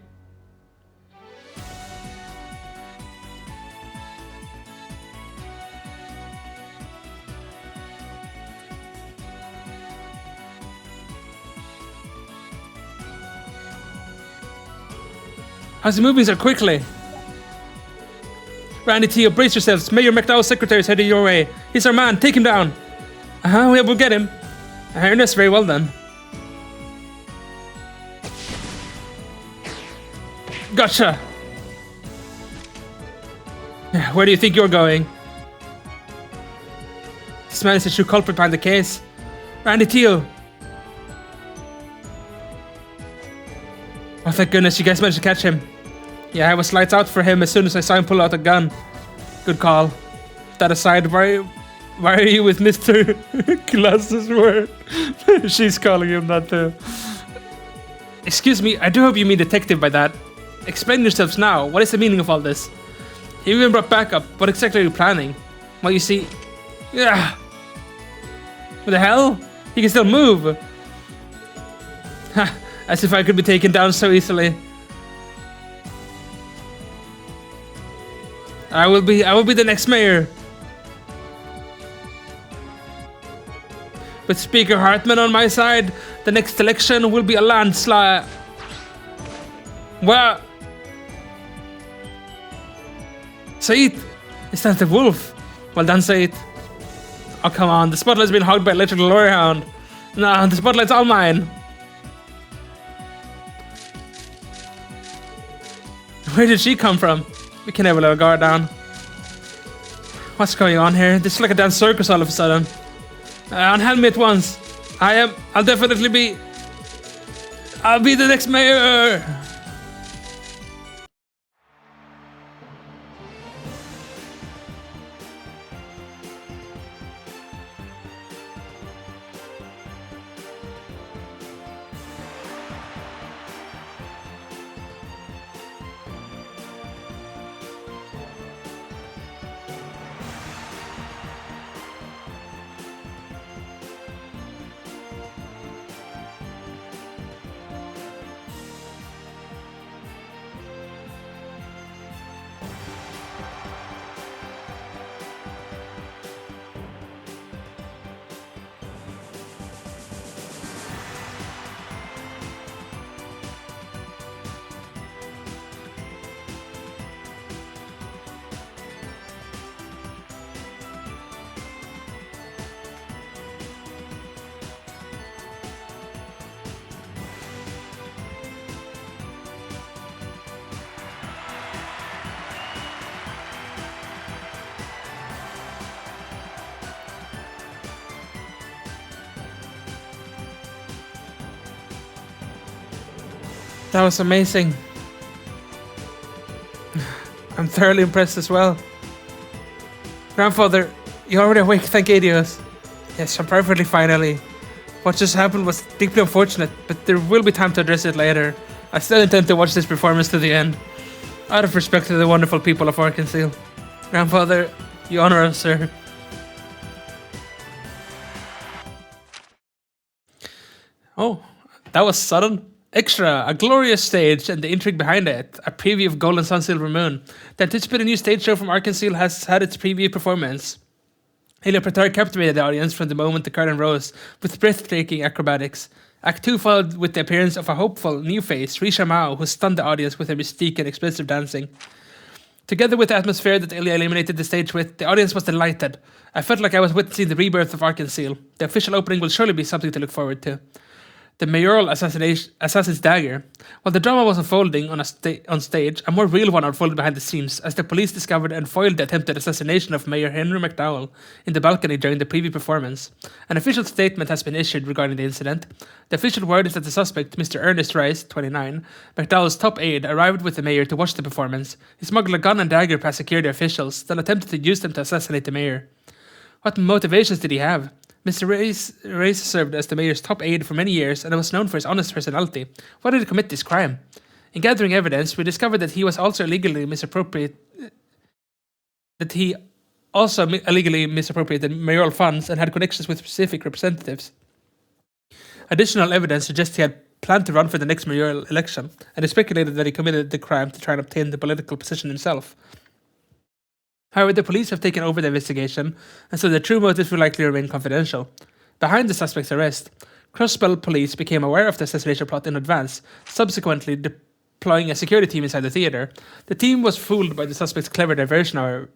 How's he moving so quickly? Randy Teo, brace yourselves. Mayor McDowell's secretary is headed your way. He's our man. Take him down. We'll get him. Ernest, very well done. Gotcha. Where do you think you're going? This man is the true culprit behind the case. Randy Teo. Oh, thank goodness you guys managed to catch him. Yeah, I was lights out for him as soon as I saw him pull out a gun. Good call. That aside, why are you with Mr. Glasses Word? She's calling him that too. Excuse me, I do hope you mean detective by that. Explain yourselves now. What is the meaning of all this? You even brought backup. What exactly are you planning? Well, you see... Yeah. What the hell? He can still move. As if I could be taken down so easily. I will be the next mayor. With Speaker Hartman on my side, the next election will be a landslide. Well, Said, is that the wolf? Well done, Said. Oh, come on, the spotlight's been hogged by electrical lawyer hound. Nah, the spotlight's all mine. Where did she come from? We can never let her guard down. What's going on here? This is like a damn circus all of a sudden. Unhand me at once. I'll definitely be... I'll be the next mayor! That was amazing. I'm thoroughly impressed as well. Grandfather, you're already awake, thank Adios. Yes, I'm perfectly fine, Ellie. What just happened was deeply unfortunate, but there will be time to address it later. I still intend to watch this performance to the end, out of respect to the wonderful people of Arkansas. Grandfather, you honor us, sir. Oh, that was sudden. Extra, a glorious stage and the intrigue behind it. A preview of Golden Sun Silver Moon. The anticipated new stage show from Arkansas has had its preview performance. Helio Pratar captivated the audience from the moment the curtain rose with breathtaking acrobatics. Act 2 followed with the appearance of a hopeful new face, Risha Mao, who stunned the audience with her mystique and expressive dancing. Together with the atmosphere that Ilya illuminated the stage with, the audience was delighted. I felt like I was witnessing the rebirth of Arkansas. The official opening will surely be something to look forward to. The mayoral assassin's dagger. While the drama was unfolding on stage, a more real one unfolded behind the scenes as the police discovered and foiled the attempted assassination of Mayor Henry McDowell in the balcony during the preview performance. An official statement has been issued regarding the incident. The official word is that the suspect, Mr. Ernest Rice, 29, McDowell's top aide, arrived with the mayor to watch the performance. He smuggled a gun and dagger past security officials, then attempted to use them to assassinate the mayor. What motivations did he have? Mr. Reyes served as the mayor's top aide for many years and was known for his honest personality. Why did he commit this crime? In gathering evidence, we discovered that he was also illegally misappropriated mayoral funds and had connections with specific representatives. Additional evidence suggests he had planned to run for the next mayoral election, and it speculated that he committed the crime to try and obtain the political position himself. However, the police have taken over the investigation, and so the true motives will likely remain confidential. Behind the suspect's arrest, Crossbell police became aware of the assassination plot in advance, subsequently deploying a security team inside the theater. The team was fooled by the suspect's clever diversion.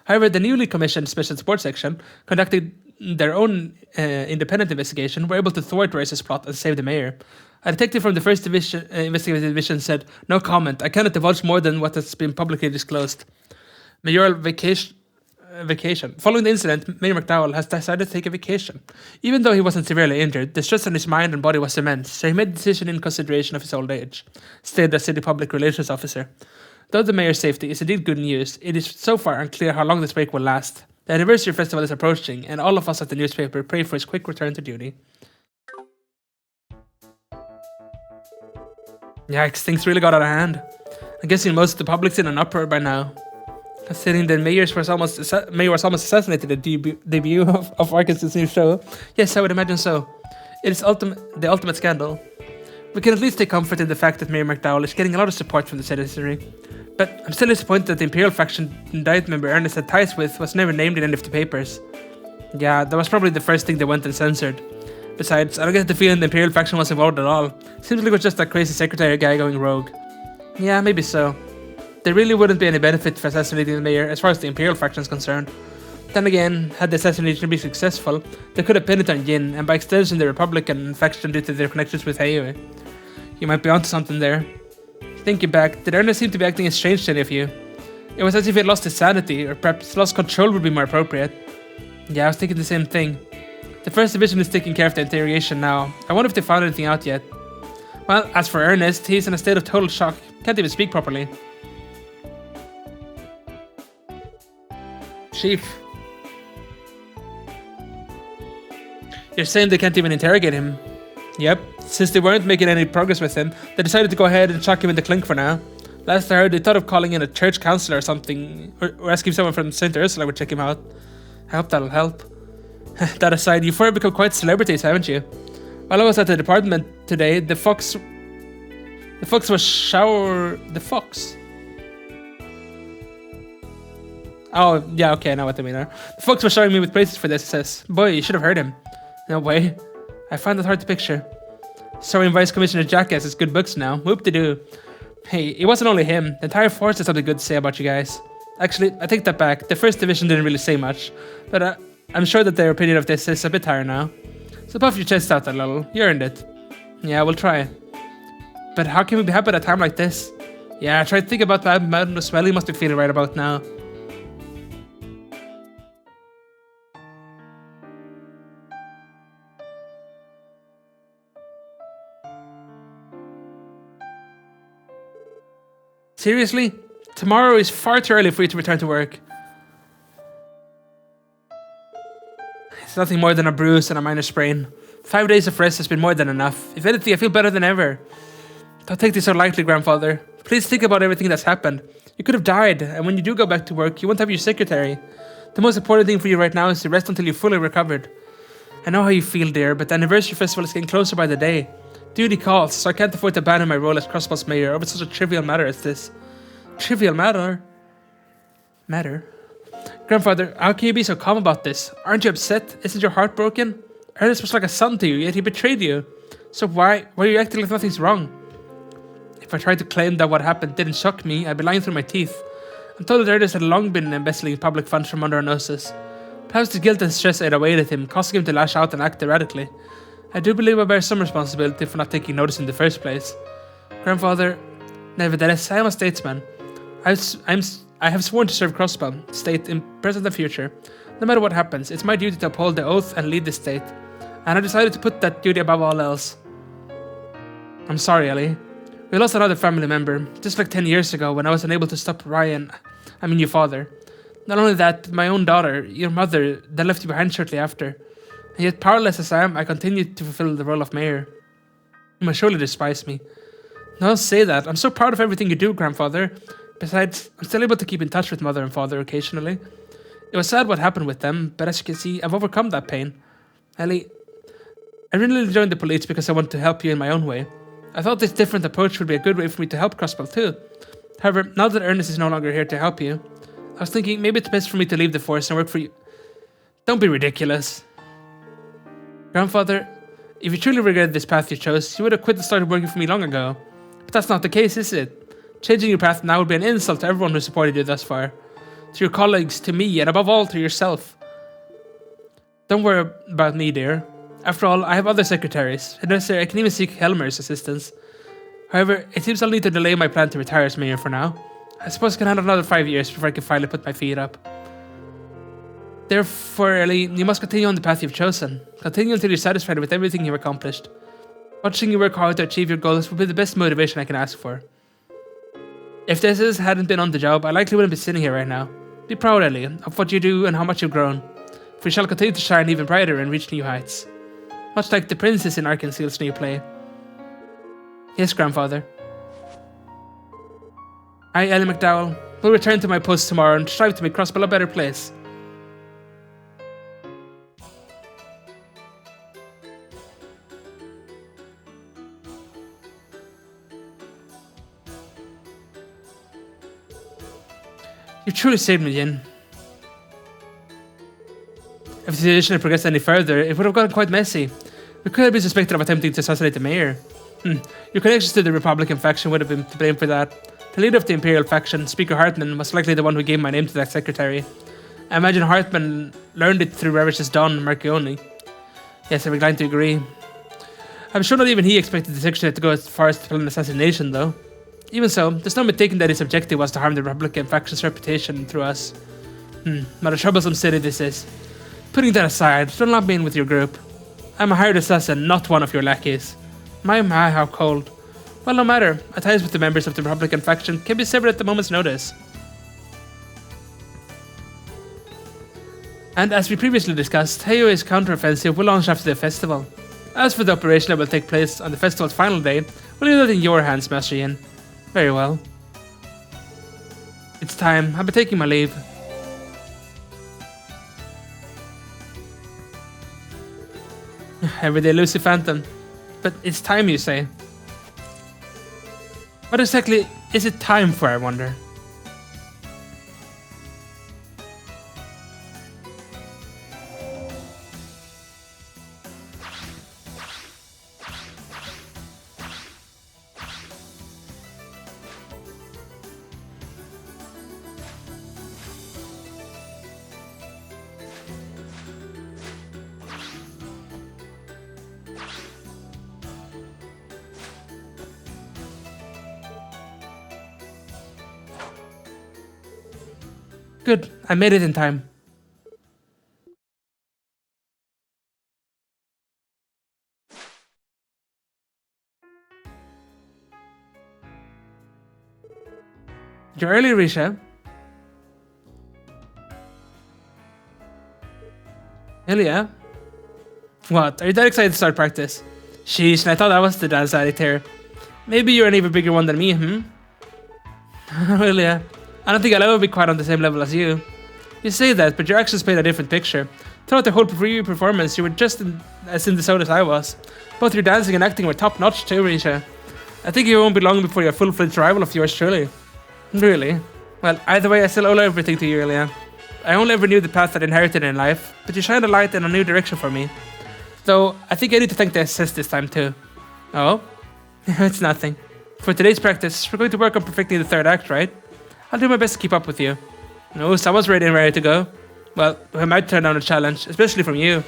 However, the newly commissioned Special Sports Section, conducting their own independent investigation, were able to thwart Rice's plot and save the mayor. A detective from the First Division, Investigative Division said, "No comment. I cannot divulge more than what has been publicly disclosed." Mayoral vacation. Following the incident, Mayor McDowell has decided to take a vacation. Even though he wasn't severely injured, the stress on his mind and body was immense, so he made the decision in consideration of his old age, stated the city public relations officer. Though the mayor's safety is indeed good news, it is so far unclear how long this break will last. The anniversary festival is approaching, and all of us at the newspaper pray for his quick return to duty. Yikes, things really got out of hand. I'm guessing most of the public's in an uproar by now. Considering the mayor was almost assassinated at the debut of Arkansas' new show. Yes, I would imagine so. It is the ultimate scandal. We can at least take comfort in the fact that Mayor McDowell is getting a lot of support from the citizenry. But I'm still disappointed that the Imperial faction Diet member Ernest had ties with was never named in any of the papers. Yeah, that was probably the first thing they went and censored. Besides, I don't get the feeling the Imperial faction was involved at all. Seems like it was just that crazy secretary guy going rogue. Yeah, maybe so. There really wouldn't be any benefit for assassinating the mayor as far as the Imperial faction is concerned. Then again, had the assassination been successful, they could have pinned it on Yin, and by extension the Republican faction due to their connections with Heioi. You might be onto something there. Thinking back, did Ernest seem to be acting as strange to any of you? It was as if he had lost his sanity, or perhaps lost control would be more appropriate. Yeah, I was thinking the same thing. The First Division is taking care of the interrogation now. I wonder if they found anything out yet. Well, as for Ernest, he's in a state of total shock. Can't even speak properly. Chief. You're saying they can't even interrogate him? Yep. Since they weren't making any progress with him, they decided to go ahead and chuck him in the clink for now. Last I heard, they thought of calling in a church counselor or something, or asking someone from St. Ursula would check him out. I hope that'll help. That aside, you've already become quite celebrities, haven't you? While I was at the department today, the fox was the fox? Oh, yeah, okay, I know what they mean. The fox was showing me with praises for this, says. Boy, you should have heard him. No way. I find that hard to picture. Sorry, Vice Commissioner Jackass has good books now. Whoop-de-doo. Hey, it wasn't only him. The entire force has something good to say about you guys. Actually, I take that back. The First Division didn't really say much. But I'm sure that their opinion of this is a bit higher now. So puff your chest out a little. You earned it. Yeah, we'll try. But how can we be happy at a time like this? Yeah, try to think about what Madame Swelly must be feeling right about now. Seriously? Tomorrow is far too early for you to return to work. It's nothing more than a bruise and a minor sprain. 5 days of rest has been more than enough. If anything, I feel better than ever. Don't take this so lightly, grandfather. Please think about everything that's happened. You could have died, and when you do go back to work, you won't have your secretary. The most important thing for you right now is to rest until you're fully recovered. I know how you feel, dear, but the anniversary festival is getting closer by the day. Duty calls, so I can't afford to abandon my role as Crossbell's mayor over such a trivial matter as this. Trivial matter? Matter? Grandfather, how can you be so calm about this? Aren't you upset? Isn't your heart broken? Ernest was like a son to you, yet he betrayed you. So why are you acting like nothing's wrong? If I tried to claim that what happened didn't shock me, I'd be lying through my teeth. I'm told that Ernest had long been embezzling public funds from under our noses. Perhaps the guilt and stress ate away at him, causing him to lash out and act erratically. I do believe I bear some responsibility for not taking notice in the first place. Grandfather, nevertheless, I am a statesman. I have sworn to serve Crossbell, state in present and future. No matter what happens, it's my duty to uphold the oath and lead the state. And I decided to put that duty above all else. I'm sorry, Ellie. We lost another family member, just like 10 years ago when I was unable to stop your father. Not only that, my own daughter, your mother, that left you behind shortly after. And yet, powerless as I am, I continued to fulfill the role of mayor. You must surely despise me. No, don't say that. I'm so proud of everything you do, grandfather. Besides, I'm still able to keep in touch with mother and father occasionally. It was sad what happened with them, but as you can see, I've overcome that pain. Ellie, I really joined the police because I wanted to help you in my own way. I thought this different approach would be a good way for me to help Crossbell too. However, now that Ernest is no longer here to help you, I was thinking maybe it's best for me to leave the force and work for you. Don't be ridiculous. Grandfather, if you truly regret this path you chose, you would have quit and started working for me long ago. But that's not the case, is it? Changing your path now would be an insult to everyone who supported you thus far. To your colleagues, to me, and above all, to yourself. Don't worry about me, dear. After all, I have other secretaries. If necessary, I can even seek Helmer's assistance. However, it seems I'll need to delay my plan to retire as mayor for now. I suppose I can handle another 5 years before I can finally put my feet up. Therefore, Ellie, you must continue on the path you've chosen. Continue until you're satisfied with everything you've accomplished. Watching you work hard to achieve your goals will be the best motivation I can ask for. If this hadn't been on the job, I likely wouldn't be sitting here right now. Be proud, Ellie, of what you do and how much you've grown. For you shall continue to shine even brighter and reach new heights. Much like the princess in Arkansas's new play. Yes, grandfather. I, Ellie McDowell, will return to my post tomorrow and strive to make Crossbell a better place. You truly saved me, Jin. If the situation had progressed any further, it would have gotten quite messy. We could have been suspected of attempting to assassinate the mayor. Your connections to the Republican faction would have been to blame for that. The leader of the Imperial faction, Speaker Hartman, was likely the one who gave my name to that secretary. I imagine Hartman learned it through Ravish's Don Marchioni. Yes, I'm inclined to agree. I'm sure not even he expected the secretary to go as far as to plan an assassination, though. Even so, there's no mistaking that his objective was to harm the Republican faction's reputation through us. What a troublesome city this is. Putting that aside, don't lump me in with your group. I'm a hired assassin, not one of your lackeys. My, how cold. Well, no matter. Our ties with the members of the Republican faction can be severed at the moment's notice. And as we previously discussed, Heio's counteroffensive will launch after the festival. As for the operation that will take place on the festival's final day, we'll leave that in your hands, Master Yin. Very well. It's time. I'll be taking my leave. Everyday Lucy Phantom. But it's time, you say? What exactly is it time for, I wonder? Good, I made it in time. You're early, Risha. Hell yeah. What? Are you that excited to start practice? Sheesh, and I thought that was the dance addict here. Maybe you're an even bigger one than me, Well, yeah. I don't think I'll ever be quite on the same level as you. You say that, but your actions paint a different picture. Throughout the whole preview performance, you were just as in the zone as I was. Both your dancing and acting were top notch too, Risha. I think it won't be long before you're a full-fledged rival of yours truly. Really? Well, either way, I still owe everything to you, Ilya. I only ever knew the path I'd inherited in life, but you shined a light in a new direction for me. Though, I think I need to thank the assist this time too. Oh? It's nothing. For today's practice, we're going to work on perfecting the third act, right? I'll do my best to keep up with you. No, someone's ready and ready to go. Well, I might turn down a challenge, especially from you.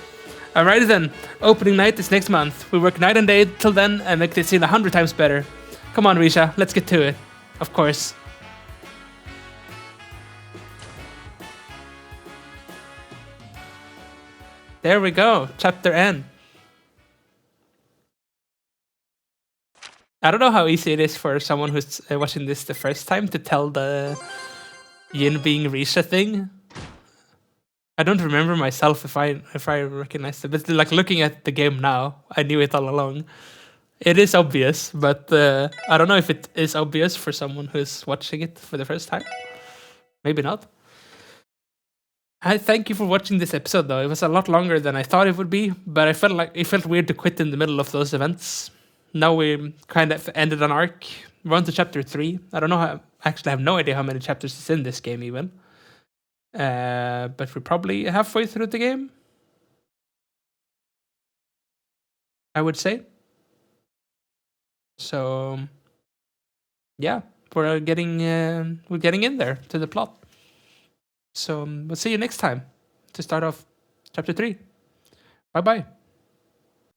Alrighty then, opening night is next month. We work night and day till then and make this scene 100 times better. Come on, Risha, let's get to it. Of course. There we go, chapter end. I don't know how easy it is for someone who's watching this the first time to tell the Yin being Risha thing. I don't remember myself if I recognized it, but like looking at the game now, I knew it all along. It is obvious, but I don't know if it is obvious for someone who's watching it for the first time. Maybe not. I thank you for watching this episode though. It was a lot longer than I thought it would be, but I felt like it felt weird to quit in the middle of those events. Now we kind of ended an arc. We're on to chapter 3. I don't know how, actually I have no idea how many chapters is in this game even. But we're probably halfway through the game, I would say. So yeah, we're getting in there to the plot. So we'll see you next time to start off chapter 3. Bye bye.